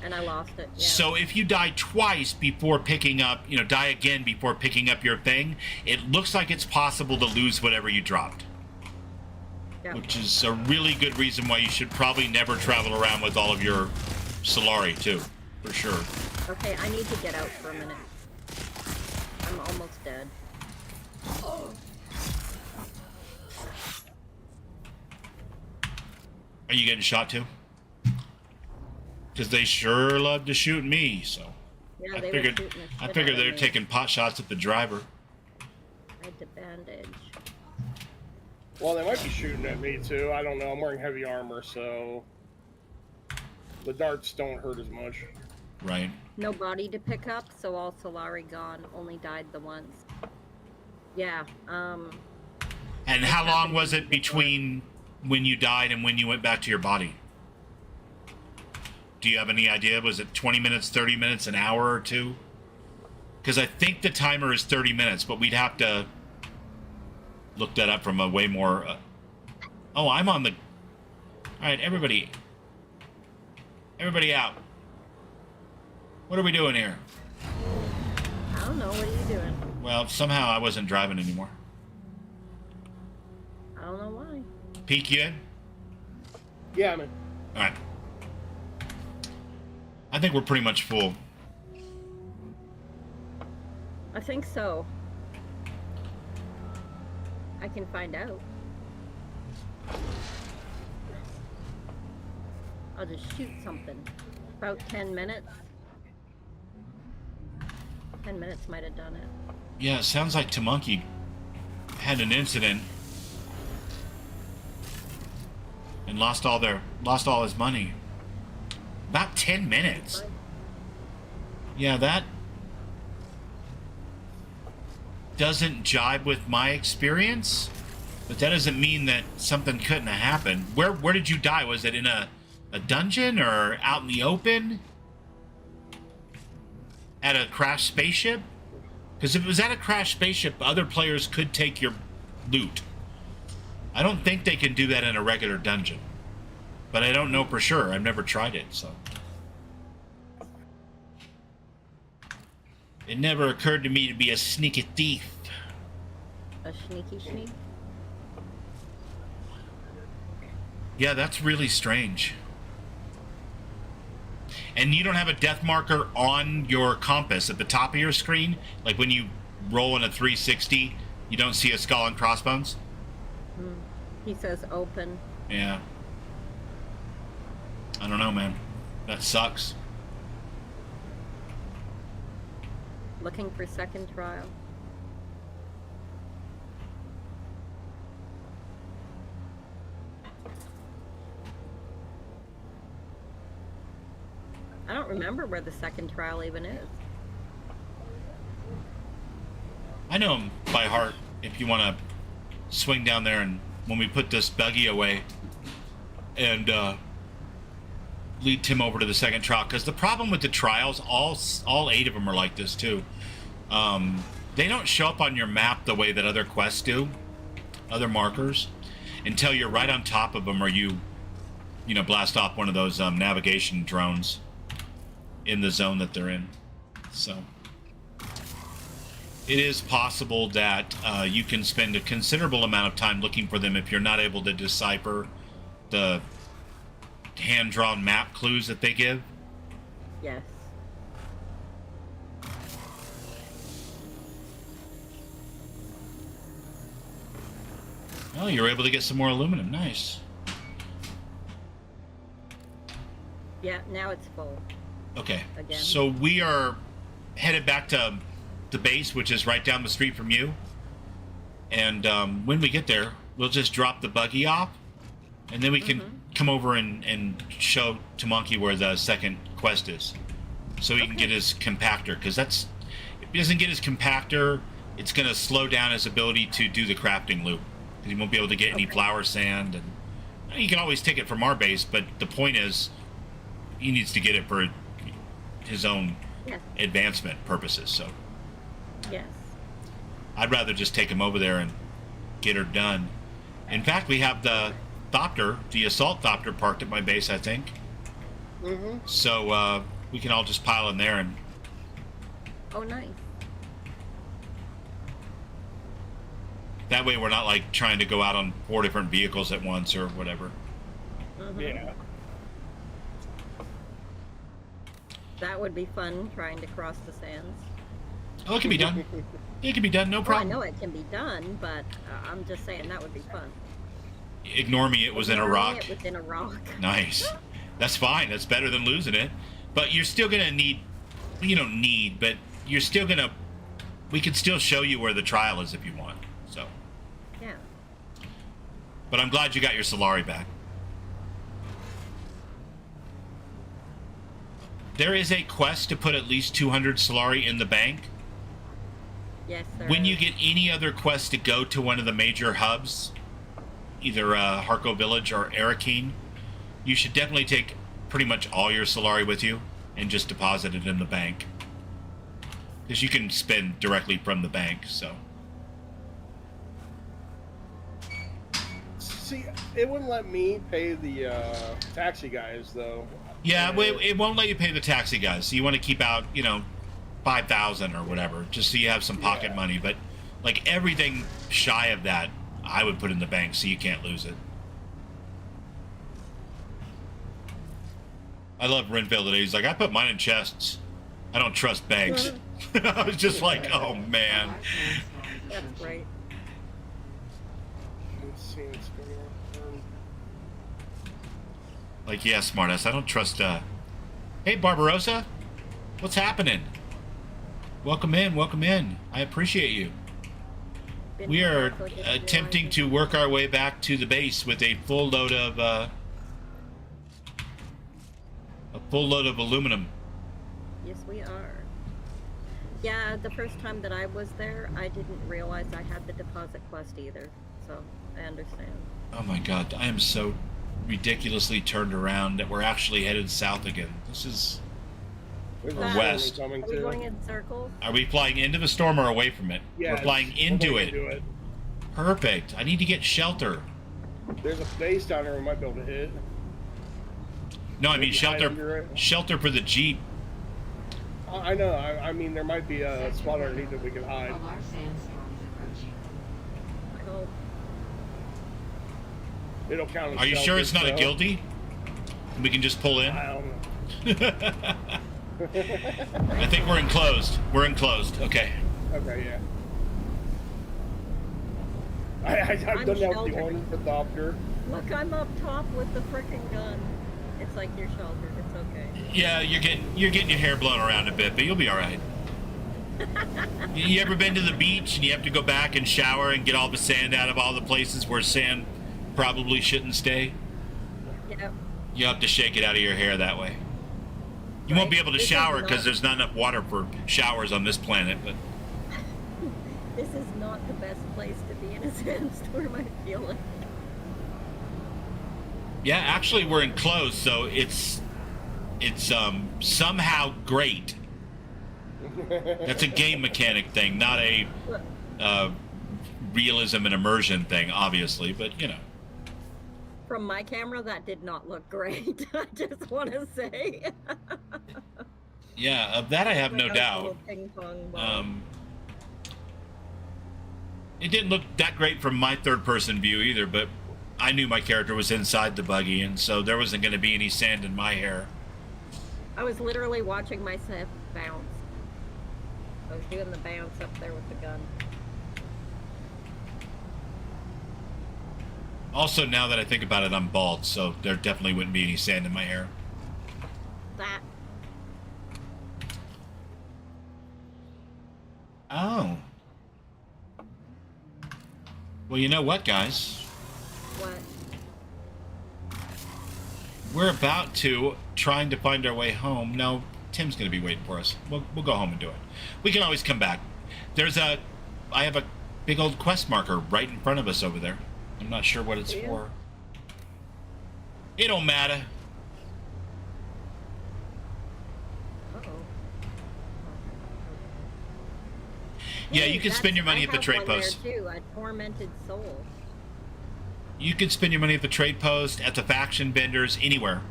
And I lost it, yeah. So if you die twice before picking up, die again before picking up your thing, it looks like it's possible to lose whatever you dropped. Yep. Which is a really good reason why you should probably never travel around with all of your Solari, too. For sure. Okay, I need to get out for a minute. I'm almost dead. Are you getting shot, too? Because they sure love to shoot me, so... Yeah, I they figured, were shooting the shit I figured out they of were me. taking pot shots at the driver. I had to bandage. Well, they might be shooting at me, too. I don't know. I'm wearing heavy armor, so... the darts don't hurt as much. Right. No body to pick up, so all Solari gone. Only died the once. Yeah, And how long was it between when you died and when you went back to your body? Do you have any idea? Was it 20 minutes, 30 minutes, an hour or two? Because I think the timer is 30 minutes, but we'd have to look that up from a way more... Oh, I'm on the... Alright, everybody out. What are we doing here? I don't know. What are you doing? Well, somehow I wasn't driving anymore. I don't know why. Peek you in? Yeah, man. Alright. I think we're pretty much full. I think so. I can find out. I'll just shoot something. About 10 minutes. 10 minutes might have done it. Yeah, it sounds like Tamonkey had an incident and lost all his money. About 10 minutes. Yeah, that doesn't jibe with my experience, but that doesn't mean that something couldn't have happened. Where did you die? Was it in a dungeon or out in the open? At a crashed spaceship? Because if it was at a crashed spaceship, other players could take your loot. I don't think they can do that in a regular dungeon. But I don't know for sure. I've never tried it, so. It never occurred to me to be a sneaky thief. A sneaky sneak? Yeah, that's really strange. And you don't have a death marker on your compass at the top of your screen? Like when you roll in a 360, you don't see a skull and crossbones? He says open. Yeah. I don't know, man. That sucks. Looking for second trial. I don't remember where the second trial even is. I know him by heart. If you want to swing down there and when we put this buggy away and lead Tim over to the second trial, because the problem with the trials, all 8 of them are like this too. They don't show up on your map the way that other quests do, other markers, until you're right on top of them, or you blast off one of those navigation drones in the zone that they're in. So it is possible that you can spend a considerable amount of time looking for them if you're not able to decipher the hand-drawn map clues that they give. Yes. Oh, you're able to get some more aluminum. Nice. Yeah, now it's full. Okay. Again. So we are headed back to the base, which is right down the street from you. And when we get there, we'll just drop the buggy off, and then we can come over and show to Monkey where the second quest is, so he can get his compactor. Because if he doesn't get his compactor, it's going to slow down his ability to do the crafting loop. Because he won't be able to get any flour sand, and you can always take it from our base. But the point is, he needs to get it for his own advancement purposes. So Yes. I'd rather just take him over there and get her done. In fact, we have the Thopter, the assault Thopter, parked at my base, I think. So we can all just pile in there and... Oh, nice. That way we're not like trying to go out on 4 different vehicles at once or whatever. Yeah. That would be fun, trying to cross the sands. Oh, it can be done. It can be done, no Oh, I problem. know it can be done, but I'm just saying that would be fun. Ignore me, it was in a rock. It was in a rock. Nice. That's fine. That's better than losing it. But you're still going to need... You don't need, but you're still going to... We can still show you where the trial is if you want. So. Yeah. But I'm glad you got your Solari back. There is a quest to put at least 200 Solari in the bank. Yes, sir. When you get any other quest to go to one of the major hubs, either Harco Village or Arakeen, you should definitely take pretty much all your Solari with you and just deposit it in the bank. Because you can spend directly from the bank, so. See, it wouldn't let me pay the taxi guys, though. Yeah, it won't let you pay the taxi guys, so you want to keep out, 5,000 or whatever, just so you have some pocket money. But, like, everything shy of that, I would put in the bank so you can't lose it. I love Renfield today. He's like, I put mine in chests. I don't trust banks. I was just like, oh, man. That's great. Let's see what's going on. Like, yeah, smartass. I don't trust, Hey, Barbarossa. What's happening? Welcome in, welcome in. I appreciate you. We are attempting to work our way back to the base with a full load of, aluminum. Yes, we are. Yeah, the first time that I was there, I didn't realize I had the deposit quest either. So I understand. Oh my god, I am so ridiculously turned around that we're actually headed south again. This is... There's Or a storm west. coming Are we too. going in circles? Are we flying into the storm or away from it? Yeah, we're flying into it. Perfect. I need to get shelter. There's a base down there we might be able to hit. No, I mean Maybe hide under shelter. it. Shelter for the Jeep. I know. I mean, there might be a spot underneath that we can hide. A large sandstorm is approaching. I hope. It'll count as Are you sure it's not a so- guilty? We can just pull in. I don't know. I think we're enclosed. We're enclosed. Okay. Okay, yeah. I've I'm done that with sheltered. the ornithopter. Look, I'm up top with the freaking gun. It's like you're sheltered. It's okay. Yeah, you're getting your hair blown around a bit, but you'll be all right. You ever been to the beach and you have to go back and shower and get all the sand out of all the places where sand probably shouldn't stay? Yep. You have to shake it out of your hair that way. You won't be able to This is shower not- because there's not enough water for showers on this planet, but This is not the best place to be in a sandstorm, I feel like. yeah, actually we're enclosed, so it's somehow great. That's a game mechanic thing, not a Look, realism and immersion thing, obviously, but you know. from my camera, that did not look great. I just want to say. Yeah, of that I have no Like a doubt. little ping pong ball. It didn't look that great from my third-person view either, but I knew my character was inside the buggy, and so there wasn't going to be any sand in my hair. I was literally watching myself bounce. I was doing the bounce up there with the gun. Also, now that I think about it, I'm bald, so there definitely wouldn't be any sand in my hair. That. Oh. Well, you know what, guys? What? We're about to trying to find our way home. No, Tim's going to be waiting for us. We'll go home and do it. We can always come back. I have a big old quest marker right in front of us over there. I'm not sure what it's Yeah. for. It don't matter. Uh-oh. Yeah, Hey, you can spend your money I at the have trade one there, post. too, a tormented soul. You can spend your money at the trade post, at the faction vendors, anywhere.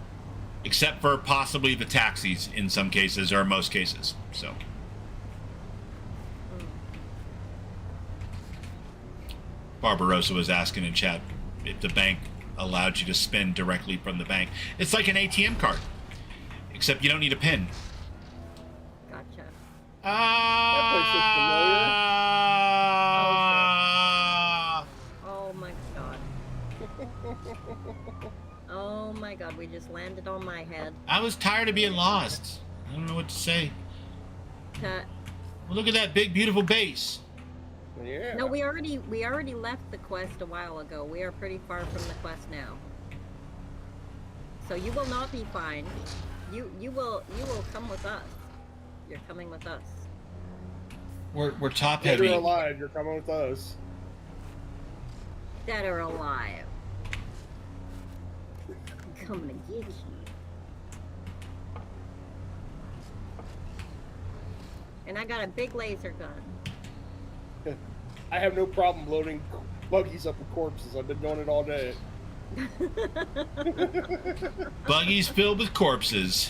Except for possibly the taxis in some cases, or most cases. So, Barbarossa was asking in chat if the bank allowed you to spend directly from the bank. It's like an ATM card, except you don't need a PIN. Gotcha. Ah! Oh my god. Oh my god, we just landed on my head. I was tired of being lost. I don't know what to say. Cut. Well, look at that big, beautiful base. Yeah. No, we already left the quest a while ago. We are pretty far from the quest now. So you will not be fined. You will come with us. You're coming with us. We're top Dead heavy. or alive, you're coming with us. Dead or alive. I'm coming to get you. And I got a big laser gun. I have no problem loading buggies up with corpses. I've been doing it all day. Buggies filled with corpses.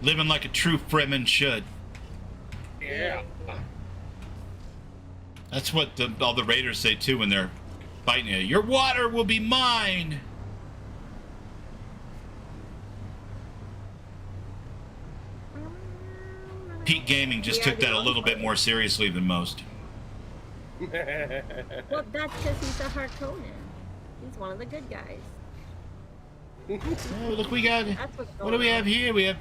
Living like a true Fremen should. Yeah. That's what all the raiders say too when they're fighting you. Your water will be mine. Peak Gaming just took that a little bit more seriously than most. Well, that's because he's a Harkonnen. He's one of the good guys. Oh, look, we got... That's what's going What do we on. have here? We have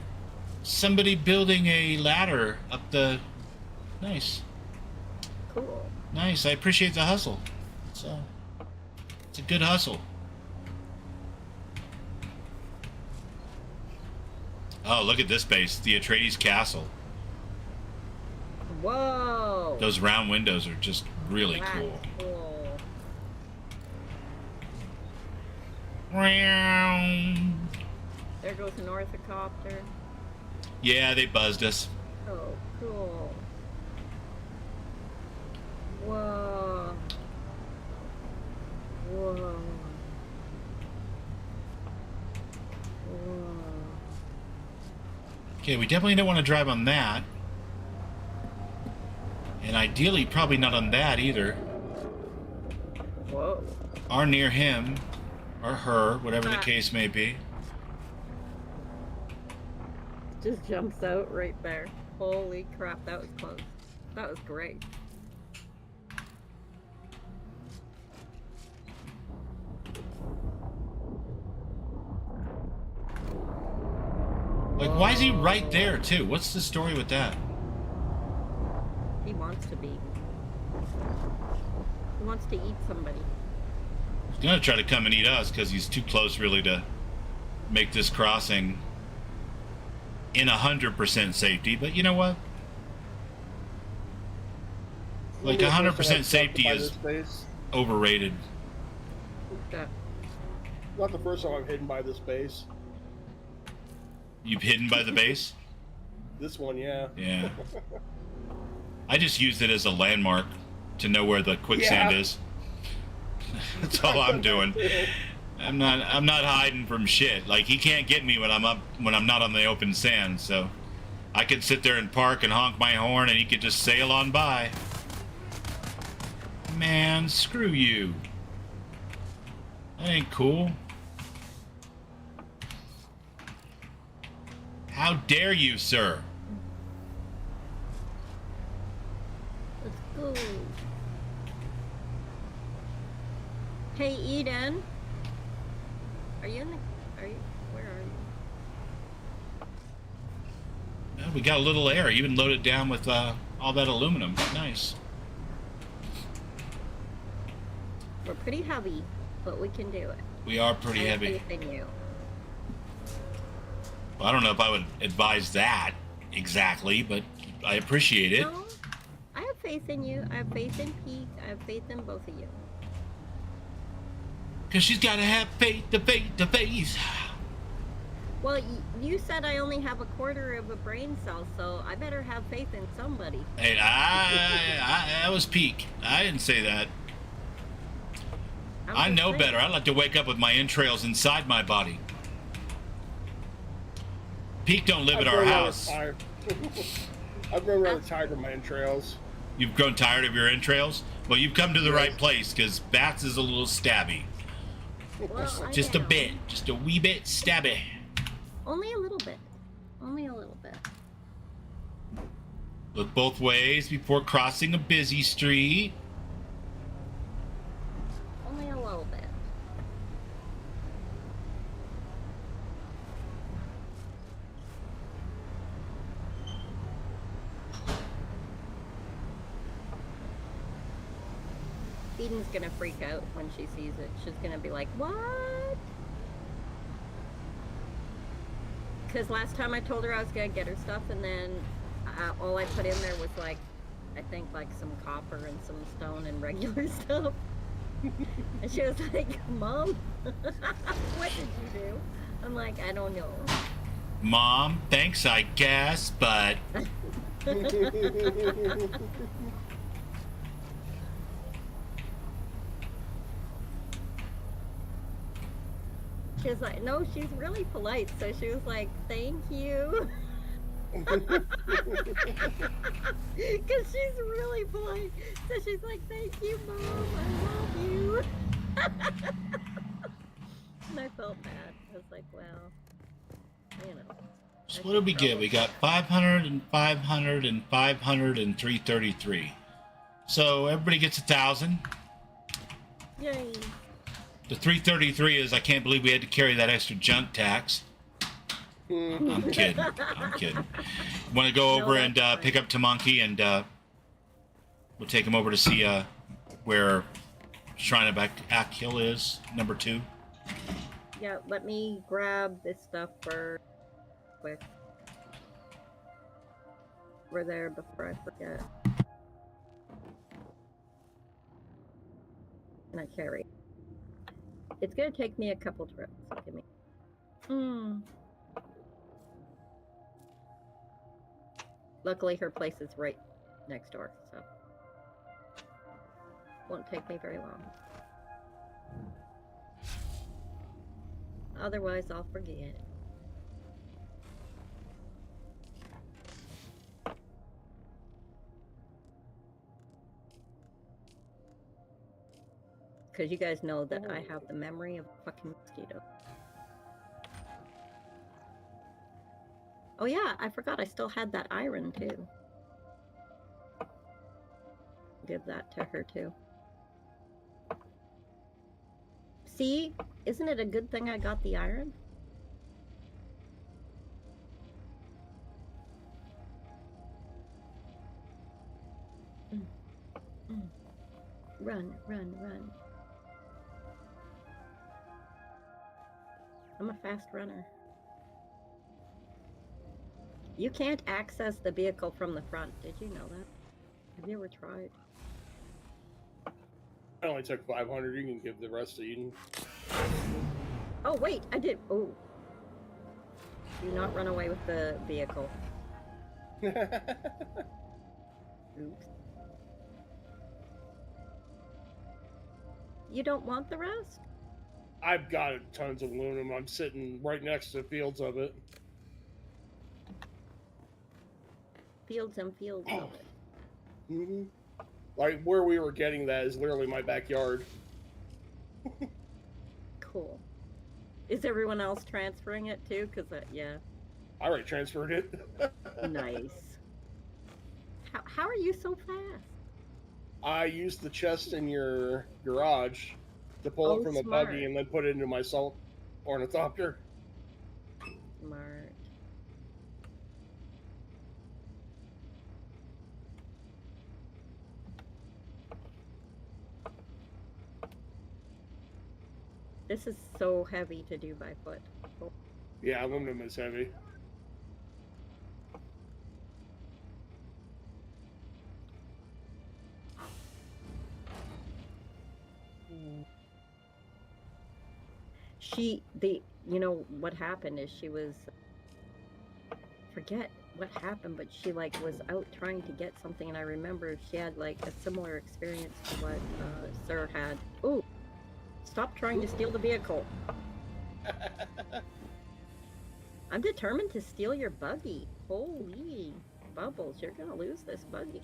somebody building a ladder up the... Nice. Cool. Nice. I appreciate the hustle. It's a good hustle. Oh, look at this base. The Atreides Castle. Whoa. Those round windows are just really That's cool. cool. There goes an orthocopter. Yeah, they buzzed us. Oh, cool. Whoa. Whoa. Whoa. Okay, we definitely don't want to drive on that. And ideally, probably not on that either. Whoa. Or near him. Or her, whatever the case may be. Just jumps out right there. Holy crap, that was close. That was great. Like, why is he right there, too? What's the story with that? He wants to be. He wants to eat somebody. He's gonna try to come and eat us because he's too close, really, to make this crossing in 100% safety. But you know what? Like, 100% safety is overrated. Okay. Not the first time I'm hidden by this base. You've hidden by the base? This one, yeah. Yeah. I just used it as a landmark to know where the quicksand is. That's all I'm doing. I'm not hiding from shit. Like, he can't get me when I'm not on the open sand, so I could sit there and park and honk my horn and he could just sail on by. Man, screw you. That ain't cool. How dare you, sir? Let's go. Hey, Eden. Are you in the... Where are you? We got a little air, even loaded down with all that aluminum. Nice. We're pretty heavy, but we can do it. We are pretty I have heavy. faith in you. Well, I don't know if I would advise that exactly, but I appreciate it. No, I have faith in you. I have faith in Pete. I have faith in both of you. Because she's got to have faith, the faith, the faith. Well, you said I only have a quarter of a brain cell, so I better have faith in somebody. Hey, that was peak. I didn't say that. I know better. I like to wake up with my entrails inside my body. Peak don't live at our house. I've grown rather tired of my entrails. You've grown tired of your entrails? Well, you've come to the right place, because Bats is a little stabby. Well, Just a bit. Just a wee bit stabby. Only a little bit. Only a little bit. Look both ways before crossing a busy street. Only a little bit. Eden's gonna freak out when she sees it. She's gonna be like, what? Because last time I told her I was gonna get her stuff, and then all I put in there was like, I think like some copper and some stone and regular stuff. And she was like, Mom, what did you do? I'm like, I don't know. Mom, thanks, I guess, but... She was like, no, she's really polite. So she was like, thank you. Because she's really polite. So she's like, thank you, Mom. I love you. And I felt bad. I was like, well, you know. So what did we get? We got 500 and 500 and 500 and 333. So everybody gets 1,000. Yay. The 333 is, I can't believe we had to carry that extra junk tax. I'm kidding. I'm kidding. Want to go over and pick up Tamonkey, and we'll take him over to see where Shrine of Akil is, number 2. Yeah, let me grab this stuff for quick. we're there before I forget. Can I carry? It's gonna take me a couple trips. Give me. Luckily, her place is right next door, so won't take me very long. Otherwise, I'll forget. Because you guys know that I have the memory of a fucking mosquito. Oh yeah, I forgot I still had that iron too. Give that to her too. See? Isn't it a good thing I got the iron? Run, run, run. I'm a fast runner. You can't access the vehicle from the front. Did you know that? Have you ever tried? I only took 500. You can give the rest to Eden. Oh, wait, I did. Oh. Do not run away with the vehicle. Oops. You don't want the rest? I've got tons of aluminum. I'm sitting right next to fields of it. Fields and fields of it. Mm-hmm. Like, where we were getting that is literally my backyard. Cool. Is everyone else transferring it too? Because, yeah. I already transferred it. Nice. How are you so fast? I used the chest in your garage to pull it from the smart. buggy and then put it into my salt ornithopter. Smart. This is so heavy to do by foot. Oh. Yeah, aluminum is heavy. You know, what happened is she was, forget what happened, but she, like, was out trying to get something, and I remember she had, like, a similar experience to what Sir had. Ooh, stop trying to steal the vehicle. I'm determined to steal your buggy. Holy bubbles, you're gonna lose this buggy.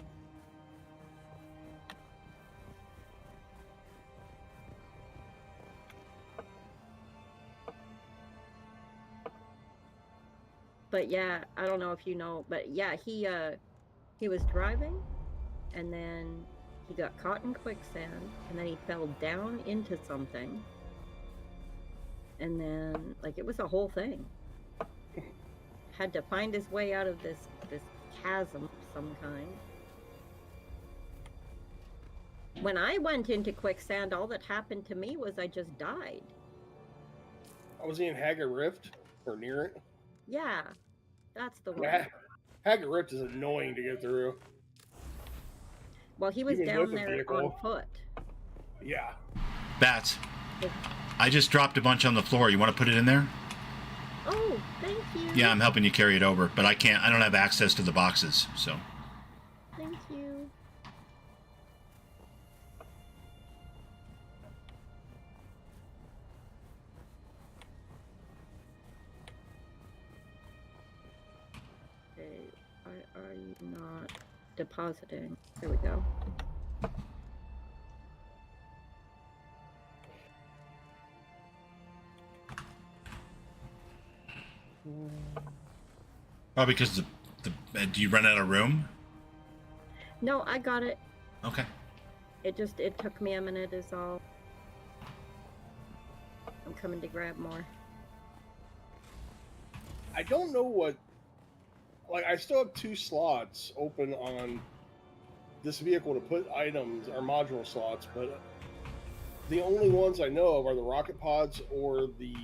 But yeah, I don't know if you know, but yeah, he was driving, and then he got caught in quicksand, and then he fell down into something, and then, like, it was a whole thing. Had to find his way out of this chasm of some kind. When I went into quicksand, all that happened to me was I just died. Was he in Haggard Rift or near it? Yeah, that's the one. Yeah, Haggard Rift is annoying to get through. Well, he was Even down with the there vehicle. on foot. Yeah. Bats. I just dropped a bunch on the floor. You want to put it in there? Oh, thank you. Yeah, I'm helping you carry it over, but I don't have access to the boxes, so. Thank you. Okay, why are you not depositing? Here we go. Probably because do you run out of room? No, I got it. Okay. It took me a minute is all. I'm coming to grab more. I don't know what... Like, I still have 2 slots open on this vehicle to put items, or module slots, but the only ones I know of are the rocket pods or the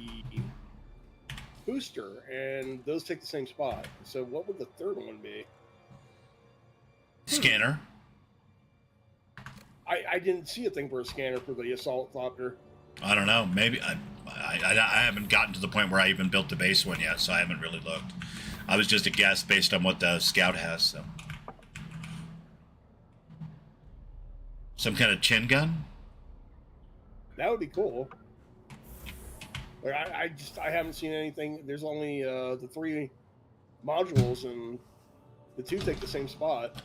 booster, and those take the same spot. So what would the third one be? Scanner. I didn't see a thing for a scanner for the assault copter. I don't know. Maybe I haven't gotten to the point where I even built the base one yet, so I haven't really looked. I was just a guess based on what the scout has. So, some kind of chin gun. That would be cool. Like, I haven't seen anything. There's only the 3 modules, and the 2 take the same spot.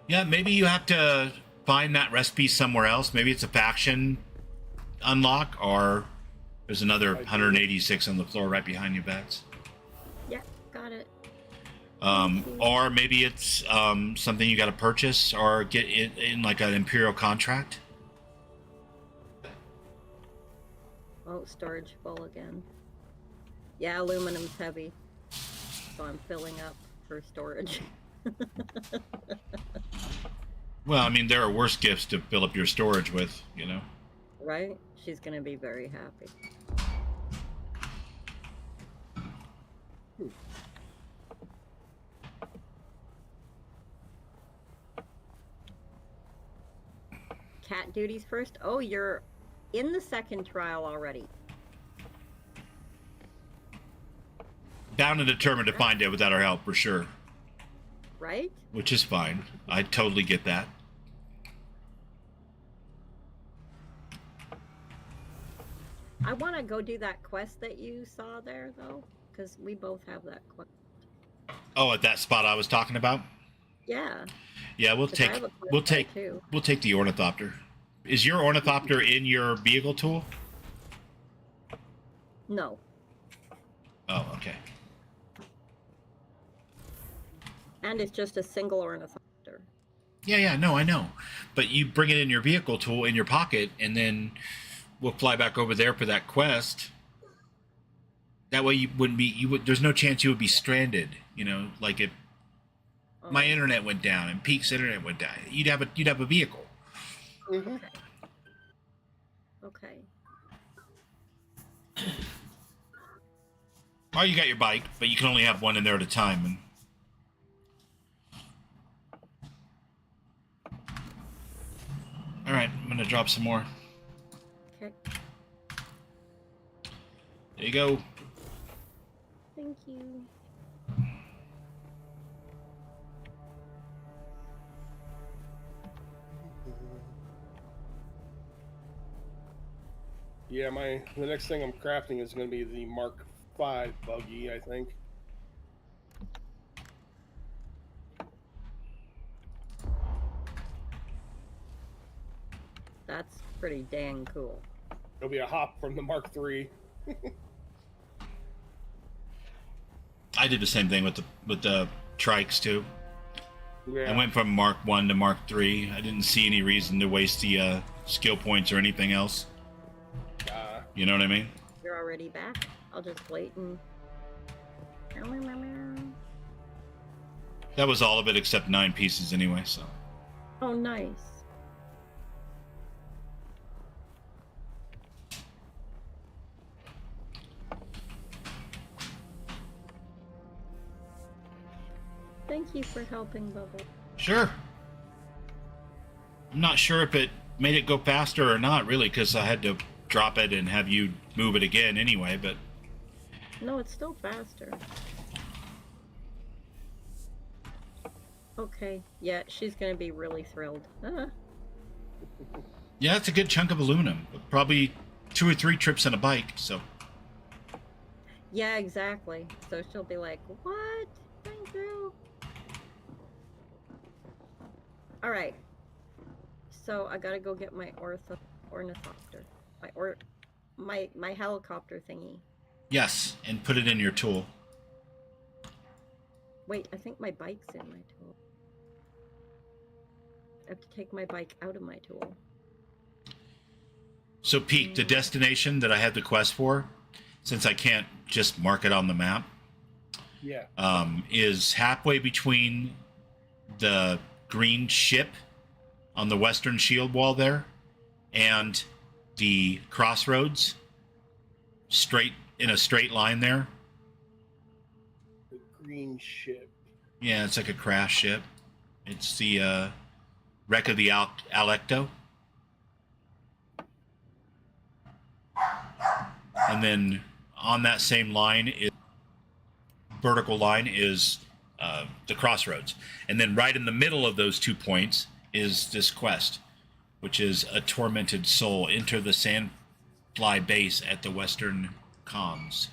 Yeah, maybe you have to find that recipe somewhere else. Maybe it's a faction unlock, or there's another 186 on the floor right behind you, Bats. Yeah, got it. Or maybe it's something you got to purchase or get in like an Imperial contract. Oh, storage full again. Yeah, aluminum's heavy, so I'm filling up for storage. Well, I mean, there are worse gifts to fill up your storage with, you know. Right? She's gonna be very happy. Cat duties first? Oh, you're in the second trial already. Bound and determined to find it without our help, for sure. Right? Which is fine. I totally get that. I want to go do that quest that you saw there, though, because we both have that quest. Oh, at that spot I was talking about? Yeah. Yeah, we'll 'Cause I take have a quest we'll there, take too. we'll take the ornithopter. Is your ornithopter in your vehicle tool? No. Oh, okay. And it's just a single ornithopter. Yeah, no, I know. But you bring it in your vehicle tool in your pocket, and then we'll fly back over there for that quest. That way you wouldn't be there's no chance you would be stranded, you know, like if my internet went down and Peak's internet went down. You'd have a vehicle. Mm-hmm. Okay. Or you got your bike, but you can only have one in there at a time. And all right, I'm gonna drop some more. Okay. There you go. Thank you. Yeah, the next thing I'm crafting is going to be the Mark V buggy, I think. That's pretty dang cool. It'll be a hop from the Mark III. I did the same thing with the trikes too. Yeah. I went from Mark 1 to Mark 3. I didn't see any reason to waste the skill points or anything else. You know what I mean? You're already back. I'll just wait and... That was all of it except 9 pieces anyway, so. Oh, nice. Thank you for helping, Bubble. Sure. I'm not sure if it made it go faster or not, really, because I had to drop it and have you move it again anyway, but... No, it's still faster. Okay, yeah, she's gonna be really thrilled. Yeah, it's a good chunk of aluminum. Probably 2 or 3 trips on a bike, so... Yeah, exactly. So she'll be like, what? Thank you. Alright. So I gotta go get my ornithopter. My helicopter thingy. Yes, and put it in your tool. Wait, I think my bike's in my tool. I have to take my bike out of my tool. So, Pete, the destination that I had the quest for, since I can't just mark it on the map, Yeah. is halfway between the green ship on the western shield wall there and the crossroads, in a straight line there. The green ship. Yeah, it's like a crash ship. It's the wreck of the Alecto. And then on that same line, vertical line, is the crossroads. And then right in the middle of those 2 points is this quest, which is a tormented soul. Enter the Sandfly base at the Western Comms.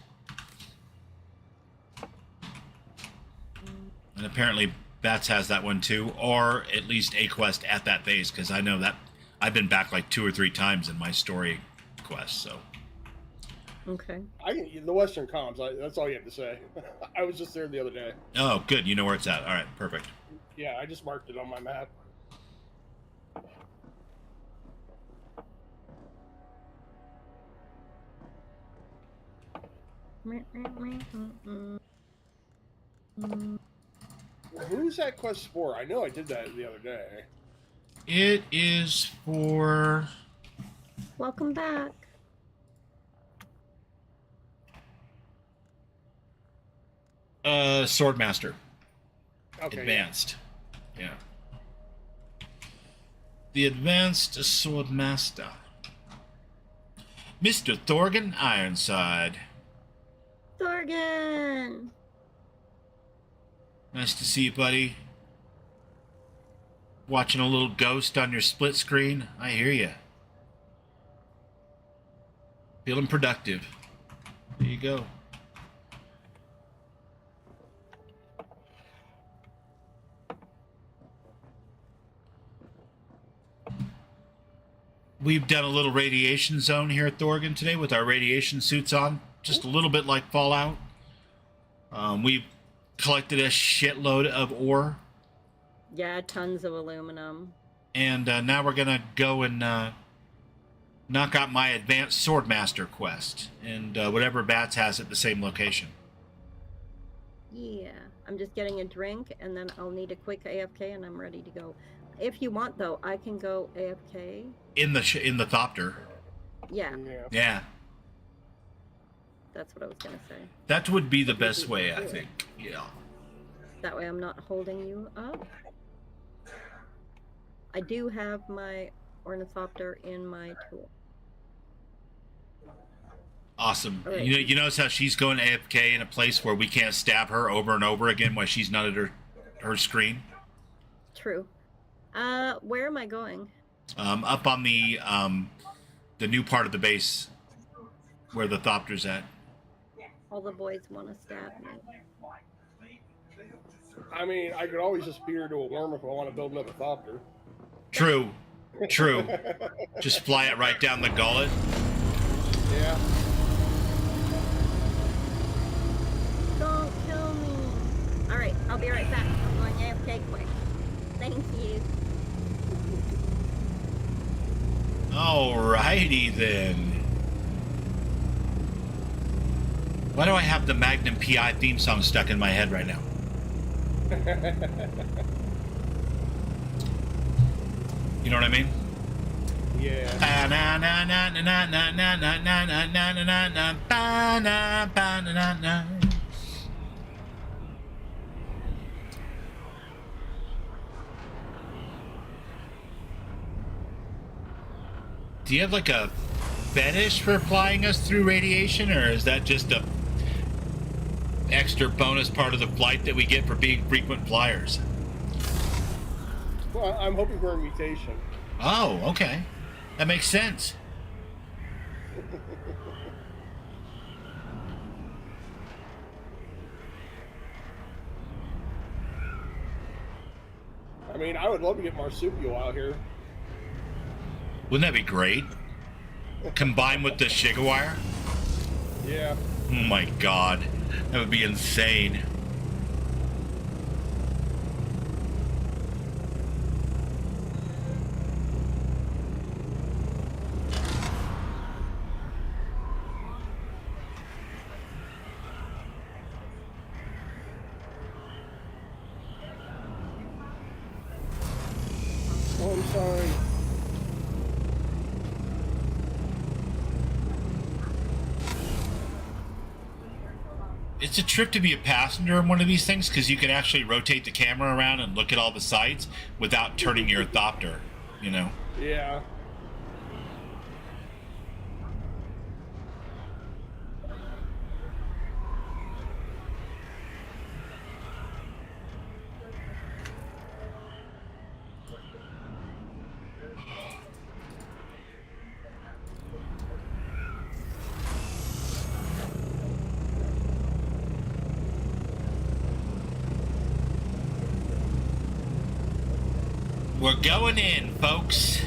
And apparently Bats has that one too, or at least a quest at that base, because I know that I've been back like 2 or 3 times in my story quest, so. Okay. The Western Comms, that's all you have to say. I was just there the other day. Oh, good. You know where it's at. All right, perfect. Yeah, I just marked it on my map. Who's that quest for? I know I did that the other day. It is for... Welcome back. Swordmaster. Okay. Advanced. Yeah. The Advanced Swordmaster. Mr. Thorgan Ironside. Thorgan! Nice to see you, buddy. Watching a little Ghost on your split screen. I hear ya. Feeling productive. There you go. We've done a little radiation zone here at Thorgan today with our radiation suits on. Just a little bit like Fallout. We've collected a shitload of ore. Yeah, tons of aluminum. And now we're going to go and knock out my Advanced Swordmaster quest. And whatever Bats has at the same location. Yeah, I'm just getting a drink, and then I'll need a quick AFK, and I'm ready to go. If you want, though, I can go AFK. In the Thopter. Yeah, Yeah. that's what I was going to say. That would be the best way, I think. Yeah. That way I'm not holding you up. I do have my ornithopter in my tool. Awesome. Right. You notice how she's going AFK in a place where we can't stab her over and over again while she's not at her screen? True. Where am I going? Up on the new part of the base where the Thopter's at. All the boys want to stab me. I mean, I could always just spear to a worm if I want to build another Thopter. True. True. Just fly it right down the gullet. Yeah. Don't kill me. Alright, I'll be right back. I'm going AFK quick. Thank you. Alrighty then. Why do I have the Magnum PI theme song stuck in my head right now? You know what I mean? Yeah. Do you have like a fetish for flying us through radiation, or is that just a extra bonus part of the flight that we get for being frequent flyers? Well, I'm hoping for a mutation. Oh, okay. That makes sense. I mean, I would love to get marsupial out here. Wouldn't that be great? Combined with the Shigawire? Yeah. Oh my god. That would be insane. Oh, I'm sorry. It's a trip to be a passenger in one of these things because you can actually rotate the camera around and look at all the sights without turning your thopter, you know? Yeah. We're going in, folks.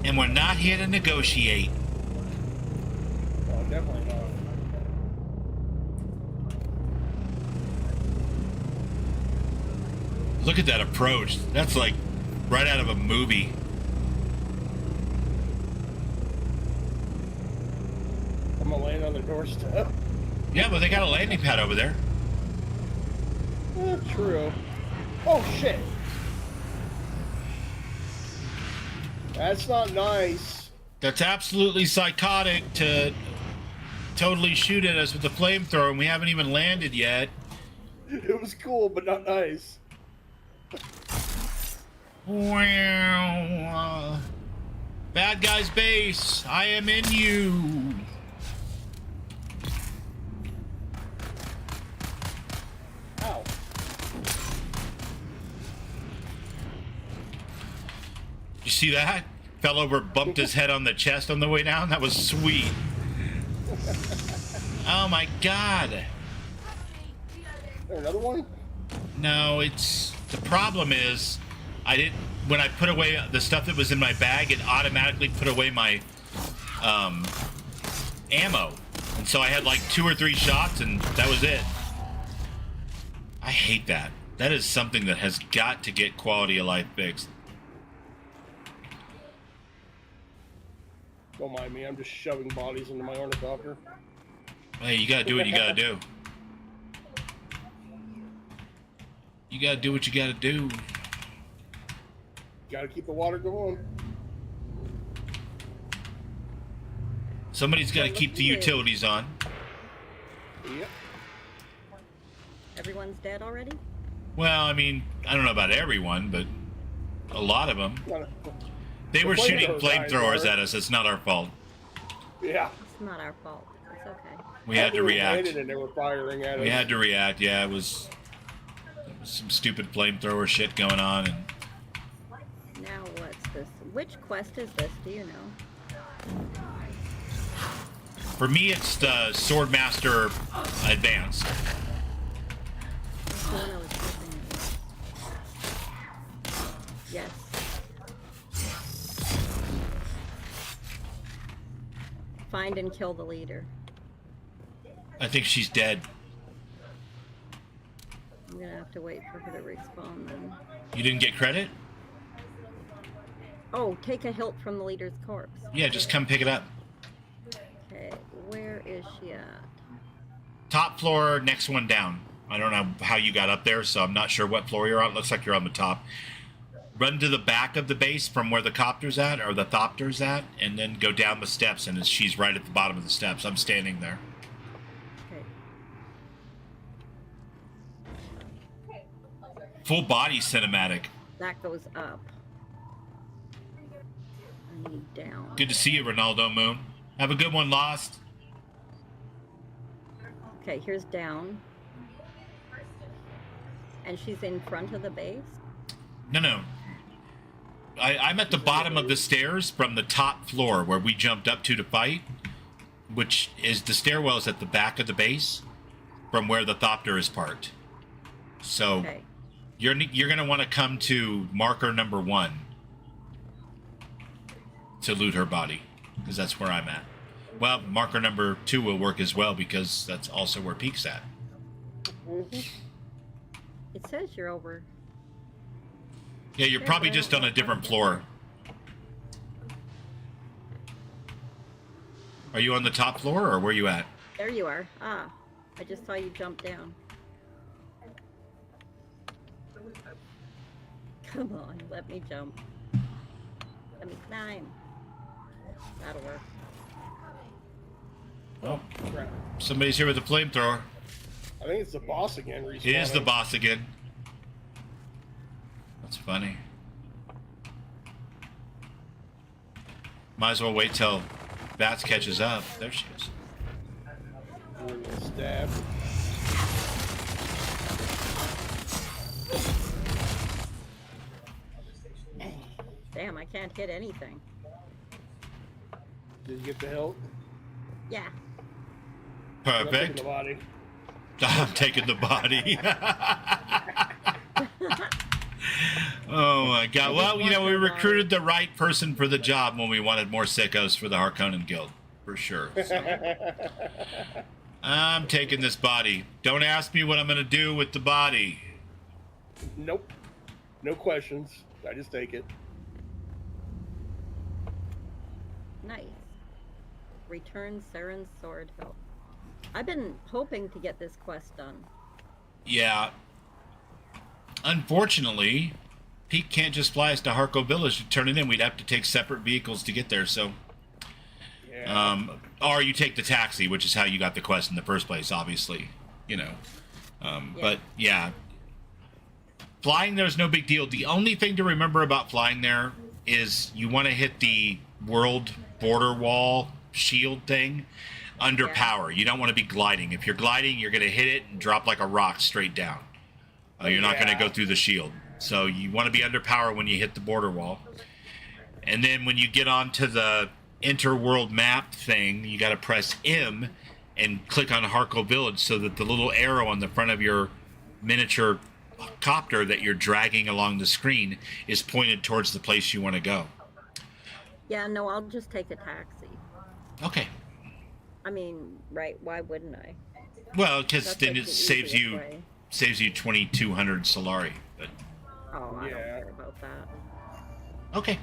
And we're not here to negotiate. Oh, definitely not. Look at that approach. That's like right out of a movie. I'm gonna land on the doorstep. Yeah, but they got a landing pad over there. True. Oh shit. That's not nice. That's absolutely psychotic to totally shoot at us with the flamethrower, and we haven't even landed yet. It was cool, but not nice. Wow. Bad guy's base. I am in you. Ow. You see that? Fell over, bumped his head on the chest on the way down. That was sweet. Oh my god. Is there another one? No, it's the problem is I didn't when I put away the stuff that was in my bag, it automatically put away my ammo. And so I had like 2 or 3 shots and that was it. I hate that. That is something that has got to get quality of life fixed. Don't mind me, I'm just shoving bodies into my ornithopter. Hey, you gotta do what you gotta do. You gotta do what you gotta do. Gotta keep the water going. Somebody's gotta keep the utilities on. Yep. Everyone's dead already? Well, I mean, I don't know about everyone, but a lot of them. They were The shooting flamethrowers flamethrowers are. at us. It's not our fault. Yeah. It's not our fault. It's okay. We had to were react. landed and they were firing at us. We had to react. Yeah, it was some stupid flamethrower shit going on. And Now what's this? Which quest is this? Do you know? for me, it's the Swordmaster Advanced. That's the one I was hoping it was. Yes. Find and kill the leader. I think she's dead. I'm gonna have to wait for her to respawn then. You didn't get credit? Oh, take a hilt from the leader's corpse. Yeah, just come pick it up. Okay, where is she at? Top floor, next one down. I don't know how you got up there, so I'm not sure what floor you're on. It looks like you're on the top. Run to the back of the base from where the copter's at, or the thopter's at, and then go down the steps, and she's right at the bottom of the steps. I'm standing there. Okay, Full body cinematic. that goes up. I need down. Good to see you, Ronaldo Moon. Have a good one, Lost. Okay, here's down. And she's in front of the base? No. I'm at the bottom of the stairs from the top floor where we jumped up to fight, which is the stairwells at the back of the base from where the thopter is parked. So Okay. you're going to want to come to marker number 1 to loot her body, because that's where I'm at. Well, marker number 2 will work as well, because that's also where Peak's at. Mm-hmm. It says you're over. Yeah, you're probably just on a different floor. Are you on the top floor, or where you at? There you are. Ah, I just saw you jump down. Come on, let me jump. Let me climb. That'll work. Oh, Crap. somebody's here with a flamethrower. I think it's the boss again. It is the respawning. boss again. That's funny. Might as well wait till Bats catches up. There she is. We're gonna stab. Damn, I can't hit anything. Did you get the help? Yeah. I'm taking Perfect. the body. I'm taking the body. Oh my god. Well, you know, we recruited the right person for the job when we wanted more sickos for the Harkonnen Guild. For sure. So, I'm taking this body. Don't ask me what I'm going to do with the body. Nope. No questions. I just take it. Nice. Return Saren's sword hilt. I've been hoping to get this quest done. Yeah. Unfortunately, Pete can't just fly us to Harko Village to turn it in. We'd have to take separate vehicles to get there, so... Yeah. Or you take the taxi, which is how you got the quest in the first place, obviously. You know. But, yeah. Flying there's no big deal. The only thing to remember about flying there is you want to hit the world border wall shield thing under power. You don't want to be gliding. If you're gliding, you're going to hit it and drop like a rock straight down. You're not going to go through the shield. So you want to be under power when you hit the border wall. And then when you get onto the interworld map thing, you got to press M and click on Harko Village so that the little arrow on the front of your miniature copter that you're dragging along the screen is pointed towards the place you want to go. Yeah, no, I'll just take a taxi. Okay. I mean, right, why wouldn't I? Well, because That's then like it the saves easiest you way. 2,200 Solari. But Oh, I don't Yeah. care about that. okay.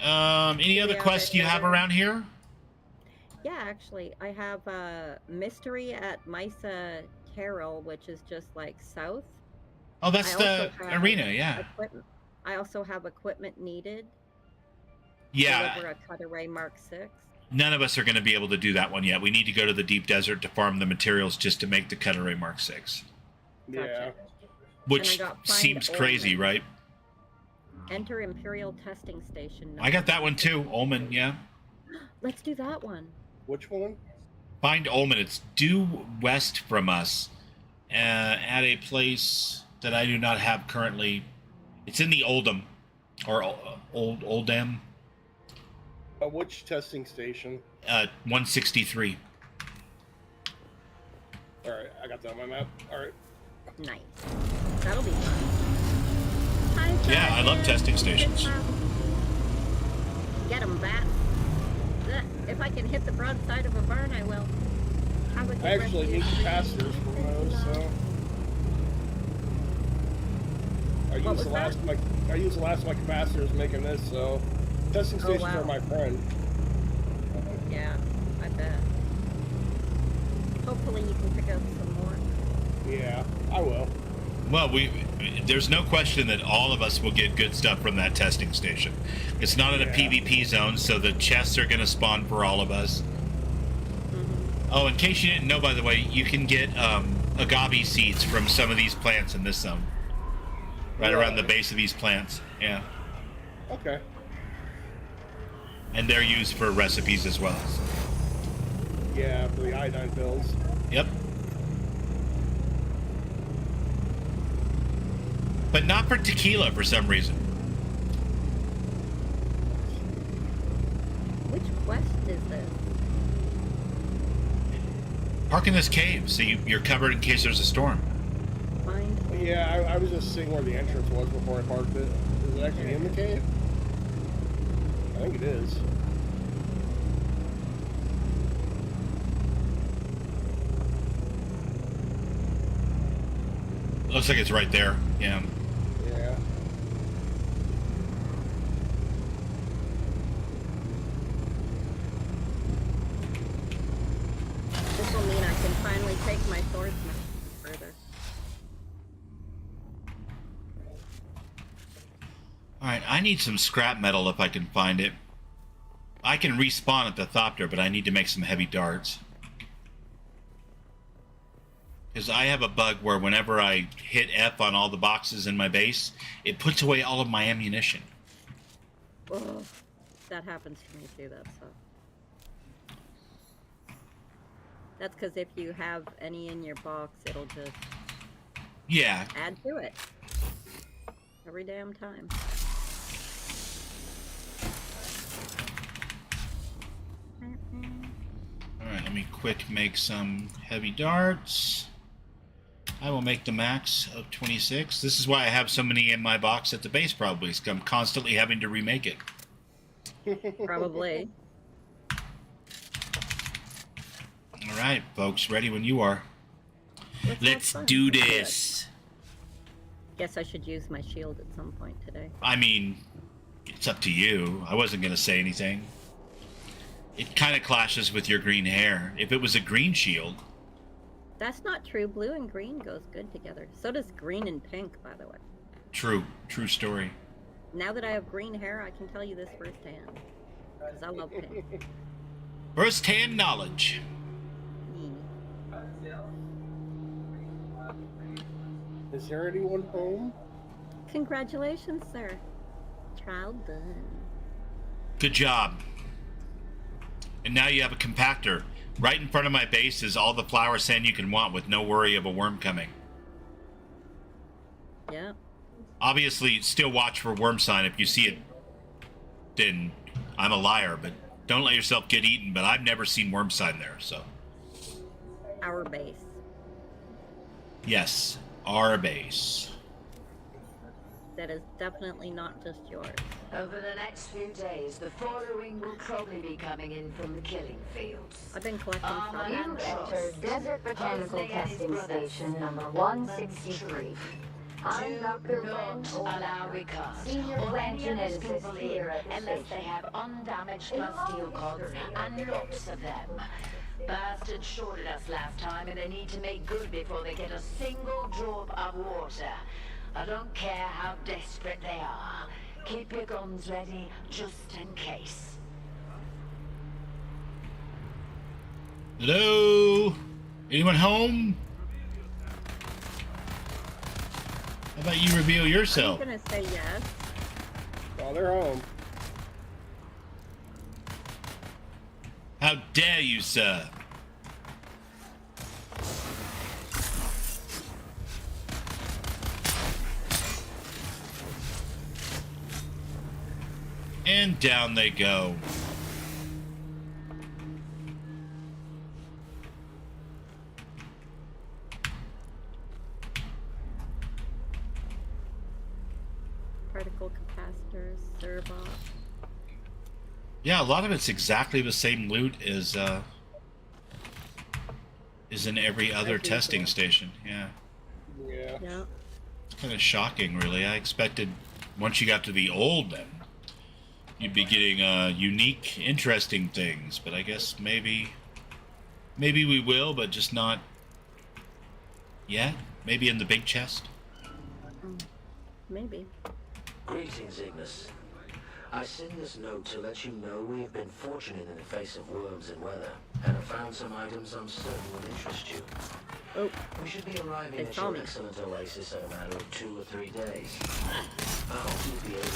Any other Yeah, quests you have around here? Yeah, actually, I have a mystery at Misa Carroll, which is just like south. Oh, that's I the also have arena, yeah. I also have equipment needed. Yeah, Deliver a Cutaway Mark 6. none of us are going to be able to do that one yet. We need to go to the deep desert to farm the materials just to make the Cutaway Mark 6. Yeah. Gotcha. Which got find seems crazy, Olman. right? Enter Imperial Testing Station. I got that one too. Ullman, yeah. Let's do that one. Which one? Find Ullman. It's due west from us at a place that I do not have currently. It's in the Oldham or Oldham. Which testing station? 163. All right, I got that on my map. All right. Nice. That'll be fun. Hi, Yeah, I love Simon. testing stations. Get 'em, Bat. If I can hit the broadside of a barn, I will. Have a good I actually need rest of your capacitors for those, so I What use the was last that? of my capacitors making this, so testing stations wow. are my friend. Yeah, I bet. Hopefully you can pick up some more. Yeah, I will. Well, there's no question that all of us will get good stuff from that testing station. It's not in a Yeah. PvP zone, so the chests are going to spawn for all of us. Mm-hmm. Oh, in case you didn't know, by the way, you can get agave seeds from some of these plants in this zone. Right around the base of these plants. Yeah. Okay. And they're used for recipes as well. Yeah, for the iodine pills. Yep. But not for tequila for some reason. Which quest is this? Park in this cave so you're covered in case there's a storm. Find. Yeah, I was just seeing where the entrance was before I parked it. Is it actually in the cave? I think it is. Looks like it's right there. Yeah. Yeah. This will mean I can finally take my swordsman further. All right, I need some scrap metal if I can find it. I can respawn at the Thopter, but I need to make some heavy darts. Because I have a bug where whenever I hit F on all the boxes in my base, it puts away all of my ammunition. Ugh, that happens to me too, that sucks. That's because if you have any in your box, it'll just add to it. Every damn time. Alright, let me quick make some heavy darts. I will make the max of 26. This is why I have so many in my box at the base, probably, because I'm constantly having to remake it. Probably. Alright, folks, ready when you are. Let's have fun. do this. Guess I should use my shield at some point today. I mean, it's up to you. I wasn't going to say anything. It kind of clashes with your green hair. If it was a green shield... That's not true. Blue and green goes good together. So does green and pink, by the way. True story. Now that I have green hair, I can tell you this firsthand. Because I love pink. First-hand knowledge. Is there anyone home? Congratulations, sir. Trial done. Good job. And now you have a compactor. Right in front of my base is all the flower sand you can want with no worry of a worm coming. Yeah. Obviously, still watch for worm sign. If you see it, then I'm a liar, but don't let yourself get eaten. But I've never seen worm sign there, so. Our base. Yes, our base. That is definitely not just yours. Over the next few days, the following will probably be coming in from the killing fields. I've been collecting stuff. You Entered Desert Botanical Testing Station number 163. I'm Dr. Don't allow recast Senior or plant any of these geneticist people here in at the unless they station. have undamaged plasteel cogs and lots of them. Bastards shorted us last time and they need to make good before they get a single drop of water. I don't care how desperate they are. Keep your guns ready just in case. Hello? Anyone home? How about you reveal yourself? I'm gonna say yes. Oh, they're home. How dare you, sir? And down they go. Particle capacitors, Servot. Yeah, a lot of it's exactly the same loot as is in every other testing station. Yeah. Yeah. Yeah. It's kind of shocking, really. I expected once you got to the old then, you'd be getting unique, interesting things. But I guess maybe we will, but just not yet. Maybe in the big chest. Maybe. Greetings, Ignis. I send this note to let you know we have been fortunate in the face of worms and weather, and have found some items I'm certain will interest you. Oh, We should be arriving They at saw your me. excellent oasis in a matter of 2 or 3 days. I hope you'll be able to...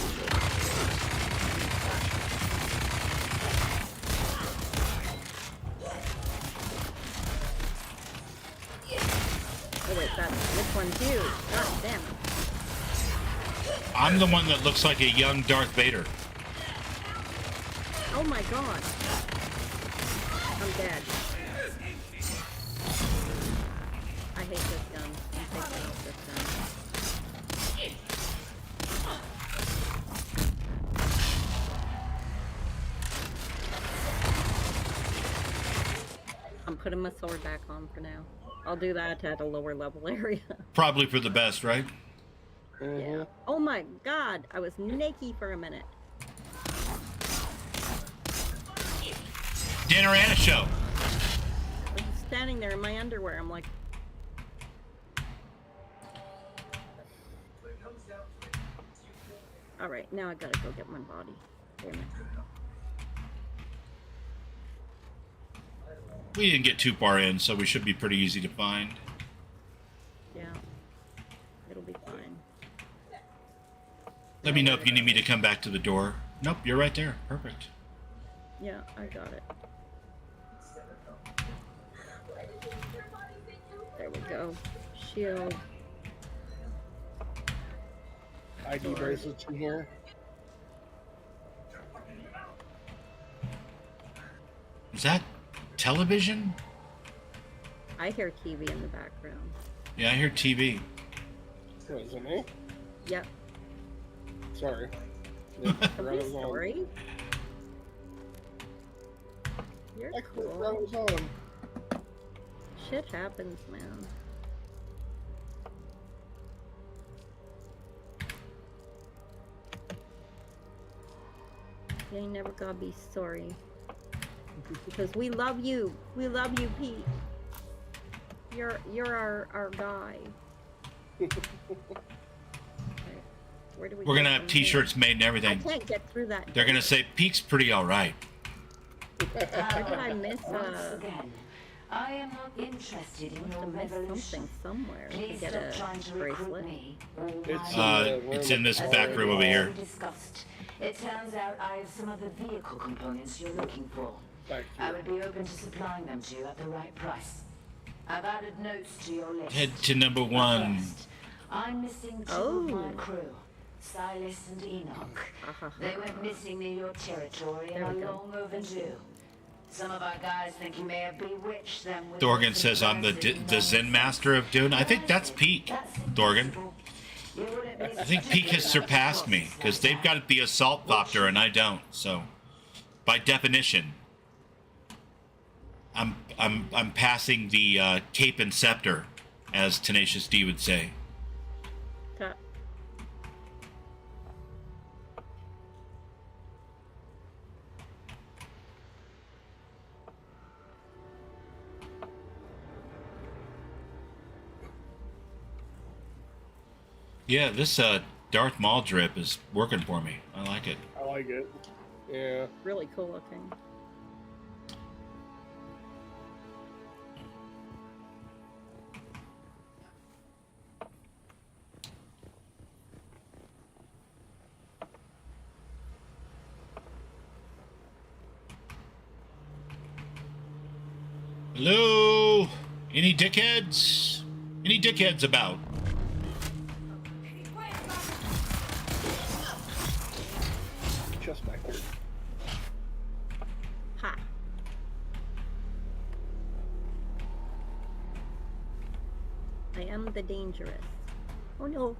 oh wait, this one's you. God damn it. I'm the one that looks like a young Darth Vader. Oh my god. I'm dead. I hate this gun. I'm taking off this gun. I'm putting my sword back on for now. I'll do that at a lower level area. Probably for the best, right? Yeah. Oh my god, I was naked for a minute. Dinner and a show. I was standing there in my underwear. I'm like, all right, now I gotta go get my body. Damn it. We didn't get too far in, so we should be pretty easy to find. Yeah. It'll be fine. Let me know if you need me to come back to the door. Nope, you're right there. Perfect. Yeah, I got it. There we go. Shield. ID bracelets in here. Is that television? I hear TV in the background. Yeah, I hear TV. What, is it me? Yep. Sorry. Tell me a story. You're I cool. was on. Shit happens, man. You ain't never gotta be sorry. Because we love you. We love you, Pete. You're our guy. Okay. Where do we We're go gonna have from T-shirts made and here? I everything. can't get through that. They're gonna say Pete's pretty all right. How did I miss Once again, I am not interested in your revolution. something somewhere to Please get stop a trying to recruit bracelet? me. It's in this back room over here. Discussed. It turns out I have some other vehicle components you're looking for. Back I here. would be open to supplying them to you at the right price. I've added notes to your list. Head to number 1. First, I'm missing two of my crew, Silas and Enoch. They went missing near your territory and There are we go. long overdue. Some of our guys think you may have bewitched them with Thorgan some says I'm the aggressive Zen master of Dune. I think that's Pete, Thorgan. You wouldn't be I think Pete has surpassed me because they've got the assault copter and I don't. So, by definition, I'm passing the cape and scepter, as Tenacious D would say. Ta- Yeah, this Darth Maul drip is working for me. I like it. I like it. Yeah. Really cool looking. Hello? Any dickheads? Any dickheads about? Just back here. Ha. I am the dangerous. Oh no.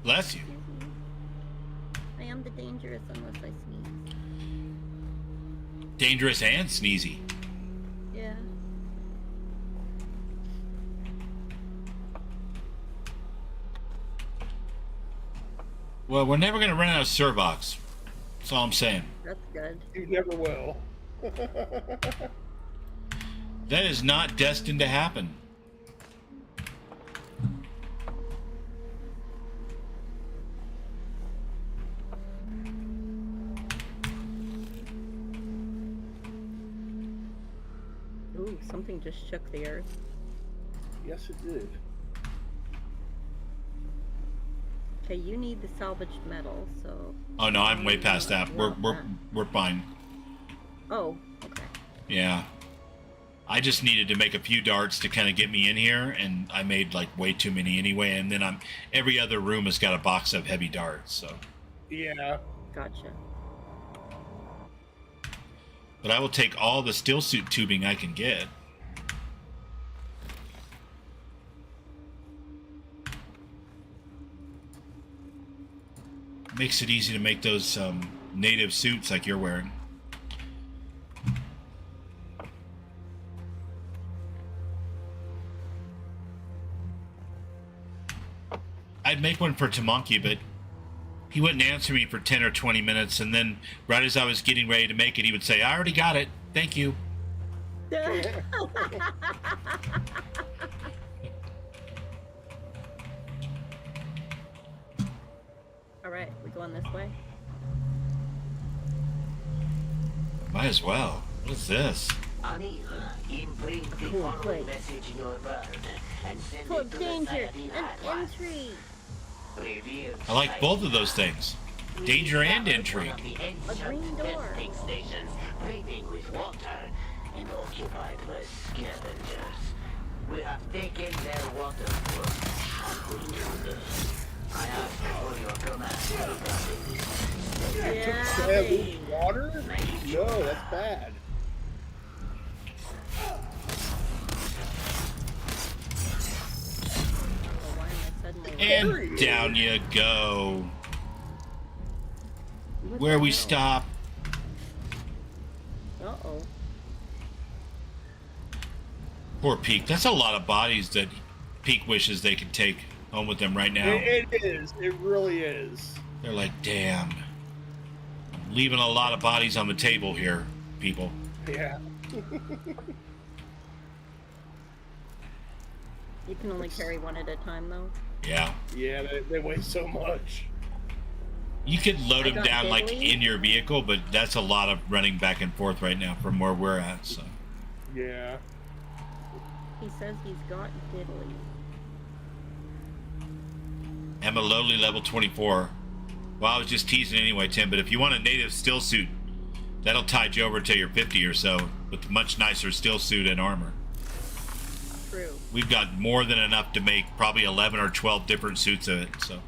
Bless you. I am the dangerous unless I sneeze. Dangerous and sneezy. Yeah. Well, we're never gonna run out of Servox. That's all I'm saying. That's good. You never will. That is not destined to happen. Ooh, something just shook the earth. Yes, it did. Okay, you need the salvaged metal, so. Oh no, I'm way past that. We're fine. Oh, okay. Yeah. I just needed to make a few darts to kind of get me in here, and I made like way too many anyway. And then every other room has got a box of heavy darts. So, Yeah. Gotcha. but I will take all the steel suit tubing I can get. Makes it easy to make those native suits like you're wearing. I'd make one for Tamanki, but he wouldn't answer me for 10 or 20 minutes, and then right as I was getting ready to make it, he would say, I already got it. Thank you. Alright, we going this way? Might as well. What's this? Anil, imprint the Cool following place. message in your bird and send Full it of to danger the Saladin and at once. intrigue. Reveal I like sight. both of those things. Danger and One intrigue. of the A ancient green door. testing stations, breathing with water and occupied by scavengers. We have taken their water for I ask for your command regarding this. Yeah, They baby. have water? No, that's bad. Oh, why am I suddenly... And down you go. What Where the we hell? stop. Uh-oh. Poor Peak. That's a lot of bodies that Peak wishes they could take home with them right now. It is. It really is. They're like, damn. I'm leaving a lot of bodies on the table here, people. Yeah. You can only carry one at a time, though. Yeah. Yeah, they weigh so much. You could load I them got down like diddly. in your vehicle, but that's a lot of running back and forth right now from where we're at. So Yeah. He says he's got diddly. I'm a lowly level 24. Well, I was just teasing anyway, Tim, but if you want a native still suit, that'll tide you over till you're 50 or so with much nicer still suit and armor. True. We've got more than enough to make probably 11 or 12 different suits of it, so.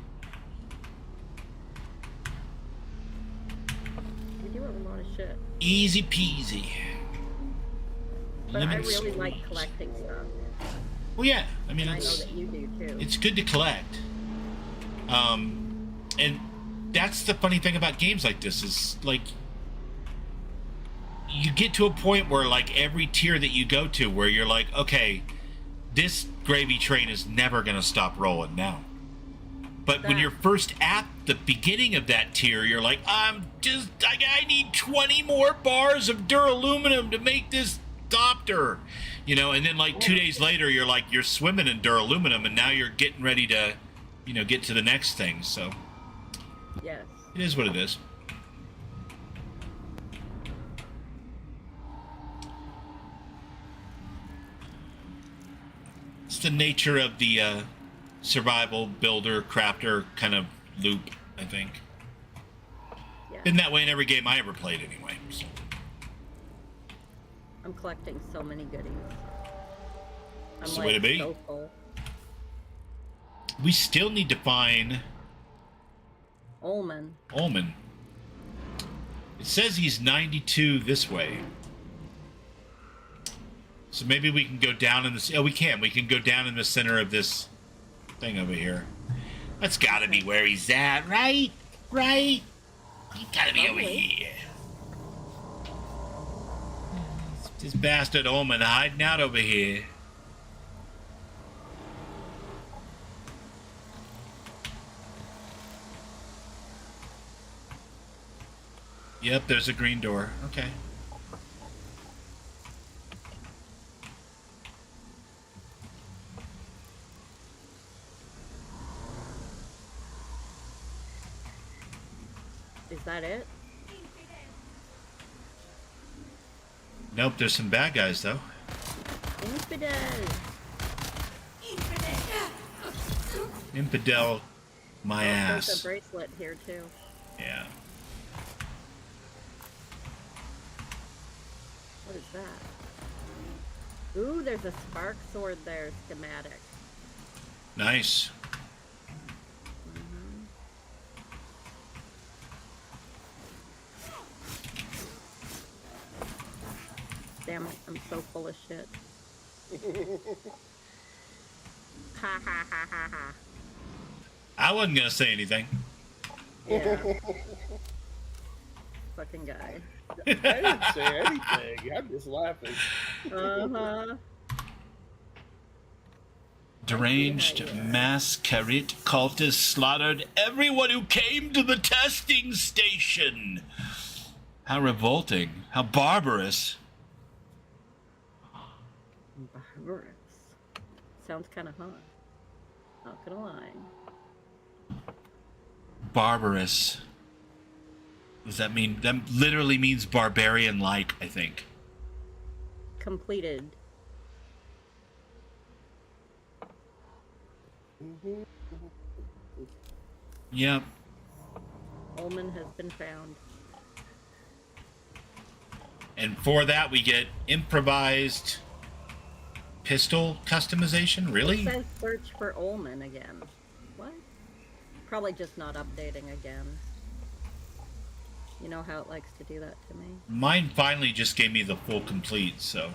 We do have a lot of shit. Easy peasy. But I Limited really like scores. collecting stuff. Well, yeah. I mean, I know it's that you do, too. it's good to collect. And that's the funny thing about games like this is, like, you get to a point where, like, every tier that you go to where you're like, okay, this gravy train is never going to stop rolling now. But when That- you're first at the beginning of that tier, you're like, I need 20 more bars of duraluminum to make this Doctor, you know, and then like 2 days later, you're like, you're swimming in duraluminum, and now you're getting ready to, you know, get to the next thing. So Yes. it is what it is. It's the nature of the survival builder crafter kind of loop, I think. Yeah. Been that way in every game I ever played, anyway. So. I'm collecting so many goodies. I'm That's the way to be. so full. We still need to find Ullman. Ullman. It says he's 92 this way. So maybe we can go down in this. Oh, we can. We can go down in the center of this thing over here. That's got to be where he's at, right? Right? He got to be over Okay. here. This bastard Ullman hiding out over here. Yep, there's a green door. Okay. Is that it? Nope, there's some bad guys, though. Infidel. Infidel, my There's a ass. bracelet here too. Yeah. What is that? Ooh, there's a spark sword there, schematic. Nice. Damn it, I'm so full of shit. Ha ha ha ha ha. I wasn't gonna say anything. Yeah. Fucking guy. I didn't say anything. I'm just laughing. Uh-huh. Deranged Masquerade cultists slaughtered everyone who came to the testing station. How revolting. How barbarous. Barbarous. Sounds kind of hot. Not gonna lie. Barbarous. Does that mean? That literally means barbarian-like, I think. completed. Yep. Ullman has been found. And for that, we get improvised pistol customization. Really? It says search for Ullman again. What? Probably just not updating again. You know how it likes to do that to me. Mine finally just gave me the full complete, so.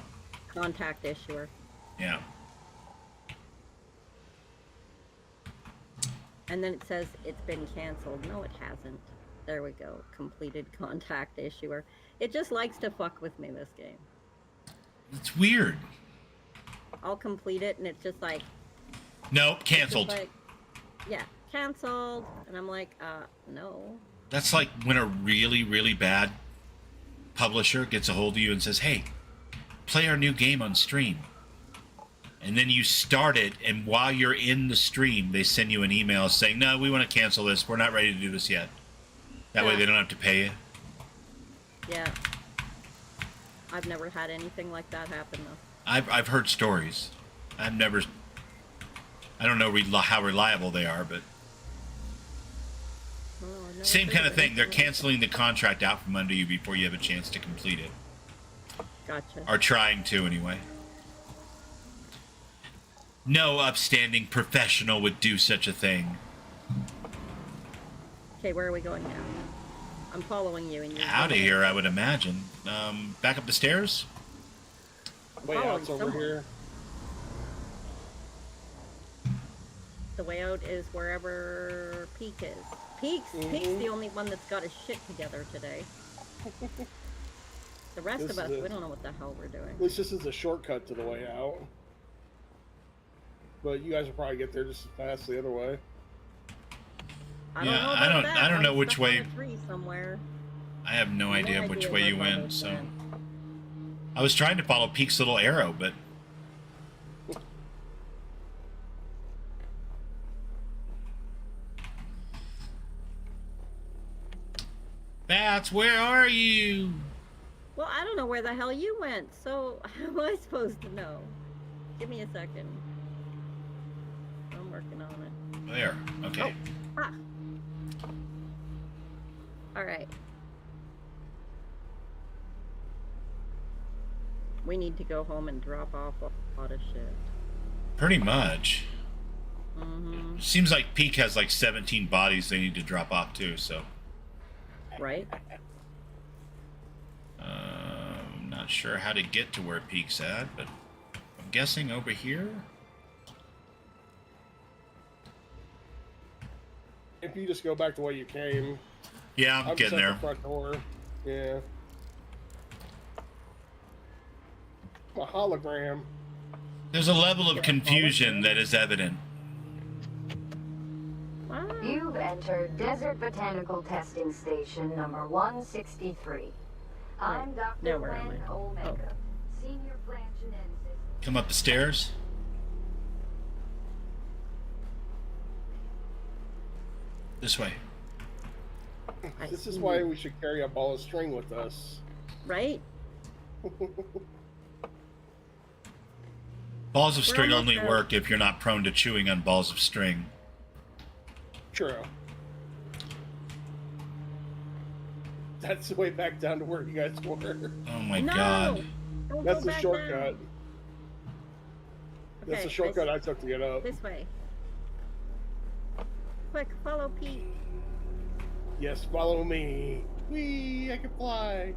Contact issuer. Yeah. And then it says it's been canceled. No, it hasn't. There we go. Completed contact issuer. It just likes to fuck with me, this game. It's weird. I'll complete it, and it's just like... No, it's just canceled. like, yeah, canceled. And I'm like, no. That's like when a really, really bad publisher gets a hold of you and says, hey, play our new game on stream. And then you start it, and while you're in the stream, they send you an email saying, no, we want to cancel this. We're not ready to do this yet. That way they don't have to pay you. Yeah. I've never had anything like that happen, though. I've heard stories. I don't know how reliable they are, but Oh, I've never same heard kind of thing. They're anything like canceling the contract out from under you before you have a chance to complete it. that. Gotcha. Or trying to, anyway. No upstanding professional would do such a thing. Okay, where are we going now? I'm following you, and you're Out of going. here, I would imagine. Back up the stairs? Way following out's over someone. here. The way out is wherever Peak is. Peak's the only one that's got his shit together today. The rest This of us, is- we don't know what the hell we're doing. At least this is a shortcut to the way out. But you guys will probably get there just as fast the other way. I Yeah, don't know I about don't- that. I don't know I'm which stuck on way- a tree somewhere. I have no idea which way where you Bubbles went, so... went. I was trying to follow Peak's little arrow, but... Bats, where are you? Well, I don't know where the hell you went, so how am I supposed to know? Give me a second. I'm working on it. There, okay. Ah. Alright. We need to go home and drop off a lot of shit. Pretty much. Mm-hmm. Seems like Peak has like 17 bodies they need to drop off too, so... Right? Not sure how to get to where Peak's at, but I'm guessing over here? If you just go back the way you came, Yeah, I'm just getting at there. the front door. Yeah. A hologram. There's a level of confusion that is evident. Wow. You've entered Desert Botanical Testing Station number 163. I'm Dr. Now where am Wen I? Omega, Oh. Senior Plant Geneticist. Come up the stairs. This way. This is why we should carry a ball of string with us. Right? Balls of We're string almost only out. work if you're not prone to chewing on balls of string. True. That's the way back down to where you guys were. Oh my No! god. Don't That's go the back shortcut. down. That's Okay, the shortcut I took to get up. This way. Quick, follow Pete. Yes, follow me. Whee! I can fly.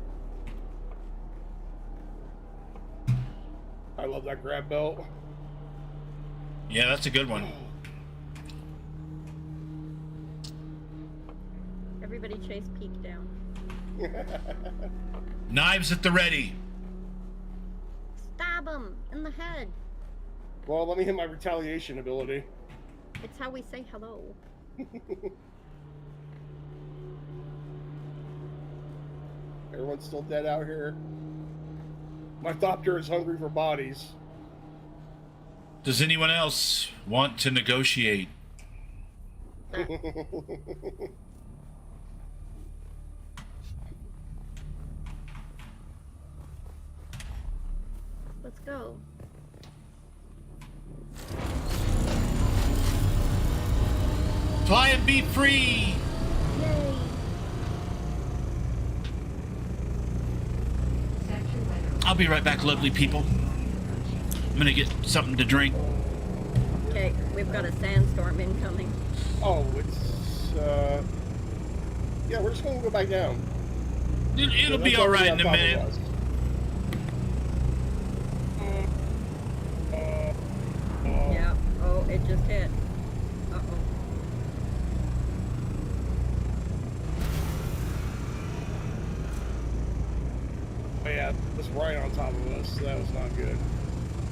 I love that grab belt. Yeah, that's a good one. Everybody chase Pete down. Knives at the ready. Stab him in the head. Well, let me hit my retaliation ability. It's how we say hello. Everyone's still dead out here. My doctor is hungry for bodies. Does anyone else want to negotiate? Let's go. Fly and be free! Yay! I'll be right back, lovely people. I'm gonna get something to drink. Okay, we've got a sandstorm incoming. Oh, it's yeah, we're just gonna go back down. It'll That's be all alright we in a thought it minute. was. Yeah. Oh, it just hit. Uh-oh. Oh, yeah, it's right on top of us. So that was not good.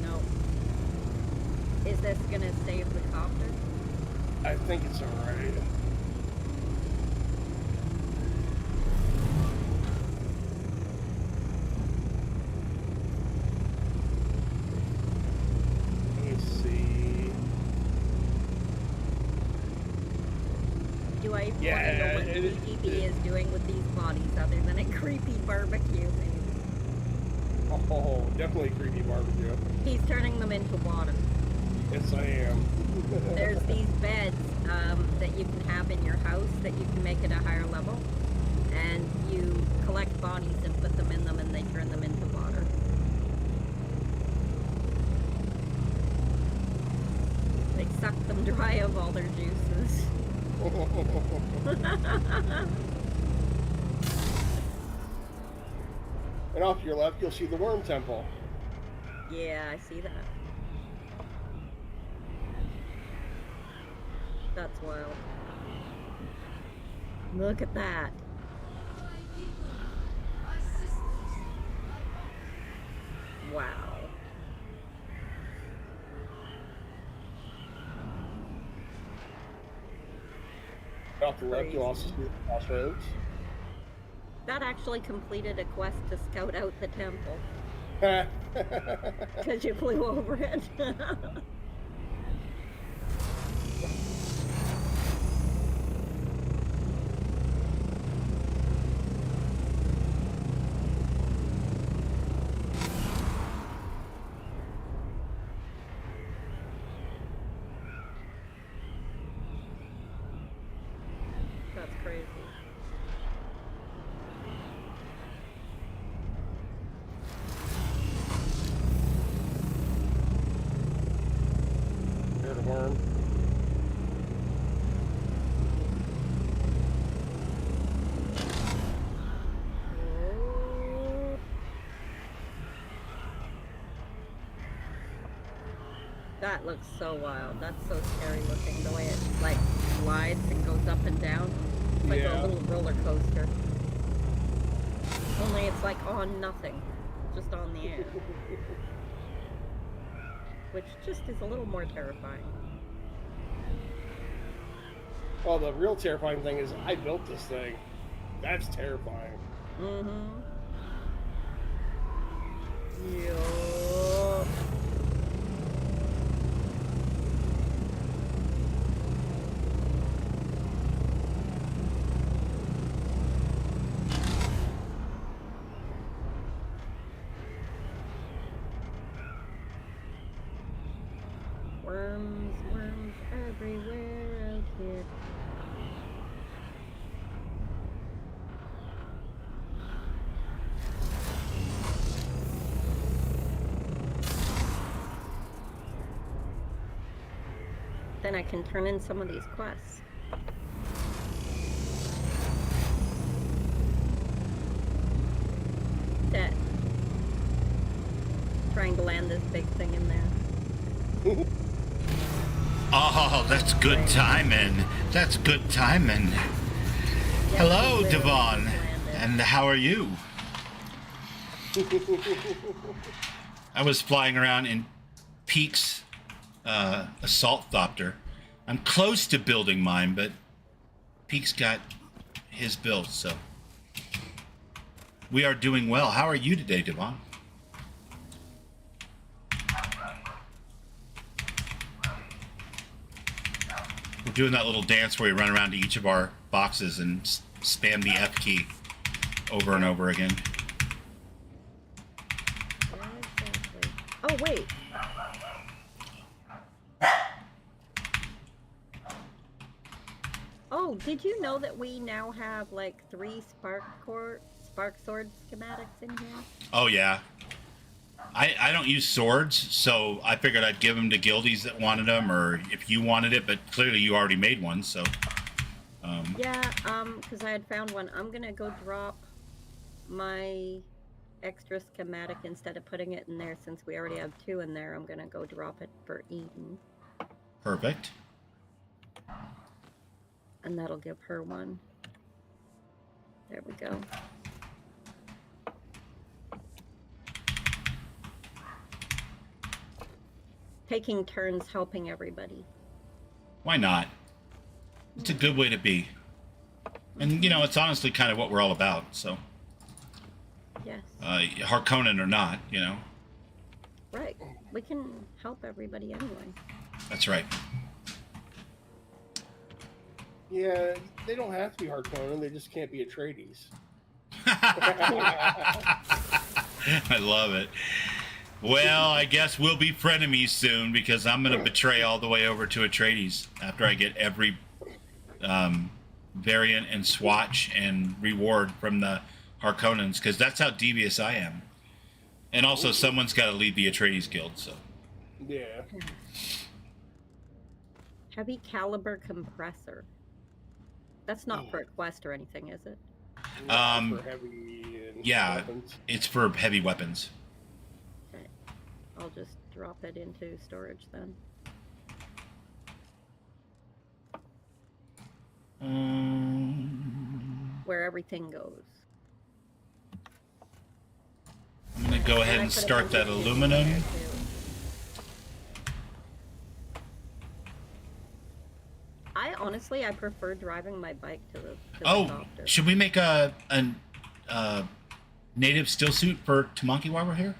No. Is this gonna save the copter? I think it's alright. Let me see. Do I even Yeah, want to know what it- DB is doing with these bodies other than a creepy barbecue? Oh, definitely creepy barbecue. He's turning them into water. Yes, I am. There's these beds that you can have in your house that you can make at a higher level, and you collect bodies and put them in them, and they turn them into water. They suck them dry of all their juices. And off to your left, you'll see the Worm Temple. Yeah, I see that. That's wild. Look at that. Wow. Off the left, you'll also see the crossroads. That actually completed a quest to scout out the temple. Because you flew over it. That's crazy. There's a worm. That looks so wild. That's so scary looking, the way it like slides and goes up and down. It's like Yeah. a little roller coaster. Only it's like on nothing. Just on the air. Which just is a little more terrifying. Well, the real terrifying thing is I built this thing. That's terrifying. Mm-hmm. Yeah. Worms, worms everywhere out here. Then I can turn in some of these quests. That. Trying to land this big thing in there. Oh, that's good timing. That's good timing. Yeah, Hello, literally Devon. landed. And how are you? I was flying around in Peak's assault thopter. I'm close to building mine, but Peak's got his build, so we are doing well. How are you today, Devon? We're doing that little dance where we run around to each of our boxes and spam the F key over and over again. Yeah, exactly. Oh, wait. Oh, did you know that we now have like 3 spark sword schematics in here? Oh, yeah. I don't use swords, so I figured I'd give them to guildies that wanted them, or if you wanted it, but clearly you already made one, so... Yeah, because I had found one. I'm gonna go drop my extra schematic instead of putting it in there, since we already have 2 in there. I'm gonna go drop it for Eden. Perfect. And that'll give her one. There we go. Taking turns helping everybody. Why not? It's a good way to be. And, you know, it's honestly kind of what we're all about, so... Yes. Harkonnen or not, you know? Right. We can help everybody anyway. That's right. Yeah, they don't have to be Harkonnen, they just can't be Atreides. I love it. Well, I guess we'll be frenemies soon, because I'm going to betray all the way over to Atreides after I get every variant and swatch and reward from the Harkonnens, because that's how devious I am. And also, someone's got to lead the Atreides Guild, so... Yeah. Heavy caliber compressor. That's not for a quest or anything, is it? For heavy yeah, weapons. it's for heavy weapons. Okay. I'll just drop it into storage then. Where everything goes. I'm going to go ahead and start that aluminum. I prefer driving my bike to the doctor. Should we make a native still suit for Tamanki while we're here?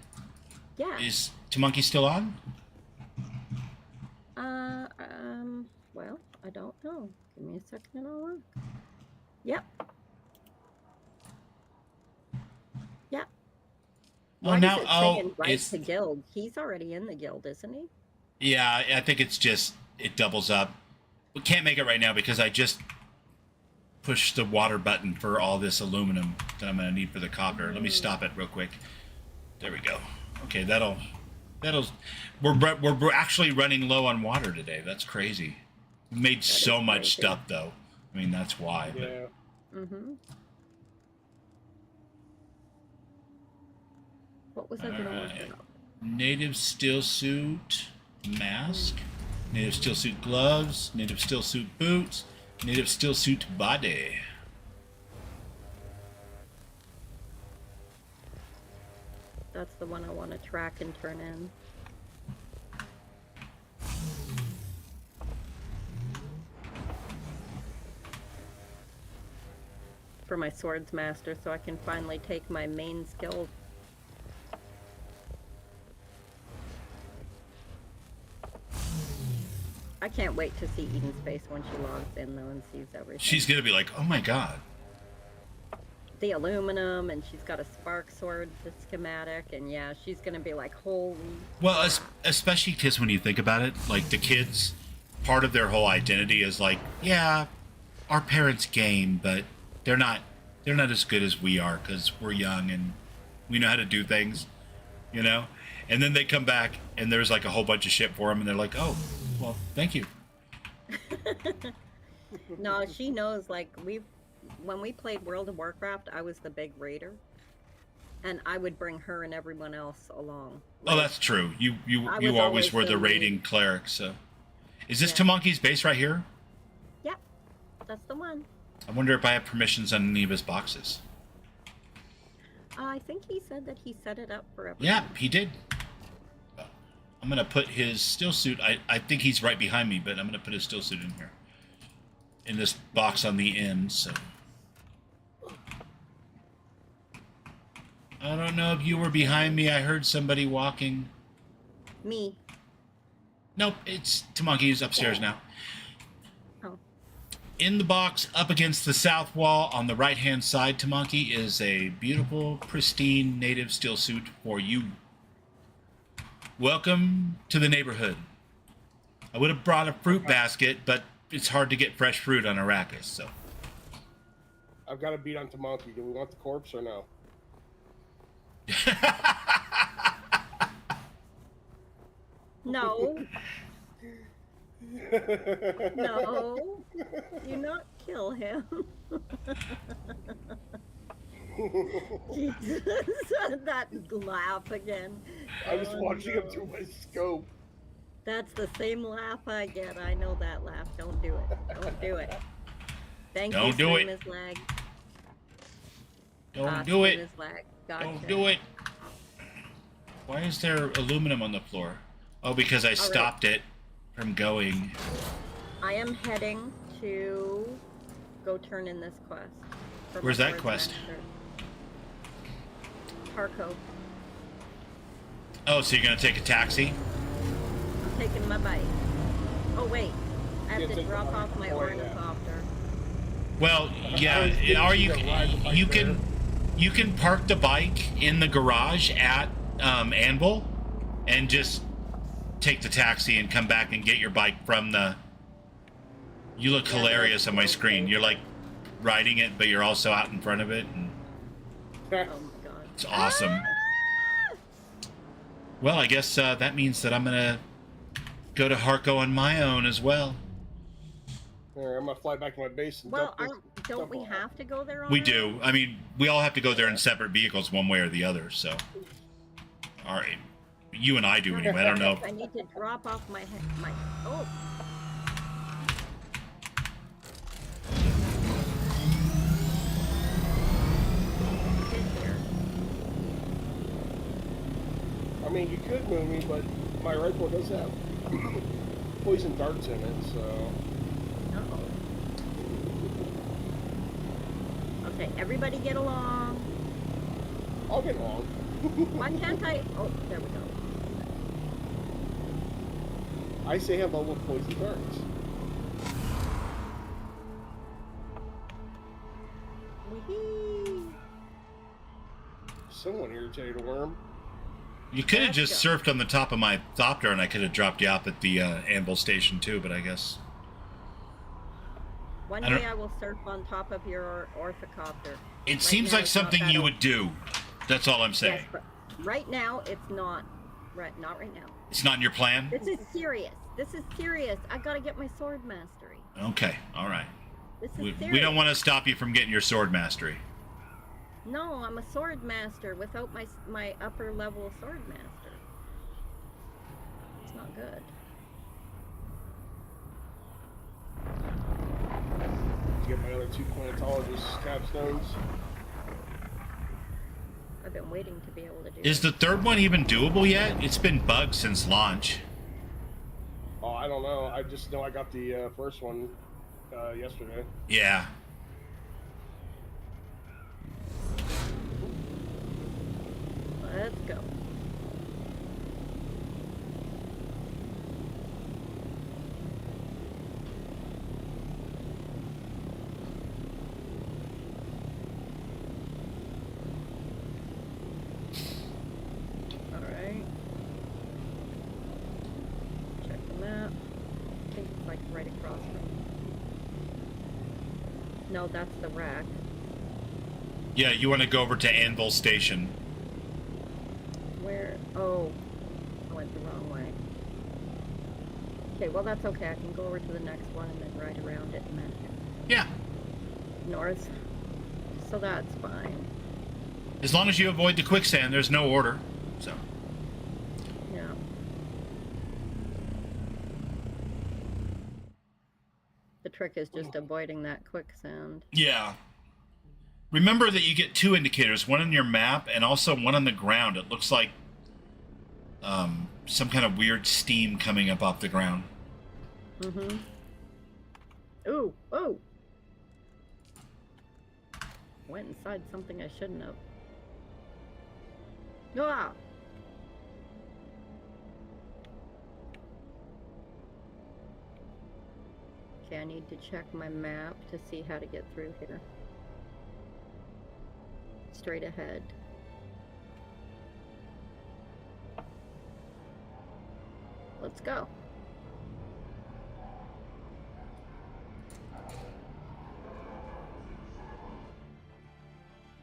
Yeah. Is Tamanki still on? Well, I don't know. Give me a second and I'll look. Yep. Yep. Well, Why now, does it say invite to guild? He's already in the guild, isn't he? Yeah, I think it's just, it doubles up. We can't make it right now because I just pushed the water button for all this aluminum that I'm going to need for the copter. Let me stop it real quick. There we go. Okay, that'll we're actually running low on water today. That's crazy. We made so much stuff though. I mean, that's why. Yeah. Mm-hmm. What was I going to look up? Native steel suit mask, native steel suit gloves, native steel suit boots, native steel suit body. That's the one I want to track and turn in. For my swords master, so I can finally take my main skill. I can't wait to see Eden's face when she logs in though and sees everything. She's gonna be like, oh my god. The aluminum, and she's got a spark sword, the schematic, and yeah, she's gonna be like, holy. Well, especially because when you think about it, like the kids, part of their whole identity is like, yeah, our parents game, but they're not as good as we are because we're young and we know how to do things, you know. And then they come back and there's like a whole bunch of shit for them, and they're like, oh, well, thank you. No, she knows. Like when we played World of Warcraft, I was the big raider, and I would bring her and everyone else along. Oh, that's true. You always were the raiding cleric. So, is this Tamanki's base right here? Yep, that's the one. I wonder if I have permissions on any of his boxes. I think he said that he set it up for everyone. Yeah, he did. I'm gonna put his still suit. I think he's right behind me, but I'm gonna put his still suit in here, in this box on the end. So. I don't know if you were behind me. I heard somebody walking. Me. Nope, it's Tamanki's upstairs now. Oh. In the box, up against the south wall, on the right-hand side, Tamanki, is a beautiful, pristine native steel suit for you. Welcome to the neighborhood. I would have brought a fruit basket, but it's hard to get fresh fruit on Arrakis, so. I've got to beat onto Monkey. Do we want the corpse or no? No. No. Do not kill him. Jesus, that laugh again. I was Oh, watching no. him through my scope. That's the same laugh I get. I know that laugh. Don't do it. Don't do it. Thank you, Don't do it. Stream is lag. Don't do Stream it. is lag. Gotcha. Don't do it. Why is there aluminum on the floor? Oh, because I stopped it from going. I am heading to go turn in this quest. for Where's my that Sword quest? Master. Harco. Oh, so you're gonna take a taxi? I'm taking my bike. Oh wait, I have Yeah, to take the drop bike. off my Oh, yeah. ornithopter. Well, I was yeah. thinking Are you? to ride the bike You there. you can park the bike in the garage at Anvil, and just take the taxi and come back and get your bike from the. You look Yeah, hilarious on my that's screen. okay. You're like riding it, but you're also out in front of it, and Oh my god. it's awesome. Well, I guess that means that I'm gonna go to Harco on my own as well. Alright, I'm gonna fly back to my base and Well, dump this. don't we dump- have to go there on We our do. own? I mean, we all have to go there in separate vehicles, one way or the other. So, all right, you and I do anyway. I don't know. I need to drop off my my. Oh. Get here. I mean, you could move me, but my rifle does have poison darts in it, so. Uh-oh. Okay, everybody get along. I'll get along. Why can't I? Oh, there we go. I say have all the poison darts. Whee! Someone irritated a worm. You could have Let's just go. surfed on the top of my thopter, and I could have dropped you off at the Anvil station too. But I guess One I don't- day I will surf on top of your orthocopter. it Right seems now like it's not something that you old. would do. That's all I'm saying. Yes, but right now it's not. Not right now. It's not in your plan. This is serious. This is serious. I gotta get my sword mastery. Okay, all right. This is We serious. don't want to stop you from getting your sword mastery. No, I'm a sword master without my upper level sword master. It's not good. Get my other 2 planetologist capstones. I've been waiting to be able to do Is it. the third one even doable yet? It's been bugged since launch. Oh, I don't know. I just know I got the first one yesterday. Yeah. Let's go. Alright. Check the map. I think it's like right across from. No, that's the rack. Yeah, you want to go over to Anvil Station. Where? Oh, I went the wrong way. Okay, well that's okay. I can go over to the next one and then ride around it and then Yeah. north. So that's fine. As long as you avoid the quicksand, there's no order. So. Yeah. The trick is just avoiding that quicksand. Yeah. Remember that you get 2 indicators, one on your map and also one on the ground. It looks like some kind of weird steam coming up off the ground. Mm-hmm. Ooh, oh! Went inside something I shouldn't have. Ah! Okay, I need to check my map to see how to get through here. Straight ahead. Let's go.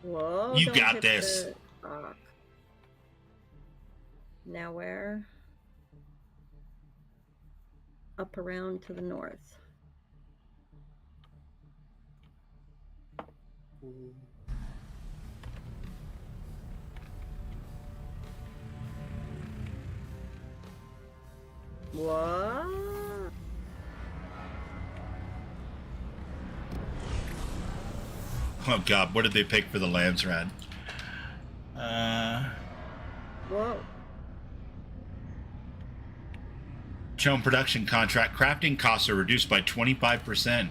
Whoa. You don't got hit this. the rock. Now where? Up around to the north. What? Oh God, what did they pick for the Lance Rad? Whoa. Shown production contract. Crafting costs are reduced by 25%.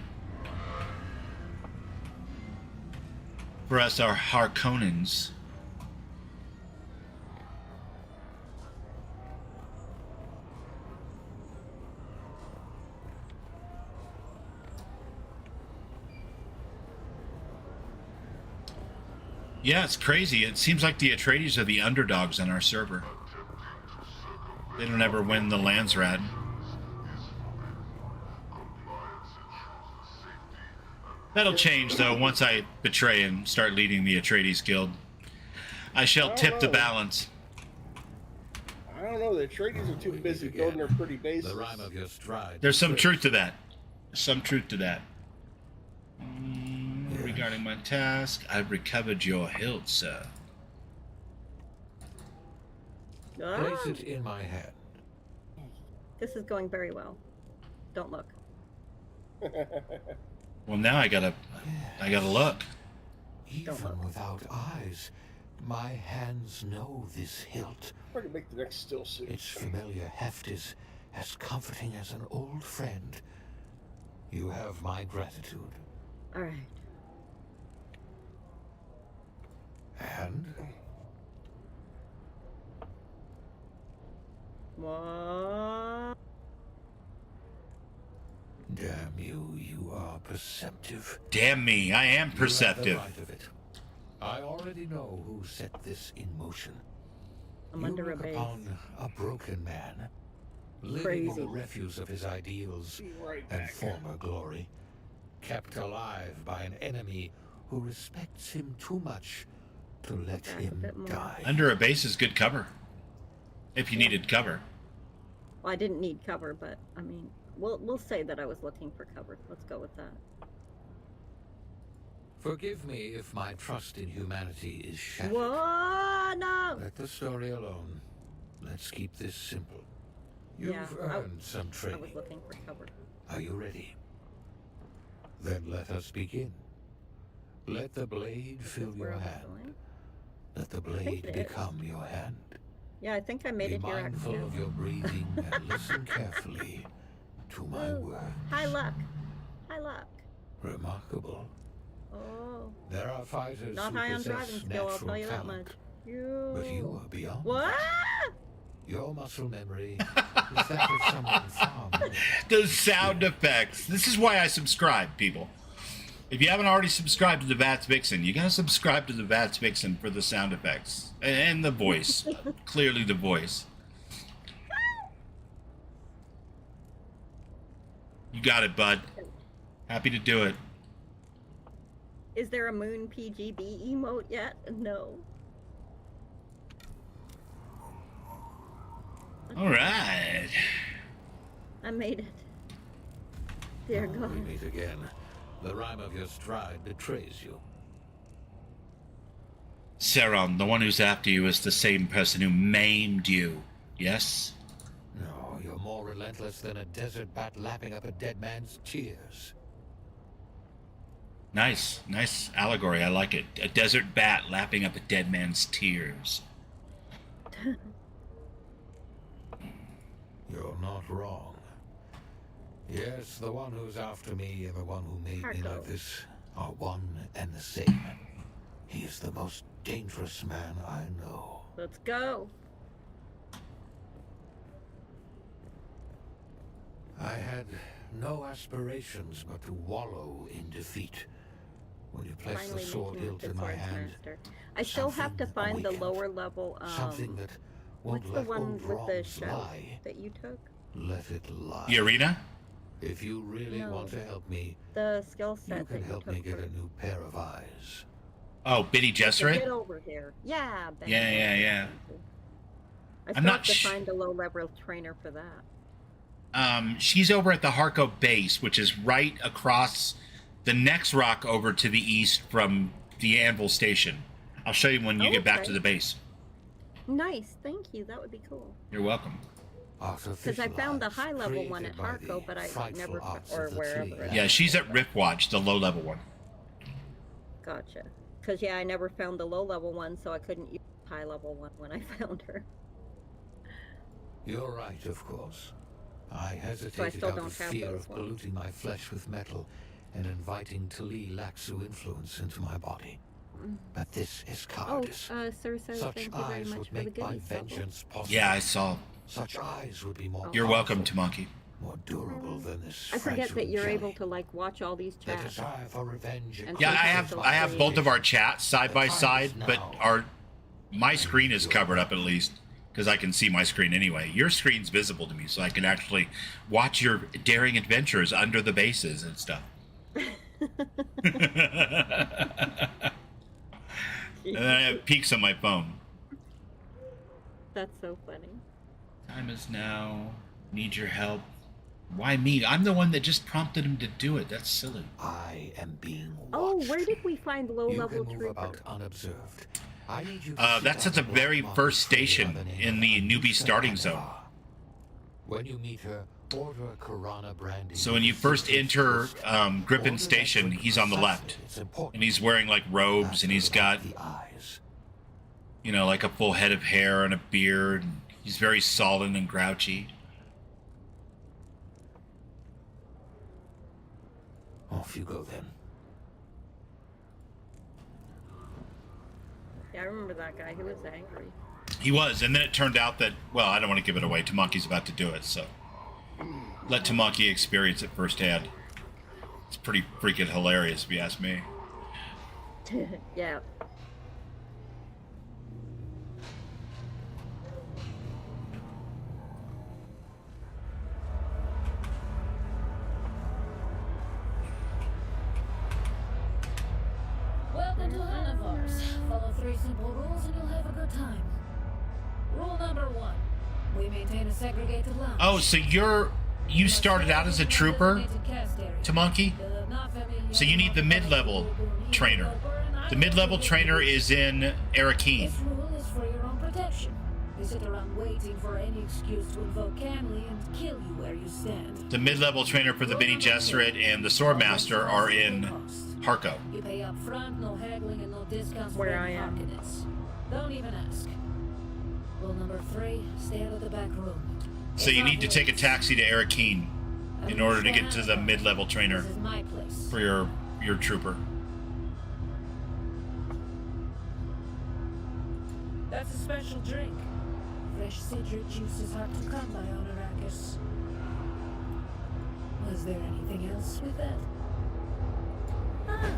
For us, our Harkonnens. Yeah, it's crazy. It seems like the Atreides are the underdogs on our server. They don't ever win the Landsrad. That'll change, though, once I betray and start leading the Atreides Guild. I shall tip the balance. I don't know. The Atreides are too busy building their pretty bases. The rhyme of your stride. There's some truth to that. Some truth to that. Regarding my task, I've recovered your hilt, sir. Ah, Place it in my hand. this is going very well. Don't look. Well, now I gotta look. Even without eyes, my hands know this hilt. We're gonna make the next still suit. Its familiar heft is as comforting as an old friend. You have my gratitude. All right. And What? damn you, you are perceptive. Damn me, I am You have perceptive. the right of it. I already know who set this in motion. I'm You under a look base. upon a broken man, living Crazy. in the refuse of his ideals Be right and back. former glory, kept alive by an enemy who respects him too much to let Back a him bit more. die. Under a base is good cover. If you needed cover. Well, I didn't need cover, but I mean, we'll say that I was looking for cover. Let's go with that. Forgive me if my trust in humanity is shattered. What? No. Let the story alone. Let's keep this simple. You've Yeah, earned some I was training. looking for cover. Are you ready? Then let us begin. Let the blade Is fill this where your I was hand. going? Let the think blade it is. become your hand. Yeah, I think I made Be it here. mindful of accidentally. your breathing and listen carefully to my Ooh, words. High luck. High luck. Remarkable. Oh, There are fighters not who high on possess driving skill. I'll natural tell you that talent, much. but you are beyond. What? that. Your muscle memory is that of someone far more. The sound effects. This is why I subscribe, people. If you haven't already subscribed to the Vats Vixen, you gotta subscribe to the Vats Vixen for the sound effects. And the voice. Clearly the voice. You got it, bud. Happy to do it. Is there a Moon PGB emote yet? No. Alright. I made it. Dear We God. meet again. The rhyme of your stride betrays you. Saron, the one who's after you, is the same person who maimed you. Yes? No, you're more relentless than a desert bat lapping up a dead man's tears. Nice. Nice allegory. I like it. A desert bat lapping up a dead man's tears. You're not wrong. Yes, the one who's after me and the one who made me Harko. like this are one and the same. He is the most dangerous man I know. Let's go. I had no aspirations but to wallow in defeat. When you place Finally the sword making hilt the in my Swords hand, Master. I still have to something find the awakened. lower level. something that won't What's the let one old with the wrongs show lie. that you took? let it lie. The arena? If you really No. want to help me, The skill you set that can you help took me get for- a new pair of eyes. Oh, Biddy Okay, Gesserit? get over here. Yeah, Ben. Yeah. I I'm still not have to sh- find a low-level trainer for that. She's over at the Harco base, which is right across the next rock over to the east from the Anvil Station. I'll show you when you get back Okay. to the base. Nice, thank you. That would be cool. You're welcome. Because I found the Artificial eyes high-level one at created by Harco, the but I frightful never, arts or of the wherever. tree. it Yeah, is. she's at Ripwatch, the low-level one. Gotcha. Because, yeah, I never found the low-level one, so I couldn't use the high-level one when I found her. You're right, of course. I hesitated still out don't of have fear those of ones. polluting my flesh with metal and inviting Tali Laxu influence into my body. But this is Oh, cowardice. Sir says Such thank you very eyes much would for the make my goodies. Bubble. vengeance possible. Yeah, I saw. Such eyes would be more. You're welcome, powerful, Tamaki. more durable than this. I forget fragile that you're jelly. able to, like, watch all these The chats. desire for revenge. And Yeah, sometimes I have they'll both say- of our chats side by side, but my screen is covered up at least because I can see my screen anyway. Your screen's visible to me, so I can actually watch your daring adventures under the bases and stuff. And then I have peaks on my phone. That's so funny. Time is now. Need your help. Why me? I'm the one that just prompted him to do it. That's silly. I am being watched. Oh, where did we find You low-level can move trooper? about unobserved. I need you to sit That's on at the black very market first tree station by name in of the newbie Anissa starting zone. Anivar. When you meet her, order a Karana brandy. So when you first enter Griffin Station, he's on the left. It's important. And he's wearing like robes and he's got, the eyes. you know, like a full head of hair and a beard. And he's very sullen and grouchy. Off you go then. Yeah, I remember that guy. He was angry. He was, and then it turned out that, well, I don't want to give it away. Tamaki's about to do it, so let Tamaki experience it firsthand. It's pretty freaking hilarious, if you ask me. Yeah. Welcome to Hanavars. Follow 3 simple rules and you'll have a good time. Rule number 1. We maintain a segregated lounge. Oh, so you started out as a trooper, Tamaki? So you need the mid-level trainer. The mid-level trainer is in Arakeen. This rule is for your own protection. They sit around waiting for any excuse to invoke Canley and kill you where you stand. The mid-level trainer for the Bene Gesserit and the Swordmaster are in Harco. You pay up front, no haggling and no discounts for Where any I am. Harkonnens. Don't even ask. Rule number 3, stay out of the back room. So you need to take a taxi to Arakeen in order to get to the mid-level trainer This is my place. for your trooper. That's a special drink. Fresh citric juice is hard to come by on Arrakis. Was there anything else with that? Ah,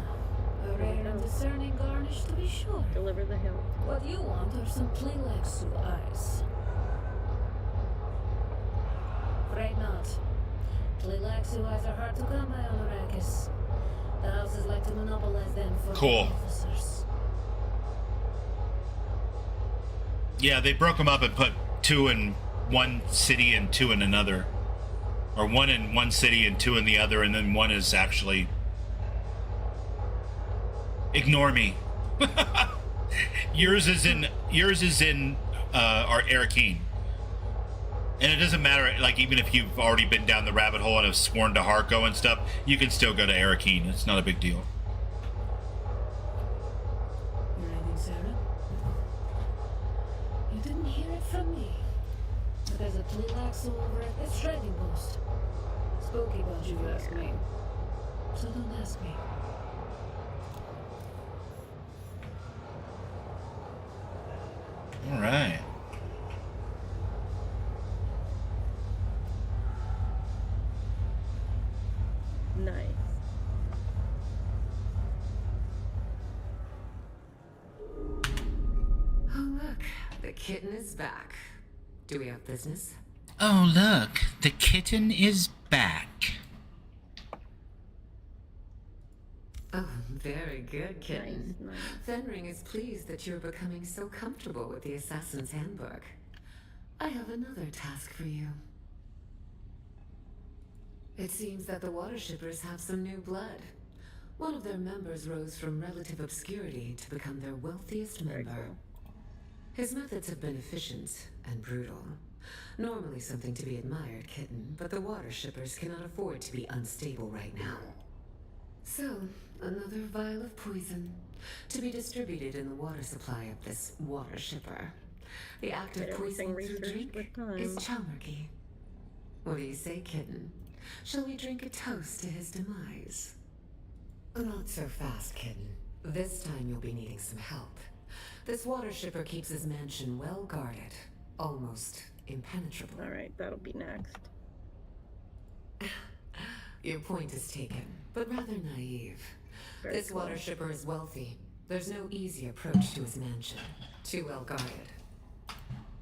a rare and discerning garnish to be sure. Deliver the hill. What you want are some Tleilaxu eyes. Afraid not. Tleilaxu eyes are hard to come by on Arrakis. The houses like to monopolize them for Cool. their officers. Yeah, they broke them up and put 2 in one city and 2 in another. Or 1 in one city and 2 in the other, and then 1 is actually... Ignore me. yours is in our Arakeen. And it doesn't matter, like, even if you've already been down the rabbit hole and have sworn to Harco and stuff, you can still go to Arakeen. It's not a big deal. You're anything, Sarah? You didn't hear it from me. But there's a Tleilaxu over at this trading post. Spooky bunch, if you ask me. So don't ask me. All right. Nice. Oh, look, the kitten is back. Do we have business? Oh, look, the kitten is back. Oh, very good, kitten. Nice. Fenring is pleased that you're becoming so comfortable with the Assassin's Handbook. I have another task for you. It seems that the water shippers have some new blood. One of their members rose from relative obscurity to become their wealthiest Very member. cool. His methods have been efficient and brutal. Normally something to be admired, kitten, but the water shippers cannot afford to be unstable right now. So, another vial of poison to be distributed in the water supply of this water shipper. The act of Get everything poisoning through researched drink with time. is Chalmergy. What do you say, kitten? Shall we drink a toast to his demise? Not so fast, kitten. This time you'll be needing some help. This water shipper keeps his mansion well guarded, almost impenetrable. Alright, that'll be next. Your point is taken, but rather naive. Very This cool. water shipper is wealthy. There's no easy approach to his mansion. Too well guarded.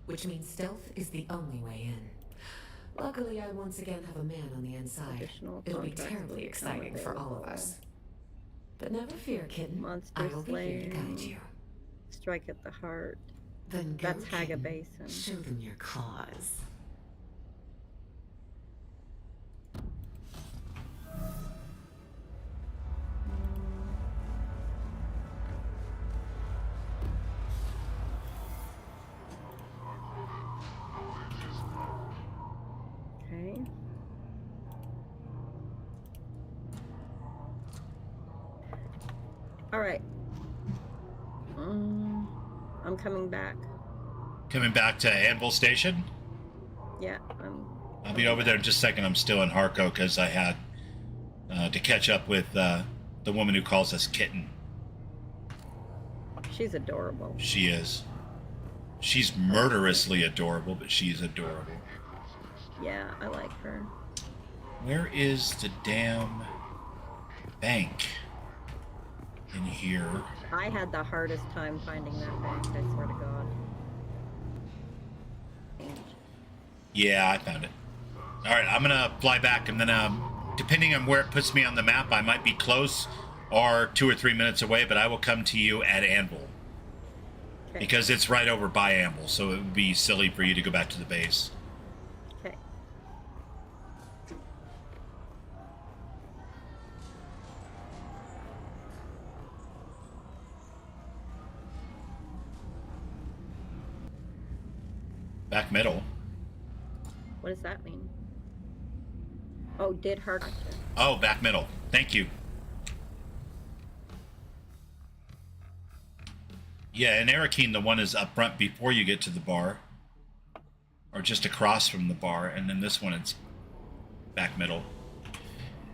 Which means stealth is the only way in. Luckily, I once again have a man on the inside. Additional It'll be contracts will terribly become exciting for all of available. us. But never fear, kitten. Monster I will be here to guide slaying. you. Strike at the heart. Then go, That's Haga kitten. Basin. Show them your claws. Okay. Alright. I'm coming back. Coming back to Anvil Station. Yeah, I'll be over there in just a second. I'm still in Harco because I had to catch up with the woman who calls us Kitten. she's adorable. She is. She's murderously adorable, but she's adorable. Yeah, I like her. Where is the damn bank in here? I had the hardest time finding that bank, I swear to God. Yeah, I found it. All right, I'm gonna fly back, and then depending on where it puts me on the map, I might be close or 2 or 3 minutes away, but I will come to you at Anvil. Okay. Because it's right over by Anvil, so it would be silly for you to go back to the base. Okay. Back middle. What does that mean? Oh, did her. Gotcha. Oh, back middle. Thank you. Yeah, in Arakeen, the one is up front before you get to the bar. Or just across from the bar. And then this one, it's back middle.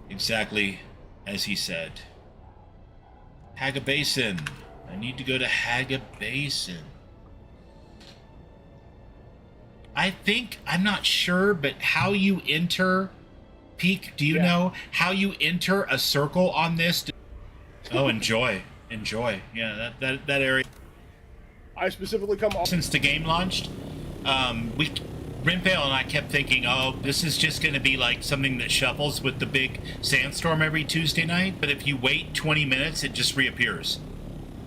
Exactly as he said. Haga Basin. I need to go to Haga Basin. I think, I'm not sure, but how you enter, Peak, do you know how you enter a circle on this? Oh, enjoy. Enjoy. Yeah, that area. I specifically come off. Since the game launched, Rinpale and I kept thinking, oh, this is just going to be like something that shuffles with the big sandstorm every Tuesday night. But if you wait 20 minutes, it just reappears.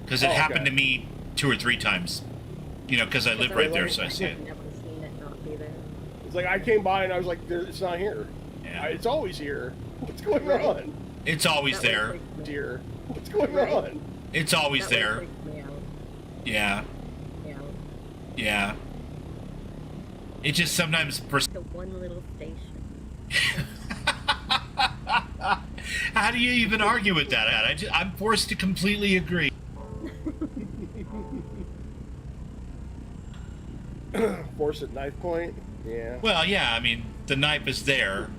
Because it happened to me 2 or 3 times. You know, because I live right there, so I see it. I've never seen it not be there. It's like I came by and I was like, it's not here. Yeah. It's always here. What's going Right. on? It's always That there. would freak It's me- here. What's going Right. on? It's always that would there. freak me out. Yeah. Yeah. Yeah. It just sometimes... The one little station. How do you even argue with that? I'm forced to completely agree. Force at knife point. Yeah. Well, yeah, I mean, the knife is there.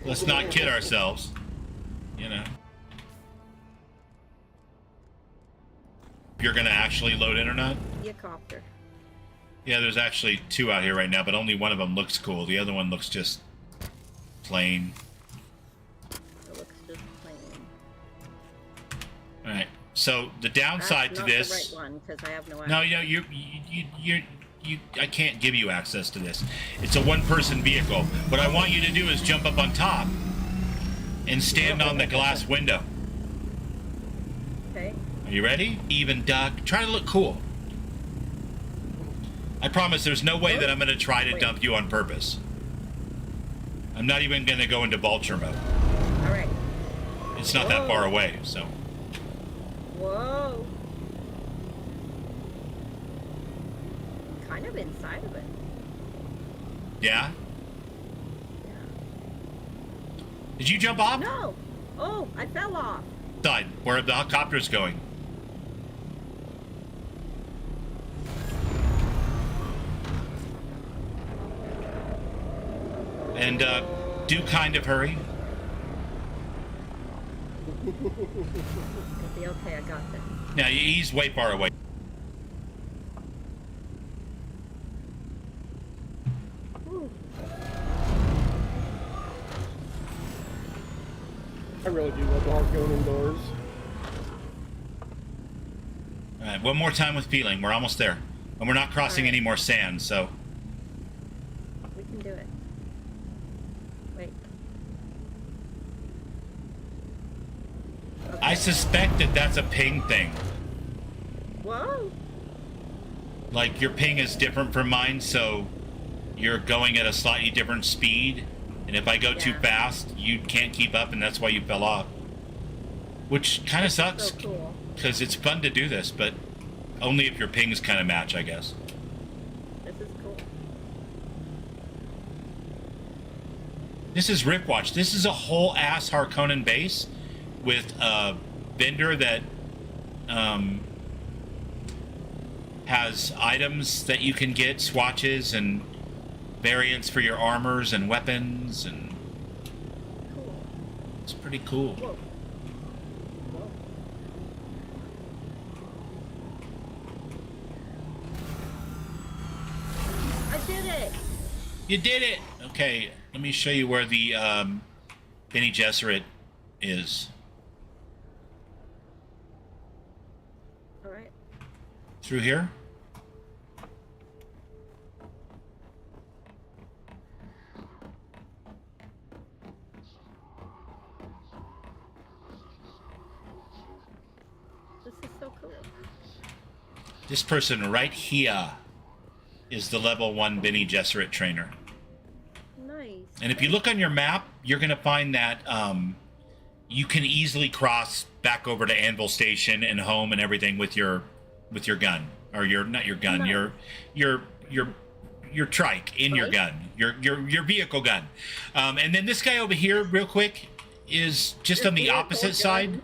Let's not kid ourselves. You know. If you're going to actually load in or not? Helicopter. Yeah, there's actually 2 out here right now, but only one of them looks cool. The other one looks just plain. It looks just plain. All right. So the downside That's to not this... the right one, because I have no No, idea. you know, I can't give you access to this. It's a one-person vehicle. What I want you to do is jump up on top and stand on the glass window. Okay. Are you ready? Even duck. Try to look cool. I promise there's no way that I'm going to try to dump you on purpose. I'm not even going to go into vulture mode. All right. It's not that far away, so. Whoa. Kind of inside of it. Yeah? Did you jump off? No. Oh, I fell off. Side, where the helicopter's going. And do kind of hurry. It'll be okay, I got this. Now he's way far away. Ooh. I really do love the hard going indoors. All right, one more time with feeling. We're almost there. And we're not crossing any more sand, so. We can do it. Wait. Okay. I suspect that that's a ping thing. Whoa. Like your ping is different from mine, so you're going at a slightly different speed. And if I go too fast, you can't keep up, and that's why you fell off. Which kind of sucks, So cool. because it's fun to do this, but only if your pings kind of match, I guess. This is cool. This is Ripwatch. This is a whole ass Harkonnen base with a vendor that has items that you can get, swatches and variants for your armors and weapons, and Cool. it's pretty cool. Whoa. Whoa. I did it! You did it! Okay, let me show you where the Bene Gesserit is. Alright. Through here? This is so cool. This person right here is the level 1 Bene Gesserit trainer. Nice. And if you look on your map, you're going to find that you can easily cross back over to Anvil Station and home and everything with your gun, or not your gun, Nice. your trike in your gun, your vehicle gun. And then this guy over here, real quick, is just Your on the vehicle opposite gun. side.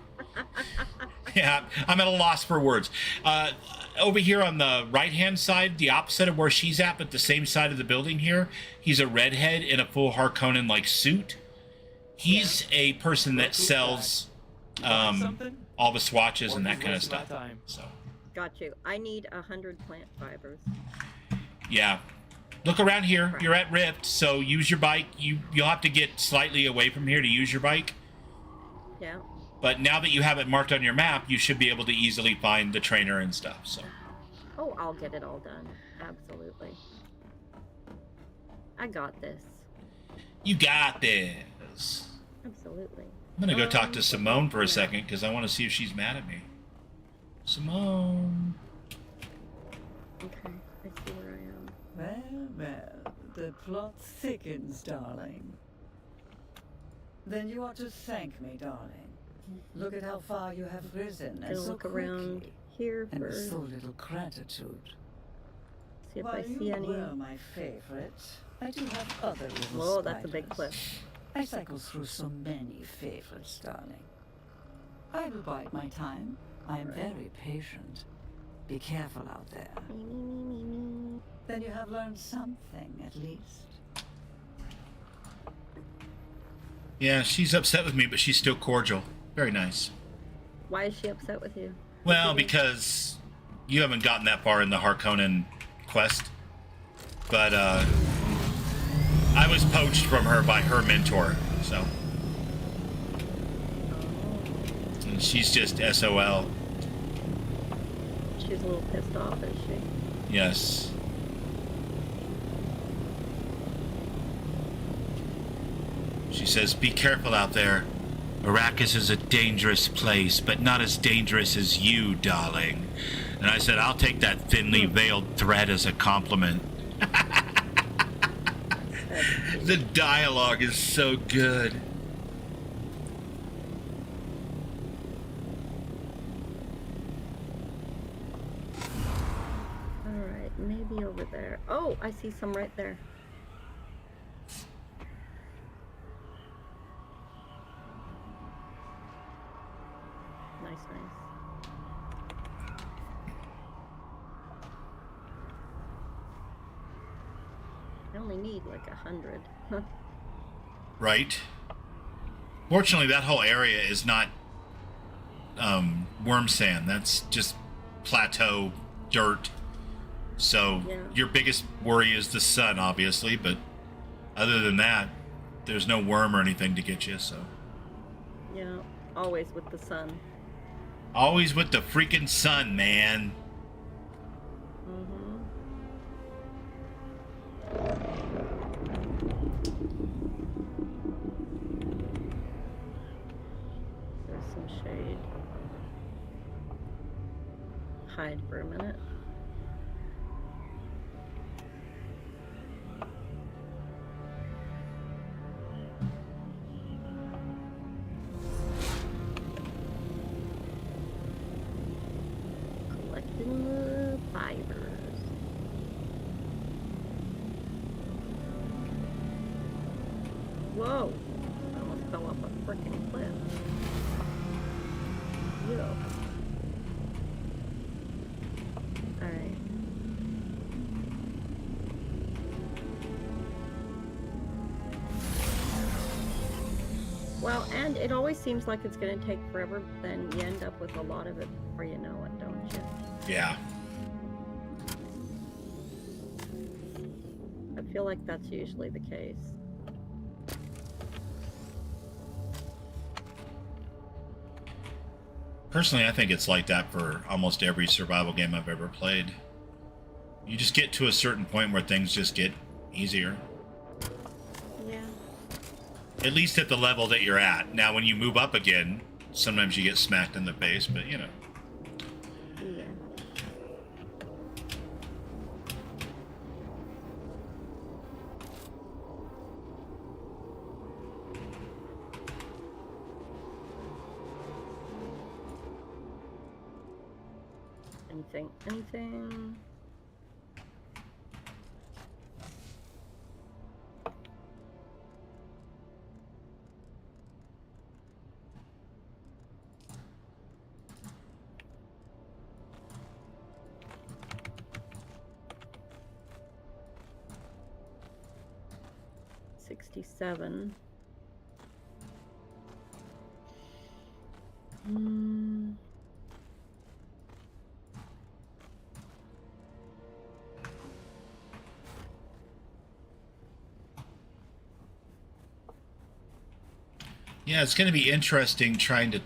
Yeah, I'm at a loss for words. Over here on the right-hand side, the opposite of where she's at, but the same side of the building here, he's a redhead in a full Harkonnen-like suit. He's a person that sells all the swatches and that kind of stuff. So, Got you. I need 100 plant fibers. yeah. Look around here. You're at Rift, so use your bike. You'll have to get slightly away from here to use your bike. Yeah. But now that you have it marked on your map, you should be able to easily find the trainer and stuff. So. Oh, I'll get it all done. Absolutely. I got this. You got this. Absolutely. I'm gonna go talk to Simone for a second because I want to see if she's mad at me. Simone. Okay. I see where I am. Well, well, the plot thickens, darling. Then you ought to thank me, darling. Look at how far you have risen, and Gonna so look around quickly, here and with first. so little gratitude. See if While I see you any. were my favorite, I do have other little Whoa, that's a big spiders. cliff. I cycle through so many favorites, darling. I will bide my time. I am very patient. Be careful out there. Me, me, me, me, me. Then you have learned something, at least. Yeah, she's upset with me, but she's still cordial. Very nice. Why is she upset with you? Well, because you haven't gotten that far in the Harkonnen quest. But, I was poached from her by her mentor, so. And she's just SOL. She's a little pissed off, is she? Yes. She says, "Be careful out there. Arrakis is a dangerous place, but not as dangerous as you, darling." And I said, "I'll take that thinly veiled threat as a compliment." The dialogue is so good. Alright, maybe over there. Oh, I see some right there. Nice, nice. I only need like 100. Right. Fortunately, that whole area is not worm sand. That's just plateau dirt. So Yeah. your biggest worry is the sun, obviously, but other than that, there's no worm or anything to get you. So Yeah, always with the sun. always with the freaking sun, man. Mm-hmm. There's some shade. Hide for a minute. Collecting the fibers. Whoa! I almost fell off a freaking cliff. Yeah. Alright. Well, and it always seems like it's going to take forever, but then you end up with a lot of it before you know it, don't you? Yeah. I feel like that's usually the case. Personally, I think it's like that for almost every survival game I've ever played. You just get to a certain point where things just get easier. Yeah. At least at the level that you're at. Now, when you move up again, sometimes you get smacked in the face, but you know. Yeah. Anything? $67. Yeah, it's going to be interesting trying to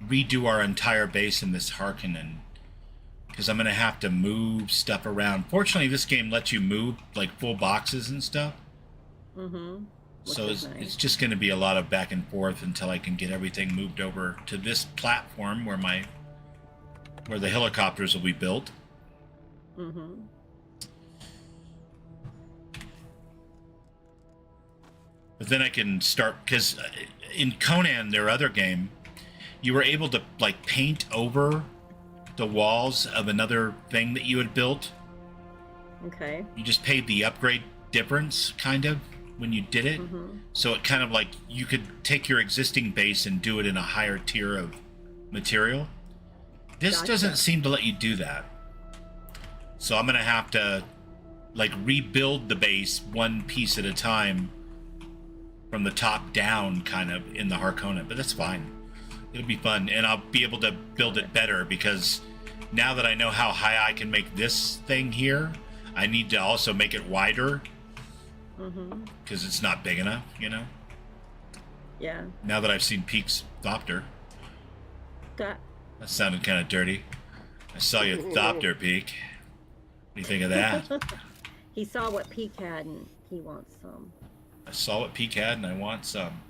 redo our entire base in this Harkonnen, because I'm going to have to move stuff around. Fortunately, this game lets you move like full boxes and stuff. Mm-hmm. So it's just going to be a lot of back and forth until I can get everything moved over to this platform where the helicopters will be built. Mm-hmm. But then I can start, because in Conan, their other game, you were able to like paint over the walls of another thing that you had built. Okay. You just paid the upgrade difference, kind of, when you did it. Mm-hmm. So it kind of like you could take your existing base and do it in a higher tier of material. This Gotcha. doesn't seem to let you do that. So I'm going to have to like rebuild the base one piece at a time from the top down, kind of, in the Harkonnen. But that's fine. It'll be fun, and I'll be able to build it better, because now that I know how high I can make this thing here, I need to also make it wider, because it's not big enough, you know? Yeah. Now that I've seen Peek's Thopter. That. That sounded kind of dirty. I saw your Thopter, Peek. What do you think of that? He saw what Peek had, and he wants some. I saw what Peak had, and I want some.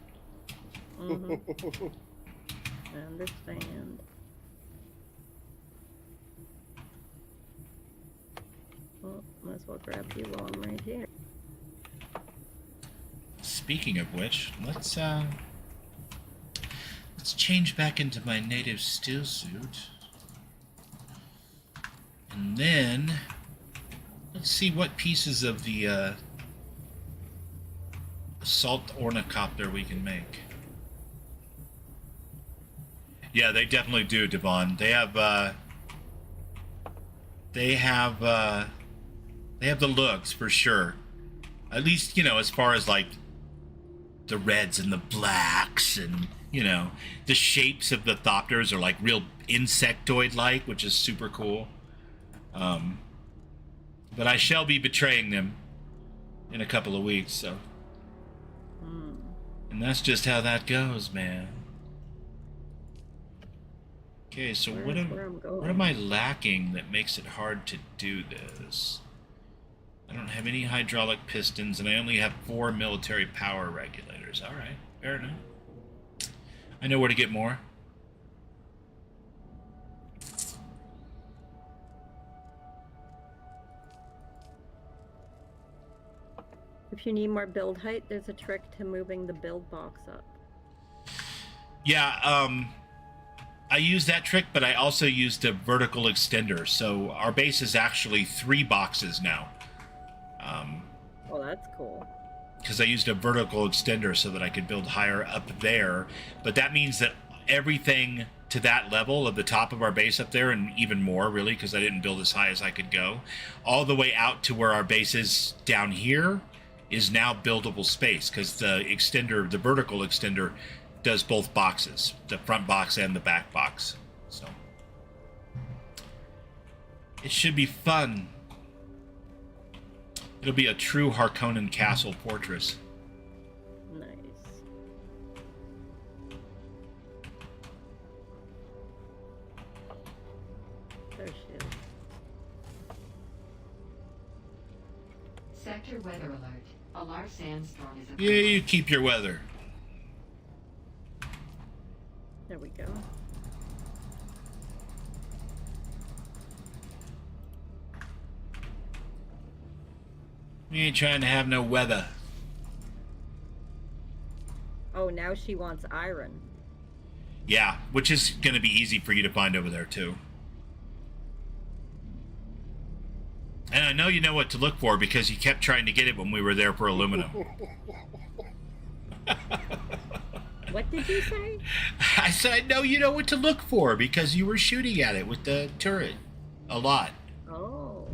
Mm-hmm. I understand. Well, might as well grab you while I'm right here. Speaking of which, let's change back into my native steel suit. And then let's see what pieces of the assault ornithopter we can make. Yeah, they definitely do, Devon. They have the looks for sure. At least, you know, as far as like the reds and the blacks, and you know, the shapes of the thopters are like real insectoid-like, which is super cool. But I shall be betraying them in a couple of weeks, so. And that's just how that goes, man. Okay, so what am I lacking that makes it hard to do this? I don't have any hydraulic pistons, and I only have 4 military power regulators. All right, fair enough. I know where to get more. If you need more build height, there's a trick to moving the build box up. Yeah, I used that trick, but I also used a vertical extender. So our base is actually 3 boxes now. Well, that's cool. Because I used a vertical extender so that I could build higher up there. But that means that everything to that level of the top of our base up there, and even more, really, because I didn't build as high as I could go, all the way out to where our base is down here, is now buildable space, because the extender, the vertical extender, does both boxes, the front box and the back box. So it should be fun. It'll be a true Harkonnen castle fortress. Nice. There she is. Sector weather alert. A large sandstorm is Yeah, you keep your weather. There we go. We ain't trying to have no weather. Oh, now she wants iron. Yeah, which is going to be easy for you to find over there, too. And I know you know what to look for because you kept trying to get it when we were there for aluminum. What did you say? I said, I know you know what to look for because you were shooting at it with the turret a lot. Oh,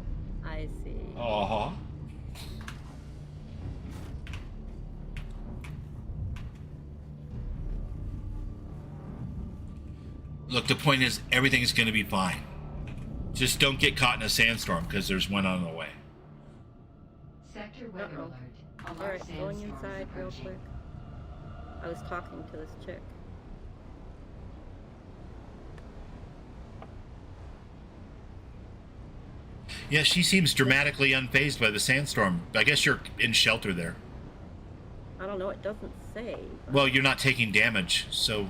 I see. Uh-huh. Look, the point is, everything's going to be fine. Just don't get caught in a sandstorm, because there's one on the way. Sector weather alert. A large Alright, sandstorm going is inside real approaching. quick. I was talking to this chick. Yeah, she seems dramatically unfazed by the sandstorm. I guess you're in shelter there. I don't know, it doesn't say. But Well, you're not taking damage, so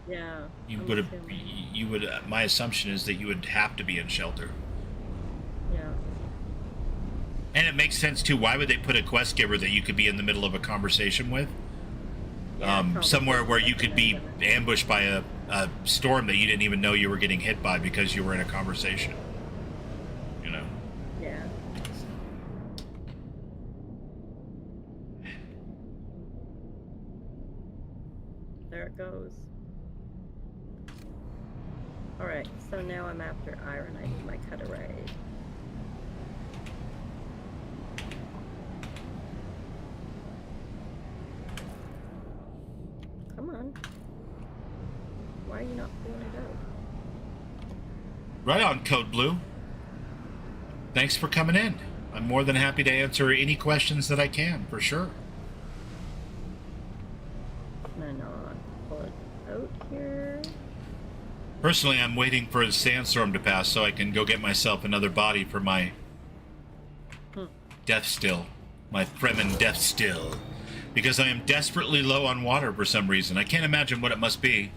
yeah. you I'm would have. assuming. You would. My assumption is that you would have to be in shelter. Yeah. And it makes sense too. Why would they put a quest giver that you could be in the middle of a conversation with? Yeah, probably Somewhere where you could be recommend it. ambushed by a storm that you didn't even know you were getting hit by because you were in a conversation. You know. Yeah. There it goes. Alright, so now I'm after iron. I need my cut array. Come on. Why are you not pulling it out? Right on, Code Blue. Thanks for coming in. I'm more than happy to answer any questions that I can, for sure. And not pull it out here. Personally, I'm waiting for the sandstorm to pass so I can go get myself another body for my death still. My Fremen death still. because I am desperately low on water for some reason. I can't imagine what it must be.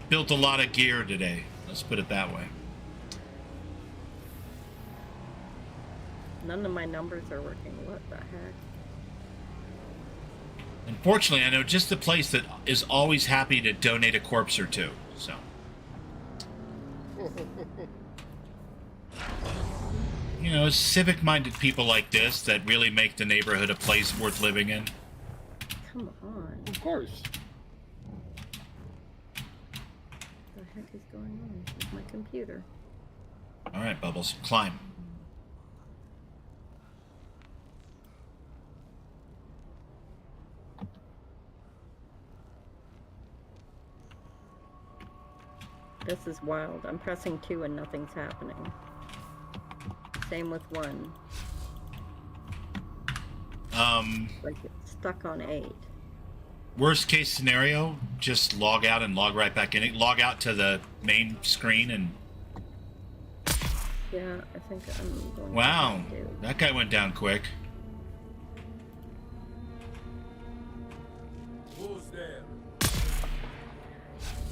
Built a lot of gear today. Let's put it that way. None of my numbers are working. What the heck? Unfortunately, I know just the place that is always happy to donate a corpse or two. So. You know, civic-minded people like this that really make the neighborhood a place worth living in. Come on. Of course. What the heck is going on with my computer? All right, Bubbles, climb. This is wild. I'm pressing 2 and nothing's happening. Same with 1. Like it's stuck on 8. Worst case scenario, just log out and log right back in. Log out to the main screen and... Yeah, I think I'm going Wow, to do. that guy went down quick. Who's there?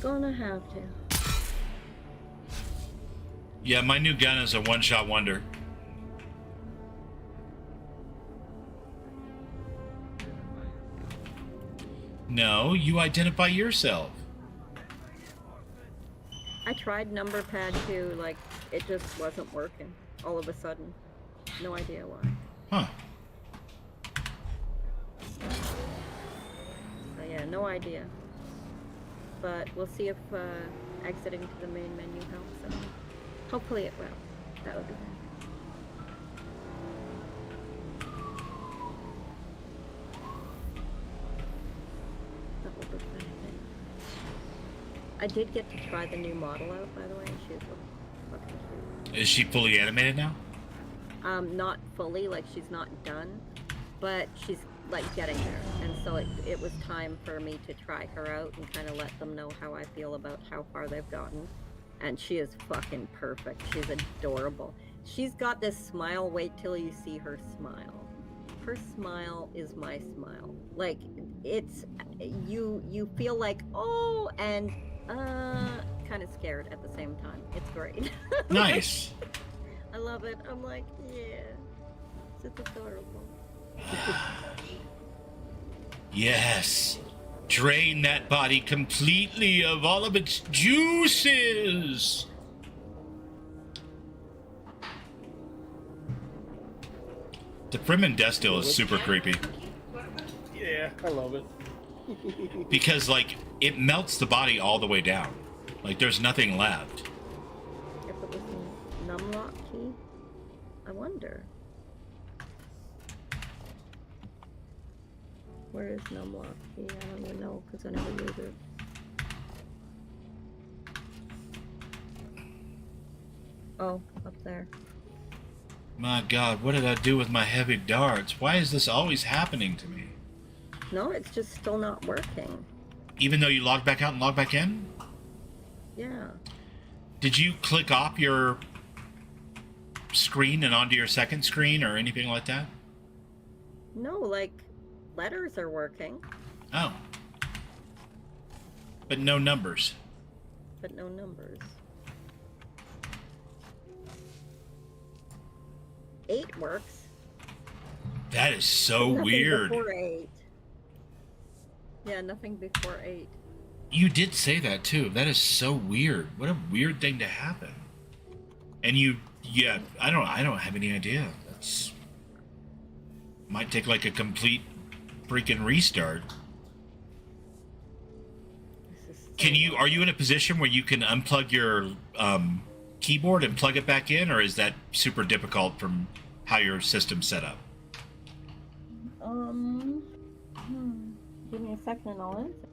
Gonna have to. Yeah, my new gun is a one-shot wonder. No, you identify yourself. I tried number pad 2, like, it just wasn't working all of a sudden. No idea why. Huh. So yeah, no idea. But we'll see if exiting to the main menu helps. So hopefully it will. That would be nice. That will be fun. I did get to try the new model out, by the way, and she is fucking cute. Is she fully animated now? Not fully, like she's not done, but she's like getting there. And so it was time for me to try her out and kind of let them know how I feel about how far they've gotten. And she is fucking perfect. She's adorable. She's got this smile. Wait till you see her smile. Her smile is my smile. Like, it's, you feel like, oh, and kind of scared at the same time. It's great. Nice. I love it. I'm like, yeah, it's adorable. Yes. Drain that body completely of all of its juices. The Fremen Destil is super creepy. Yeah, I love it. Because, like, it melts the body all the way down. Like, there's nothing left. If it was a numlock key, I wonder. Where is numlock key? I don't even know because I never use it. Oh, up there. My God, what did I do with my heavy darts? Why is this always happening to me? No, it's just still not working. Even though you log back out and log back in? Yeah. Did you click off your screen and onto your second screen or anything like that? No, like, letters are working, Oh. But no numbers. but no numbers. 8 works. That is so Nothing weird. Before 8. Yeah, nothing before 8. You did say that too. That is so weird. What a weird thing to happen. And yeah, I don't have any idea. That's might take like a complete freaking restart. Are you in a position where you can unplug your keyboard and plug it back in, or is that super difficult from how your system's set up? Give me a second and I'll answer.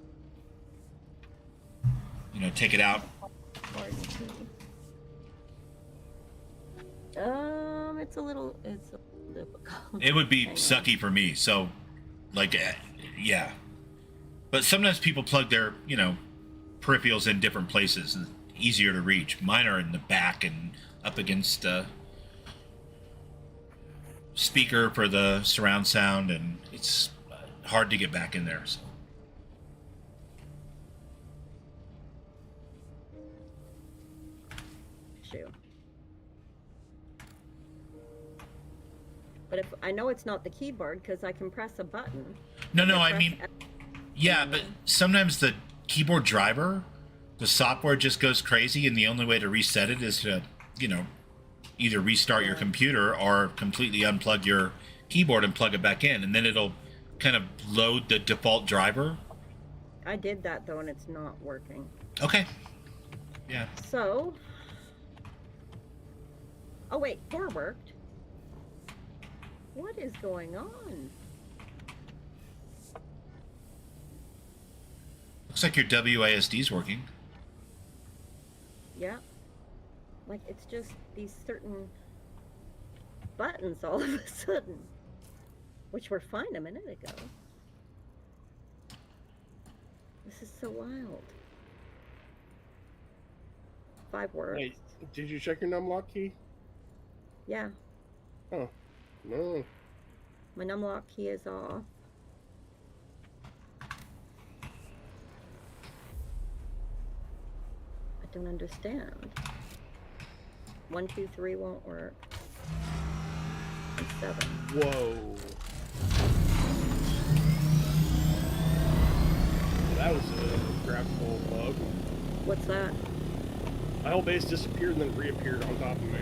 You know, take it out. It's a little difficult. It would be sucky for me. So, like, yeah. But sometimes people plug their, peripherals in different places. And easier to reach. Mine are in the back and up against speaker for the surround sound, and it's hard to get back in there. So. Shoot. But if I know it's not the keyboard because I can press a button. No, I mean, yeah, but sometimes the keyboard driver, the software just goes crazy, and the only way to reset it is to, you know, either restart your computer or completely unplug your keyboard and plug it back in, and then it'll kind of load the default driver. I did that though, and it's not working. Okay. Yeah. So. Oh wait, 4 worked. What is going on? Looks like your WASD's working. Yeah. Like, it's just these certain buttons all of a sudden. Which were fine a minute ago. This is so wild. 5 works. Wait, did you check your numlock key? Yeah. Oh. No. My numlock key is off. I don't understand. 1, 2, 3 won't work. And 7. Whoa. That was a graphical bug. What's that? My whole base disappeared and then reappeared on top of me.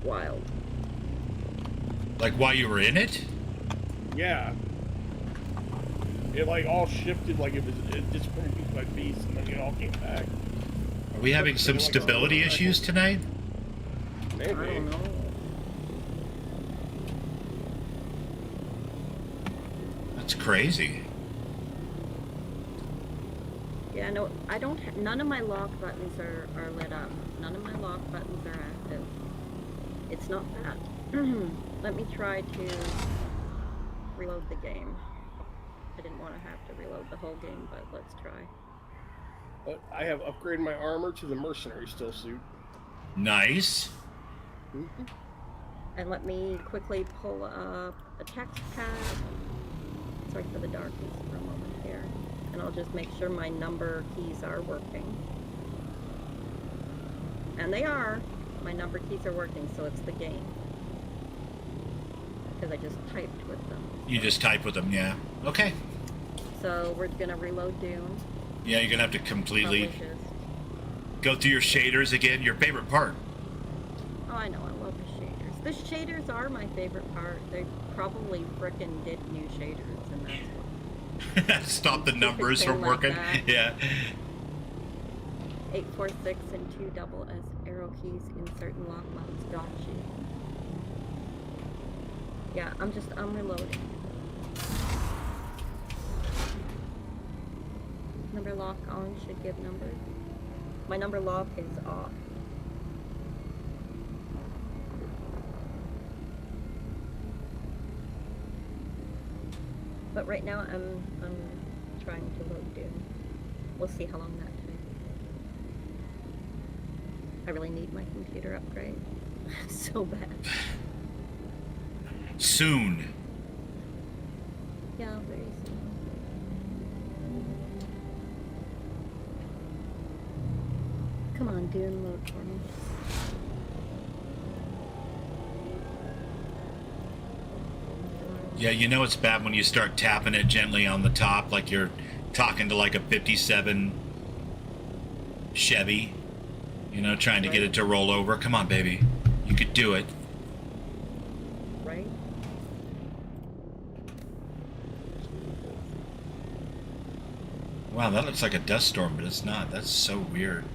Wild. Like while you were in it? Yeah. It like all shifted, like it disappeared piece by piece, and then it all came back. Are we having some stability issues tonight? Maybe. I don't know. That's crazy. Yeah, no, I don't. None of my lock buttons are lit up. None of my lock buttons are active. It's not that. Let me try to reload the game. I didn't want to have to reload the whole game, but let's try. But I have upgraded my armor to the mercenary still suit. Nice. Mm-hmm. And let me quickly pull up a text pad. Sorry for the darkness for a moment here. And I'll just make sure my number keys are working. And they are. My number keys are working, so it's the game. Because I just typed with them. You just type with them, yeah. Okay. So we're gonna reload Dune. Yeah, you're gonna have to completely Probably just- go through your shaders again. Your favorite part. Oh, I know, I love the shaders. The shaders are my favorite part. They probably frickin' did new shaders, and that's what. Stop the numbers from Thing like working. that. Yeah. 8, 4, 6, and 2 double S arrow keys in certain lock modes. Got you. Yeah, I'm reloading. Number lock on should give numbers. My number lock is off. But right now I'm trying to load Dune. We'll see how long that takes. I really need my computer upgrade. So bad. Soon. Yeah, very soon. Come on, Dune, load for me. Yeah, you know it's bad when you start tapping it gently on the top, like you're talking to like a 57 Chevy. You know, trying to get it to roll over. Come on, baby. You could do it. Right? Wow, that looks like a dust storm, but it's not. That's so weird.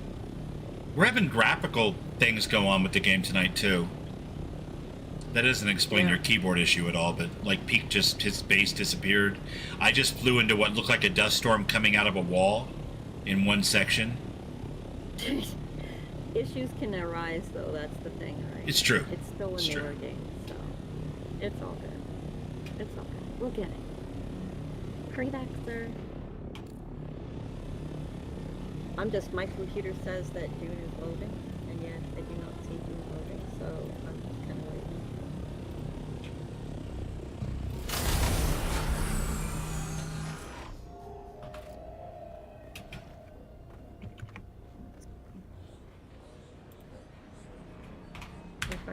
We're having graphical things go on with the game tonight, too. That doesn't explain your keyboard issue at all, but like Peak just, his base disappeared. I just flew into what looked like a dust storm coming out of a wall in one section. Issues can arise, though. That's the thing, right? It's true. It's still a It's newer true. game, so it's all good. It's all good. We'll get it. Hurry back, sir. My computer says that Dune is loading, and yet I do not see Dune loading, so I'm just kind of waiting.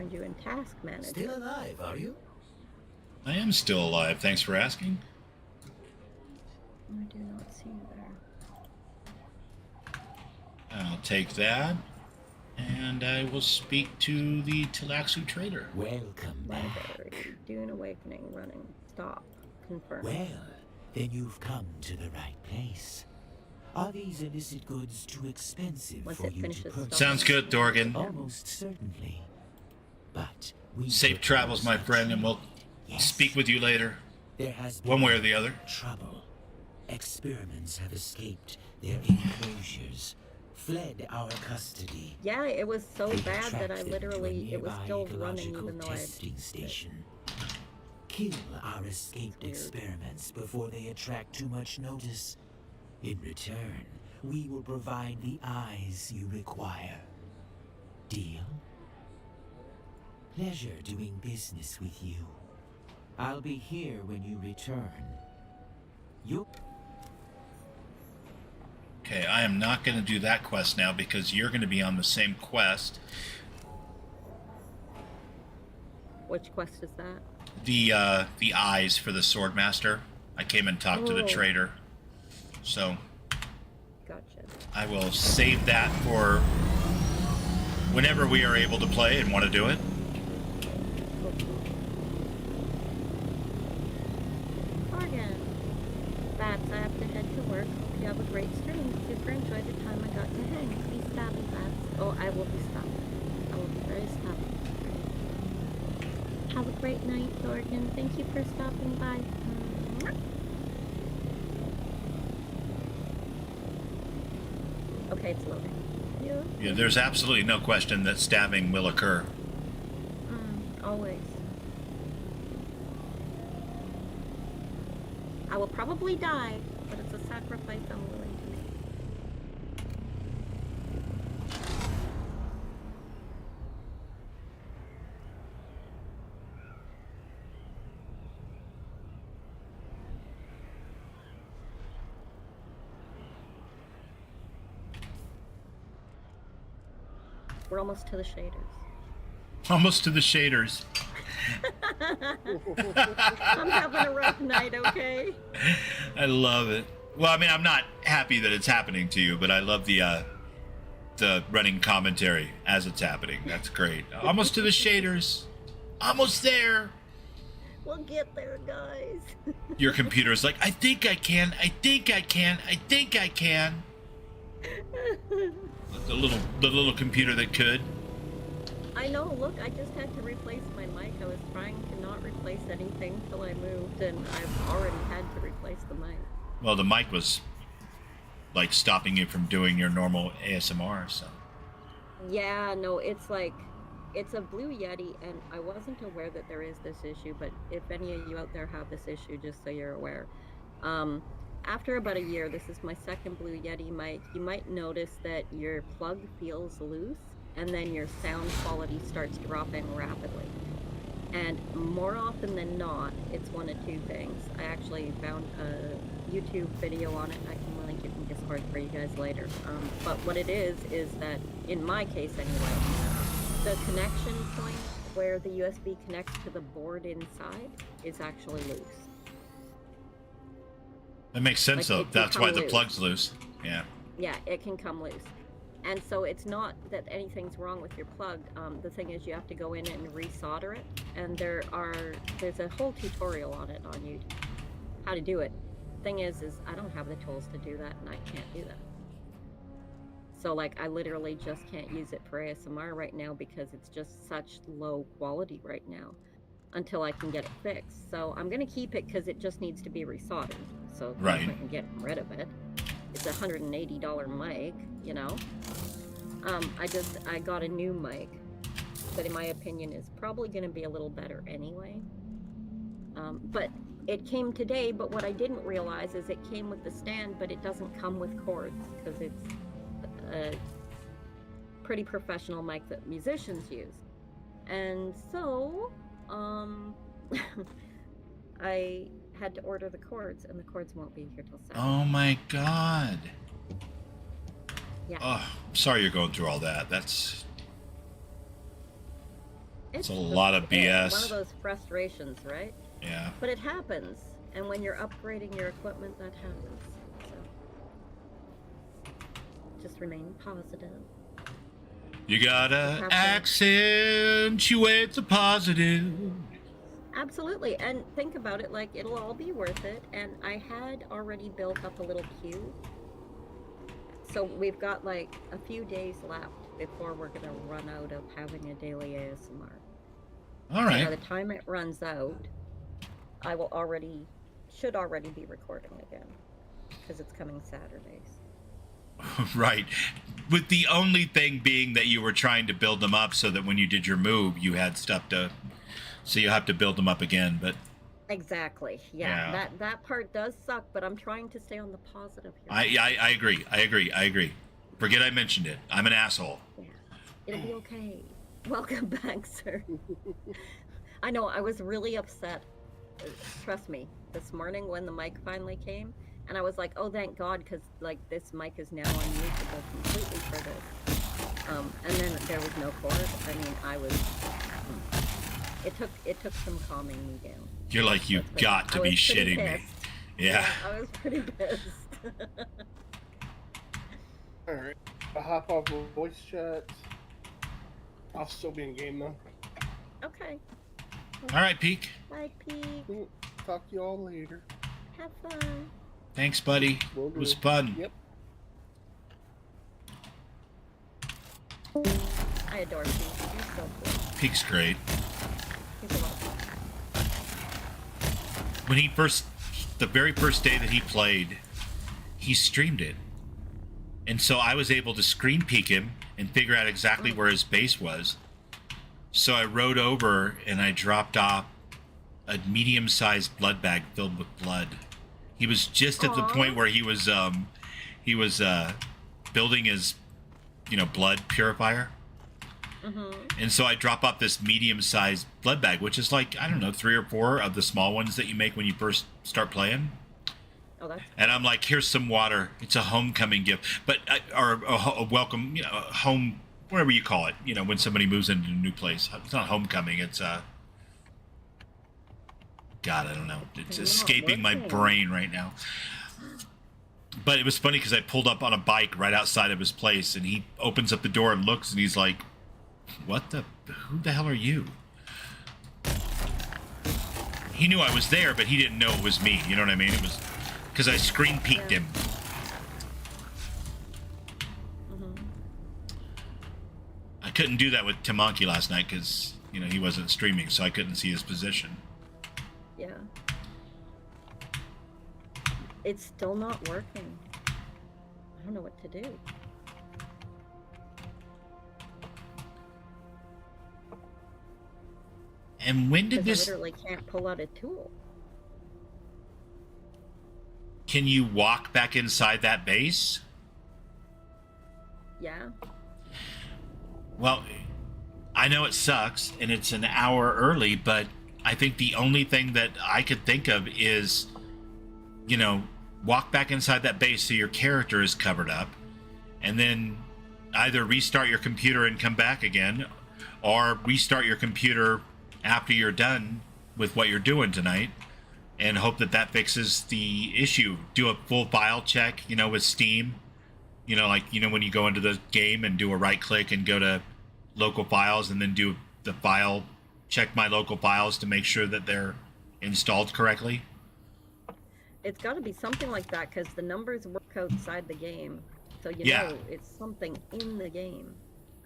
find you in Task Manager. Still alive, are you? I am still alive. Thanks for asking. I do not see you there. I'll take that. And I will speak to the Talaxu trader. Welcome back. Library. DUNE Awakening. Running. Stop. Confirm. Well, then you've come to the right place. Are these illicit goods too expensive Once for it you to finishes purchase? Sounds good, Dorgan. Almost certainly. But we Safe travels, my friend, and we'll speak with you later. There has One way or been the other. trouble. Experiments have escaped their enclosures, fled our custody. Yeah, it was so They bad that I tracked them to a literally, it was nearby still running ecological even though I testing station. Kill our escaped experiments before they attract too much notice. In return, we will provide the eyes you require. Deal? Pleasure doing business with you. I'll be here when you return. You. Okay, I am not going to do that quest now because you're going to be on the same quest. Which quest is that? The eyes for the Swordmaster. I came and talked to the Oh. trader. So Gotcha. I will save that for whenever we are able to play and want to do it. Morgan. Babs, I have to head to work. Hope you have a great stream. Super enjoyed the time I got to hang. Be stabby, Babs. Oh, I will be stabby. I will be very stabby. Have a great night, Morgan. Thank you for stopping by. Mwah. Okay, it's loading. Yeah, there's absolutely no question that stabbing will occur. Always. I will probably die, but it's a sacrifice I'm willing to make. We're almost to the shaders. Almost to the shaders. I'm having a rough night, okay? I love it. Well, I mean, I'm not happy that it's happening to you, but I love the running commentary as it's happening. That's great. Almost to the shaders. Almost there. We'll get there, guys. Your computer's like, I think I can. I think I can. I think I can. The little computer that could. I know, look, I just had to replace my mic. I was trying to not replace anything till I moved, and I've already had to replace the mic. Well, the mic was like stopping you from doing your normal ASMR, so. Yeah, no, it's like, it's a Blue Yeti, and I wasn't aware that there is this issue, but if any of you out there have this issue, just so you're aware. After about a year, this is my second Blue Yeti mic, you might notice that your plug feels loose, and then your sound quality starts dropping rapidly. And more often than not, it's one of two things. I actually found a YouTube video on it. I can link it in Discord for you guys later. But what it is that, in my case anyway, the connection point where the USB connects to the board inside is actually loose. That makes sense, Like, though. it can That's why come the loose. plug's loose. Yeah. Yeah, it can come loose. And so it's not that anything's wrong with your plug. The thing is you have to go in and resolder it. And there's a whole tutorial on it on YouTube, how to do it. Thing is I don't have the tools to do that, and I can't do that. So like, I literally just can't use it for ASMR right now because it's just such low quality right now until I can get it fixed. So I'm gonna keep it because it just needs to be resoldered. So Right. I can get rid of it. It's a $180 mic, you know. I got a new mic that in my opinion is probably going to be a little better anyway. But it came today, but what I didn't realize is it came with the stand, but it doesn't come with cords because it's a pretty professional mic that musicians use. And so, I had to order the cords, and the cords won't be here till Saturday. Oh my god. Yeah. Oh, I'm sorry you're going through all that. That's It's a lot of One BS. of those frustrations, right? Yeah. But it happens, and when you're upgrading your equipment, that happens. So just remain positive. You gotta accentuate the positive. Absolutely, and think about it, like, it'll all be worth it. And I had already built up a little queue, so we've got like a few days left before we're gonna run out of having a daily ASMR. All right. So by the time it runs out, I should already be recording again, because it's coming Saturdays. Right. With the only thing being that you were trying to build them up so that when you did your move, you had stuff to... So you have to build them up again, but... Exactly. Yeah. That part does suck, but I'm trying to stay on the positive here. I agree. I agree. Forget I mentioned it. I'm an asshole. Yeah. It'll be okay. Welcome back, sir. I know, I was really upset. Trust me, this morning when the mic finally came, and I was like, oh, thank God, because, like, this mic is now unusable completely for this. And then there was no cord. I mean, I was... It took some calming me down. You're like, you've got to be shitting me. Yeah. I was pretty pissed. Alright. I'll hop off voice chat. I'll still be in game though. Okay. All right, Peak. Bye, Peak. Talk to y'all later. Have fun. Thanks, buddy. It was fun. Yep. I adore Peak. He's so cool. Peak's great. He's a lot of fun. When the very first day that he played, he streamed it. And so I was able to screen peek him and figure out exactly where his base was. So I rode over and I dropped off a medium-sized blood bag filled with blood. He was just at the point where he was building his, blood purifier. And so I drop off this medium-sized blood bag, which is like, I don't know, 3 or 4 of the small ones that you make when you first start playing. And I'm like, here's some water. It's a homecoming gift, or a welcome, home, whatever you call it. When somebody moves into a new place. It's not homecoming. It's God, I don't know. It's escaping my brain right now. But it was funny because I pulled up on a bike right outside of his place, and he opens up the door and looks, and he's like, who the hell are you? He knew I was there, but he didn't know it was me. You know what I mean? It was because I screen peeked him. I couldn't do that with Tamanki last night because, he wasn't streaming, so I couldn't see his position. Yeah. It's still not working. I don't know what to do. And when did this... I literally can't pull out a tool. Can you walk back inside that base? Yeah. Well, I know it sucks, and it's an hour early, but I think the only thing that I could think of is, walk back inside that base so your character is covered up, and then either restart your computer and come back again, or restart your computer after you're done with what you're doing tonight, and hope that fixes the issue. Do a full file check, with Steam. When you go into the game and do a right click and go to local files and then do the file, check my local files to make sure that they're installed correctly. It's got to be something like that because the numbers work outside the game. So know it's something in the game.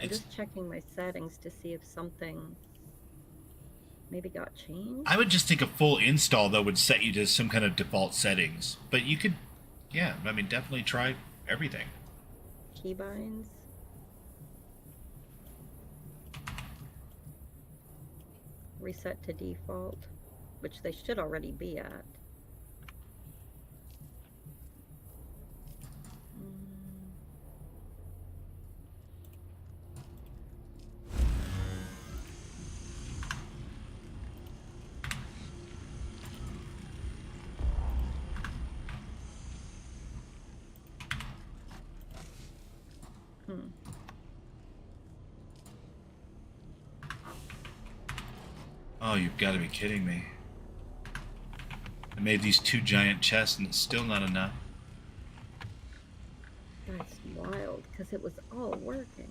I'm just checking my settings to see if something maybe got changed. I would just think a full install, though, would set you to some kind of default settings. But you could, definitely try everything. Keybinds. Reset to default, which they should already be at. Oh, you've got to be kidding me. I made these 2 giant chests and it's still not enough. That's wild, because it was all working.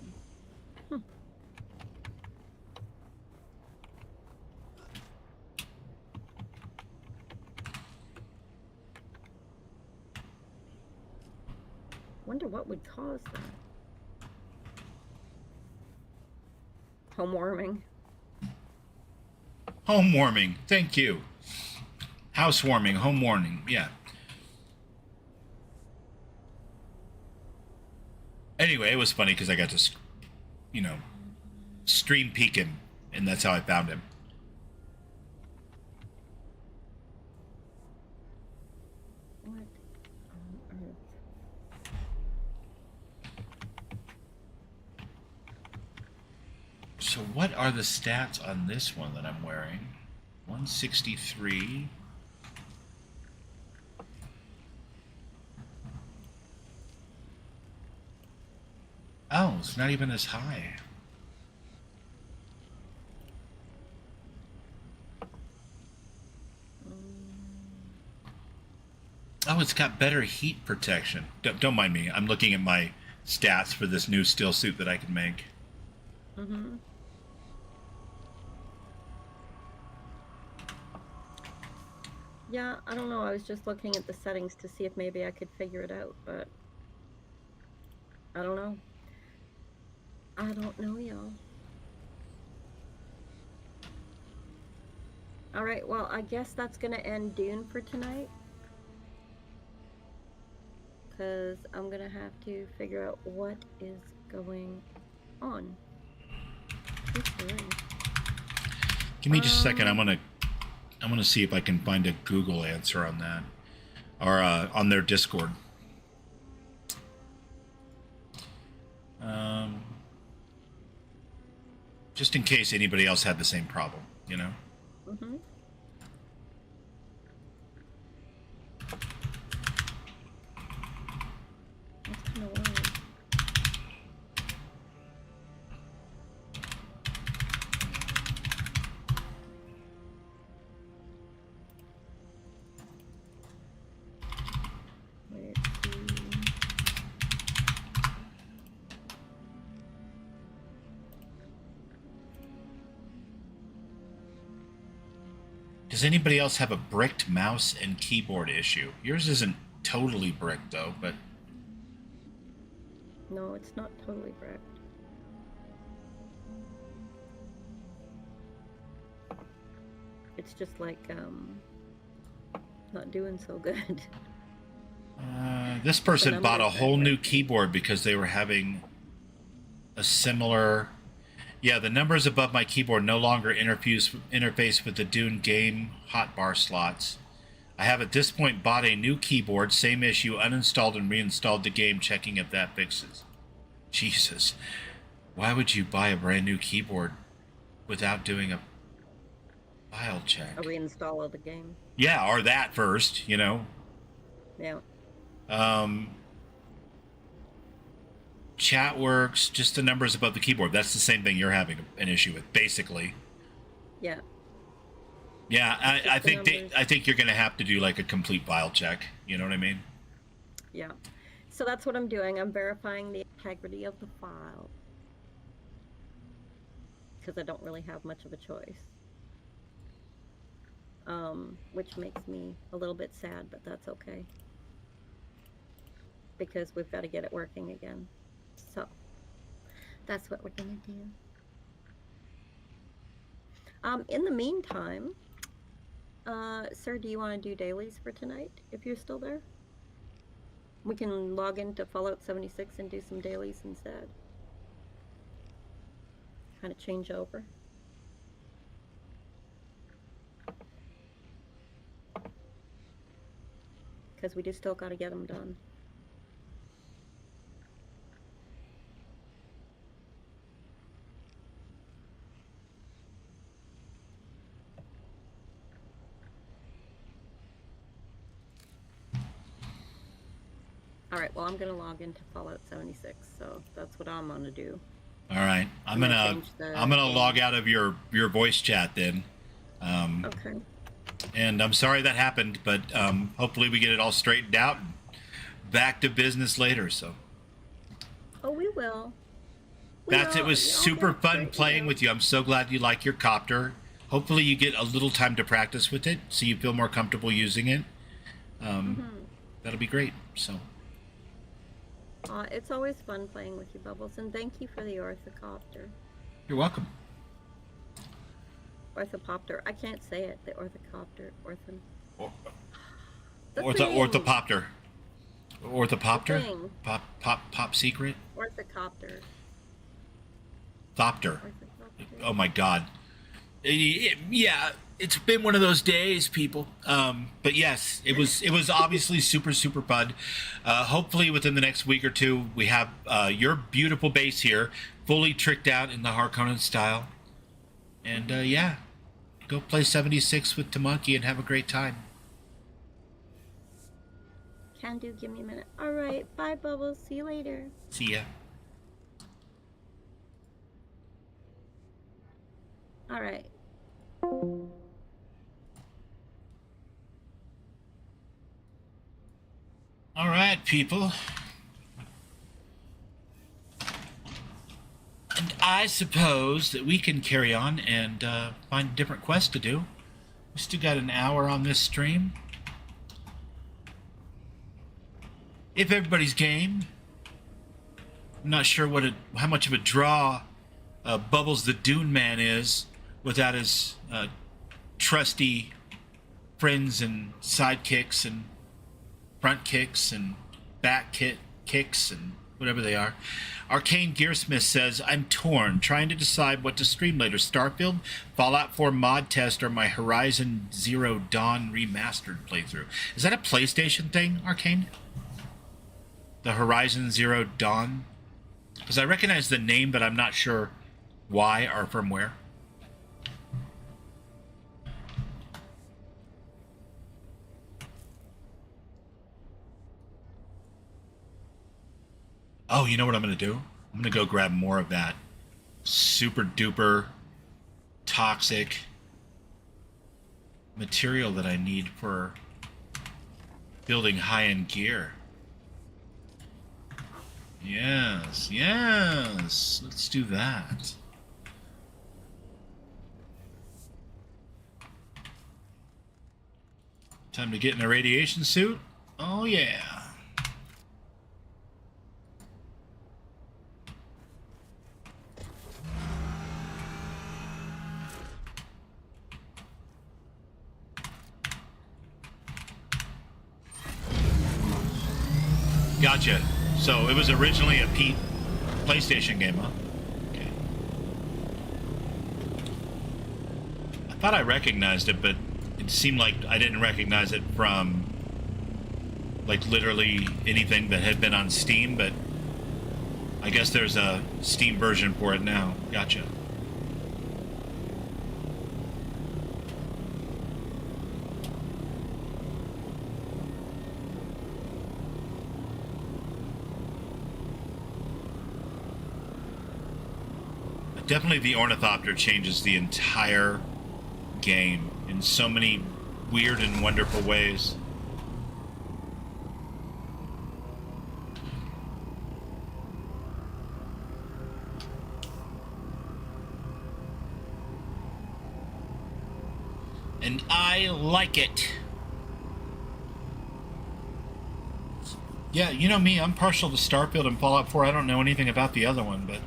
Wonder what would cause that. Home warming. Home warming. Thank you. Housewarming, home warming. Yeah. Anyway, it was funny because I got to, you know, stream peek him, and that's how I found him. What on earth? So what are the stats on this one that I'm wearing? 163. Oh, it's not even as high. Oh, it's got better heat protection. Don't mind me. I'm looking at my stats for this new steel suit that I can make. Mm-hmm. Yeah, I don't know. I was just looking at the settings to see if maybe I could figure it out, but I don't know. I don't know, y'all. Alright, well, I guess that's gonna end Dune for tonight. Because I'm gonna have to figure out what is going on. Give me just a second. I'm gonna see if I can find a Google answer on that, or on their Discord. Just in case anybody else had the same problem, you know. Mm-hmm. That's kind of weird. Does anybody else have a bricked mouse and keyboard issue? Yours isn't totally bricked though, but No, it's not totally bricked. It's just like not doing so good. This person bought a whole new keyboard because they were having a similar. Yeah, the numbers above my keyboard no longer interface with the Dune game hotbar slots. I have at this point bought a new keyboard, same issue, uninstalled and reinstalled the game, checking if that fixes. Jesus, why would you buy a brand new keyboard without doing a file check? A reinstall of the game. Yeah, or that first, you know. Yeah. Chat works, just the numbers above the keyboard. That's the same thing you're having an issue with, basically. Yeah. Yeah, I think you're gonna have to do like a complete file check. You know what I mean? Yeah. So that's what I'm doing. I'm verifying the integrity of the file. Because I don't really have much of a choice. Which makes me a little bit sad, but that's okay. Because we've got to get it working again. So, that's what we're going to do. In the meantime, sir, do you want to do dailies for tonight, if you're still there? We can log into Fallout 76 and do some dailies instead. Kind of change over. Because we just still got to get them done. Alright, well, I'm going to log into Fallout 76, so that's what I'm going to do. All right, I'm gonna log out of your voice chat then, Okay. And I'm sorry that happened, but hopefully we get it all straightened out and back to business later. So Oh, we will. it was super fun playing with you. I'm so glad you like your copter. Hopefully you get a little time to practice with it so you feel more comfortable using it. That'll be great. So It's always fun playing with you, Bubbles, and thank you for the orthocopter. you're welcome. Orthopopter. I can't say it. The orthocopter. Orthopopter. Orthopopter? thing. Pop secret? Orthocopter. Thopter. Orthocopter. Oh my god. Yeah, it's been one of those days, people. But yes, it was obviously super fun. Hopefully within the next week or two, we have your beautiful base here, fully tricked out in the Harkonnen style. And yeah, go play 76 with Tamaki and have a great time. Can do. Give me a minute. All right. Bye, Bubbles. See you later. See ya. All right. All right, people. And I suppose that we can carry on and find a different quest to do. We still got an hour on this stream. If everybody's game. I'm not sure how much of a draw Bubbles the Dune Man is without his trusty friends and sidekicks and front kicks and back kicks and whatever they are. Arcane Gearsmith says, I'm torn, trying to decide what to stream later. Starfield, Fallout 4 mod test, or my Horizon Zero Dawn remastered playthrough. Is that a PlayStation thing, Arcane? The Horizon Zero Dawn? Because I recognize the name, but I'm not sure why or from where. Oh, you know what I'm going to do? I'm going to go grab more of that super duper toxic material that I need for building high-end gear. Yes, let's do that. Time to get in a radiation suit? Oh yeah. Gotcha. So it was originally a PlayStation game, huh? Okay. I thought I recognized it, but it seemed like I didn't recognize it from like literally anything that had been on Steam, but I guess there's a Steam version for it now. Gotcha. Definitely the Ornithopter changes the entire game in so many weird and wonderful ways. And I like it. Yeah, you know me, I'm partial to Starfield and Fallout 4. I don't know anything about the other one, but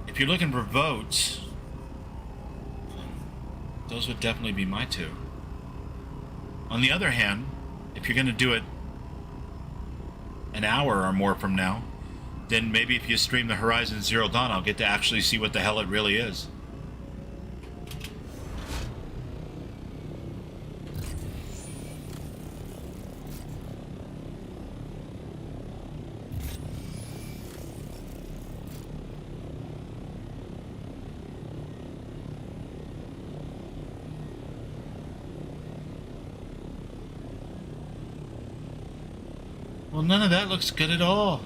if you're looking for votes, those would definitely be my two. On the other hand, if you're going to do it an hour or more from now, then maybe if you stream the Horizon Zero Dawn, I'll get to actually see what the hell it really is. Well, none of that looks good at all.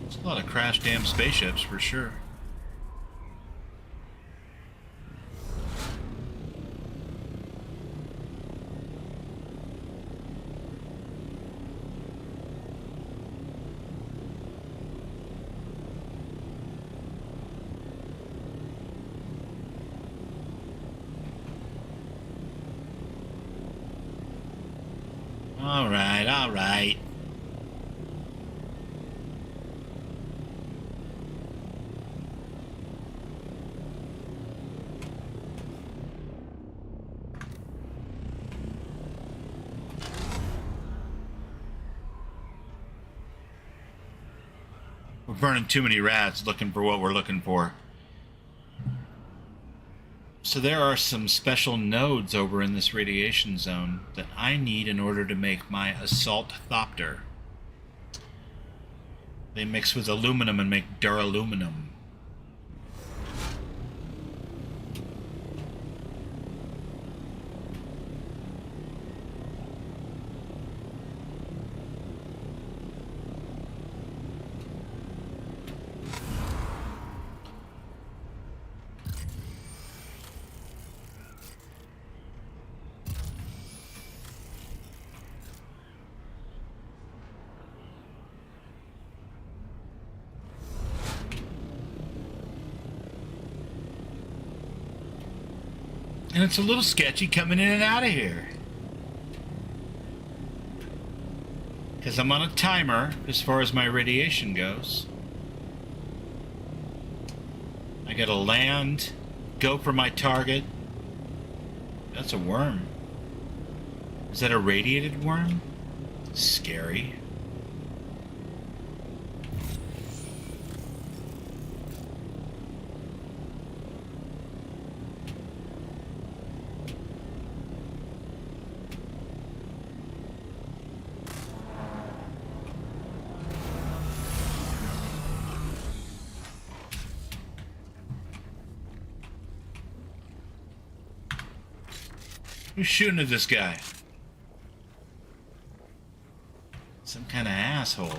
There's a lot of crash damn spaceships for sure. All right, all right. We're burning too many rats looking for what we're looking for. So there are some special nodes over in this radiation zone that I need in order to make my assault thopter. They mix with aluminum and make duraluminum. And it's a little sketchy coming in and out of here. Because I'm on a timer as far as my radiation goes. I gotta land, go for my target. That's a worm. Is that a radiated worm? Scary. Who's shooting at this guy? Some kind of asshole.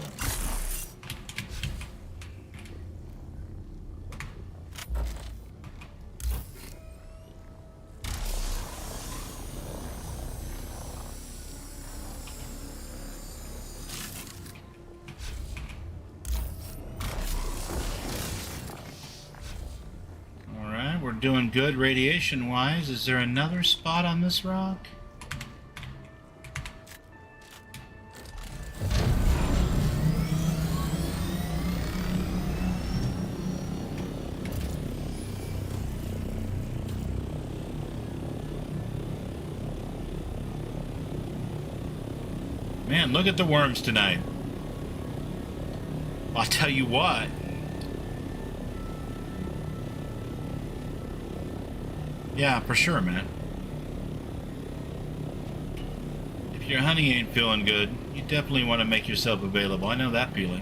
We're doing good radiation-wise. Is there another spot on this rock? Man, look at the worms tonight. I'll tell you what. Yeah, for sure, man. If your honey ain't feeling good, you definitely want to make yourself available. I know that feeling.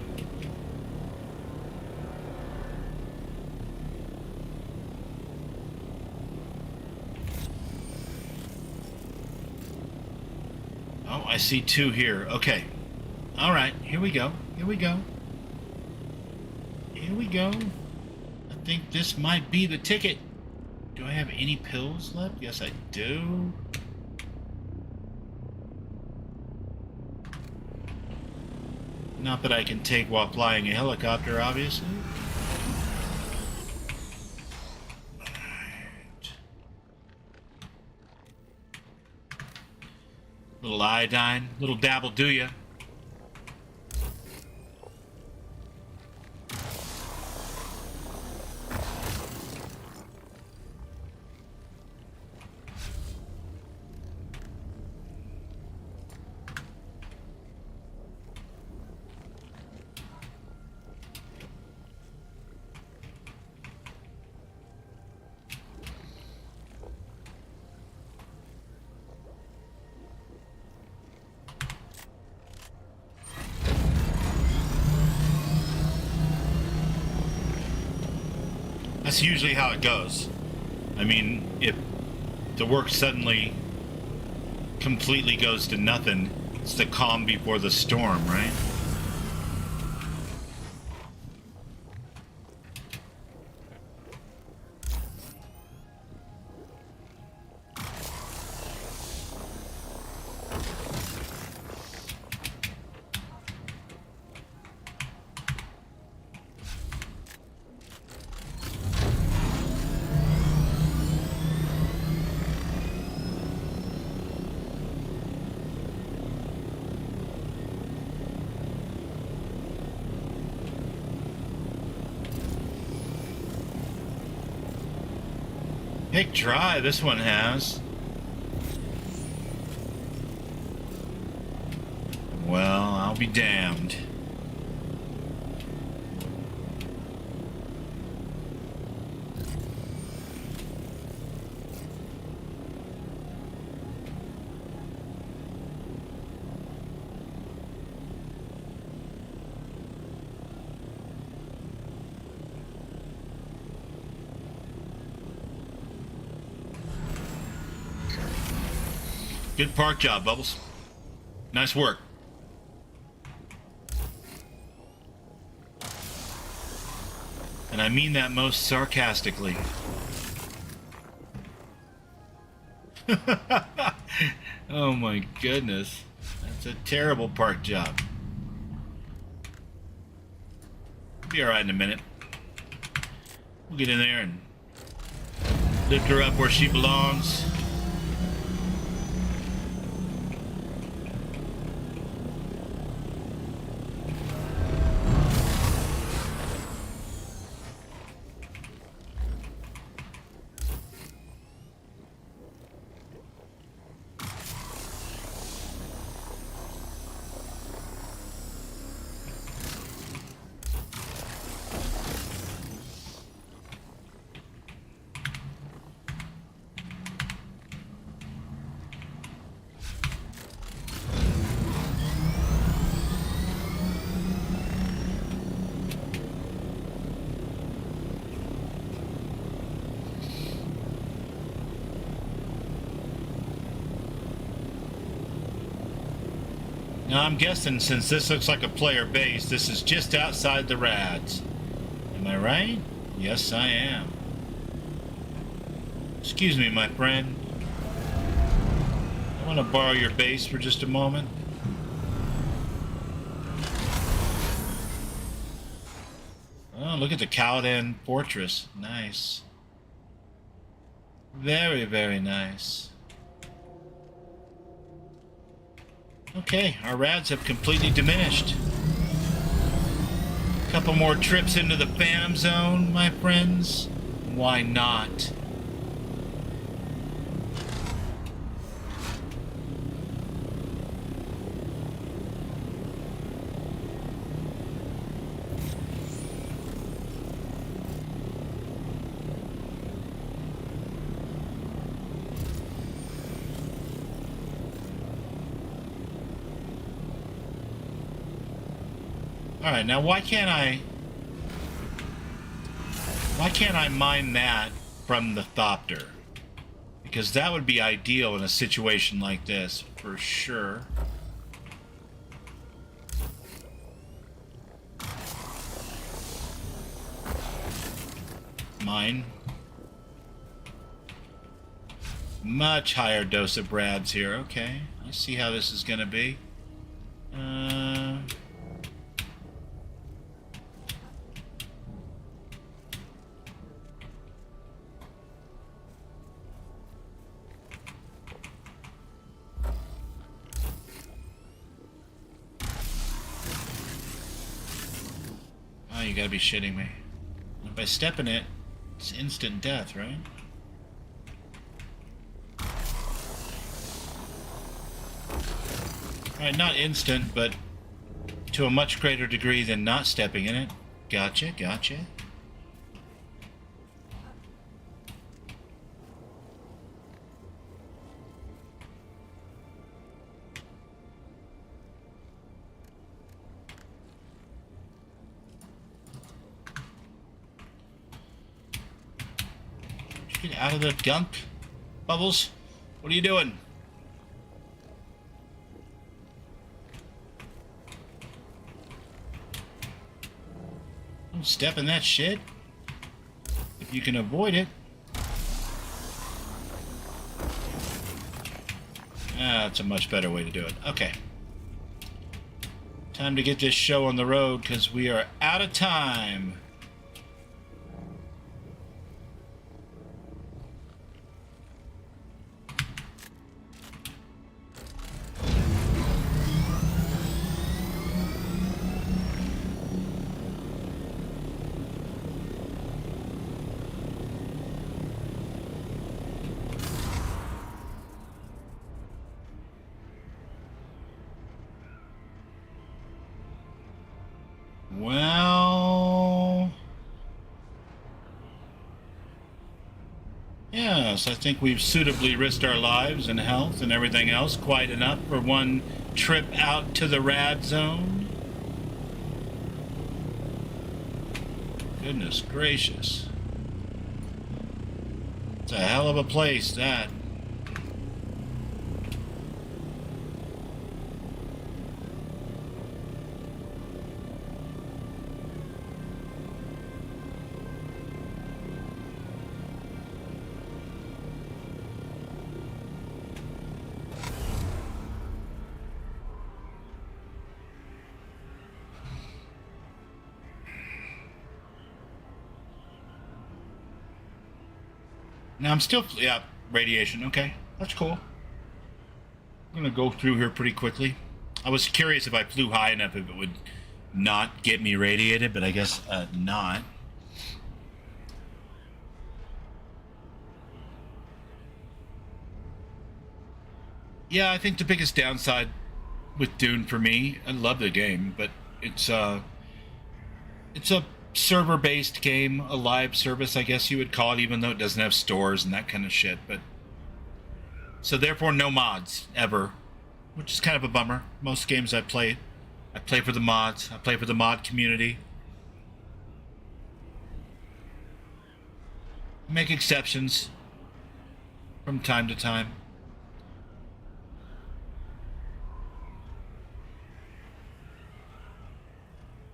Oh, I see two here. Okay. All right, here we go. Here we go. Here we go. I think this might be the ticket. Do I have any pills left? Yes, I do. Not that I can take while flying a helicopter, obviously. Alright. Little iodine, little dabble do ya. That's usually how it goes. I mean, if the work suddenly completely goes to nothing, it's the calm before the storm, right? Pick dry, this one has. Well, I'll be damned. Good park job, Bubbles. Nice work. And I mean that most sarcastically. Oh my goodness. That's a terrible park job. Be alright in a minute. We'll get in there and lift her up where she belongs. Now I'm guessing since this looks like a player base, this is just outside the rads. Am I right? Yes, I am. Excuse me, my friend. I want to borrow your base for just a moment. Oh, look at the Caladan Fortress. Nice. Very, very nice. Okay, our rads have completely diminished. A couple more trips into the Phantom Zone, my friends. Why not? Alright, now why can't I mine that from the Thopter? Because that would be ideal in a situation like this, for sure. Mine. Much higher dose of Brads here. Okay, I see how this is gonna be. You gotta be shitting me. If I step in it, it's instant death, right? Alright, not instant, but to a much greater degree than not stepping in it. Gotcha, gotcha. Get out of the gunk, Bubbles. What are you doing? Don't step in that shit. If you can avoid it. That's a much better way to do it. Okay. Time to get this show on the road because we are out of time. Yes, I think we've suitably risked our lives and health and everything else quite enough for one trip out to the rad zone. Goodness gracious. It's a hell of a place, that. Now I'm still, yeah, radiation. Okay, that's cool. I'm gonna go through here pretty quickly. I was curious if I flew high enough if it would not get me radiated, but I guess not. Yeah, I think the biggest downside with Dune for me, I love the game, but it's a server-based game, a live service, I guess you would call it, even though it doesn't have stores and that kind of shit. But so therefore, no mods ever, which is kind of a bummer. Most games I play for the mods. I play for the mod community. Make exceptions from time to time.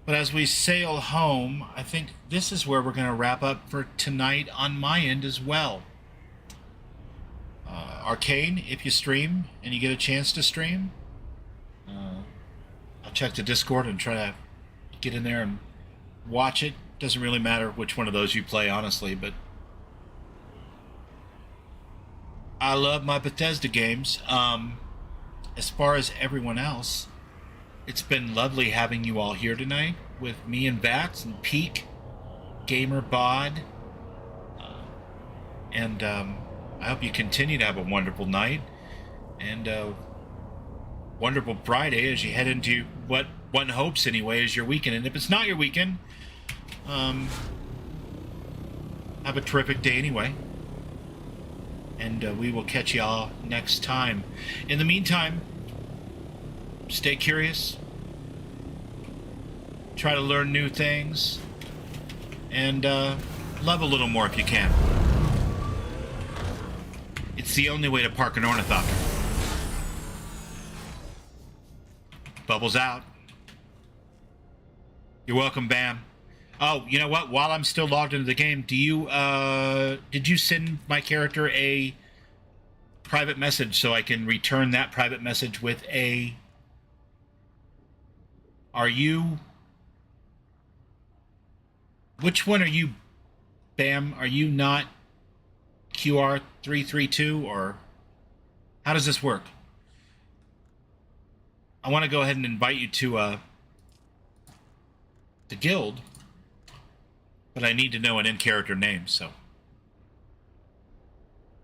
But as we sail home, I think this is where we're going to wrap up for tonight on my end as well. Arcane, if you stream and you get a chance to stream, I'll check the Discord and try to get in there and watch it. Doesn't really matter which one of those you play, honestly, but I love my Bethesda games. As far as everyone else, it's been lovely having you all here tonight with me and Vats and Peak, Gamer Bod, and I hope you continue to have a wonderful night and wonderful Friday as you head into what one hopes anyway is your weekend. And if it's not your weekend, have a terrific day anyway. And we will catch y'all next time. In the meantime, stay curious, try to learn new things, and love a little more if you can. It's the only way to park an ornithopter. Bubbles out. You're welcome, Bam. Oh, you know what? While I'm still logged into the game, did you send my character a private message so I can return that private message with a... Which one are you, Bam? Are you not QR332, or how does this work? I want to go ahead and invite you to the guild, but I need to know an in-character name, so.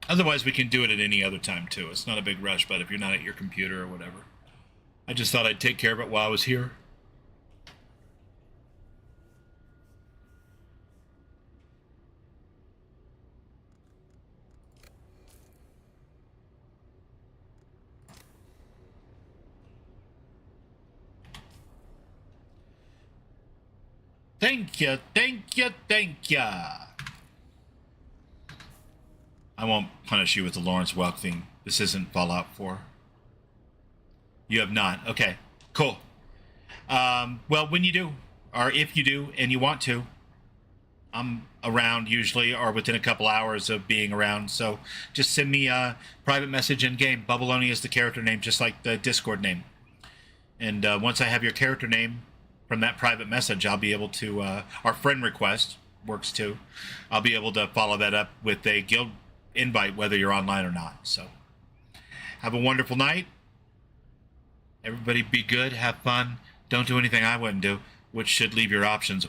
Otherwise, we can do it at any other time, too. It's not a big rush, but if you're not at your computer or whatever. I just thought I'd take care of it while I was here. Thank you, thank you, thank you. I won't punish you with the Lawrence Welk thing. This isn't Fallout 4. You have not. Okay, cool. Well, when you do, or if you do, and you want to, I'm around usually, or within a couple hours of being around. So just send me a private message in game. Bubblonia is the character name, just like the Discord name. And once I have your character name from that private message, I'll be able to, our friend request works too. I'll be able to follow that up with a guild invite, whether you're online or not. So have a wonderful night. Everybody be good, have fun. Don't do anything I wouldn't do, which should leave your options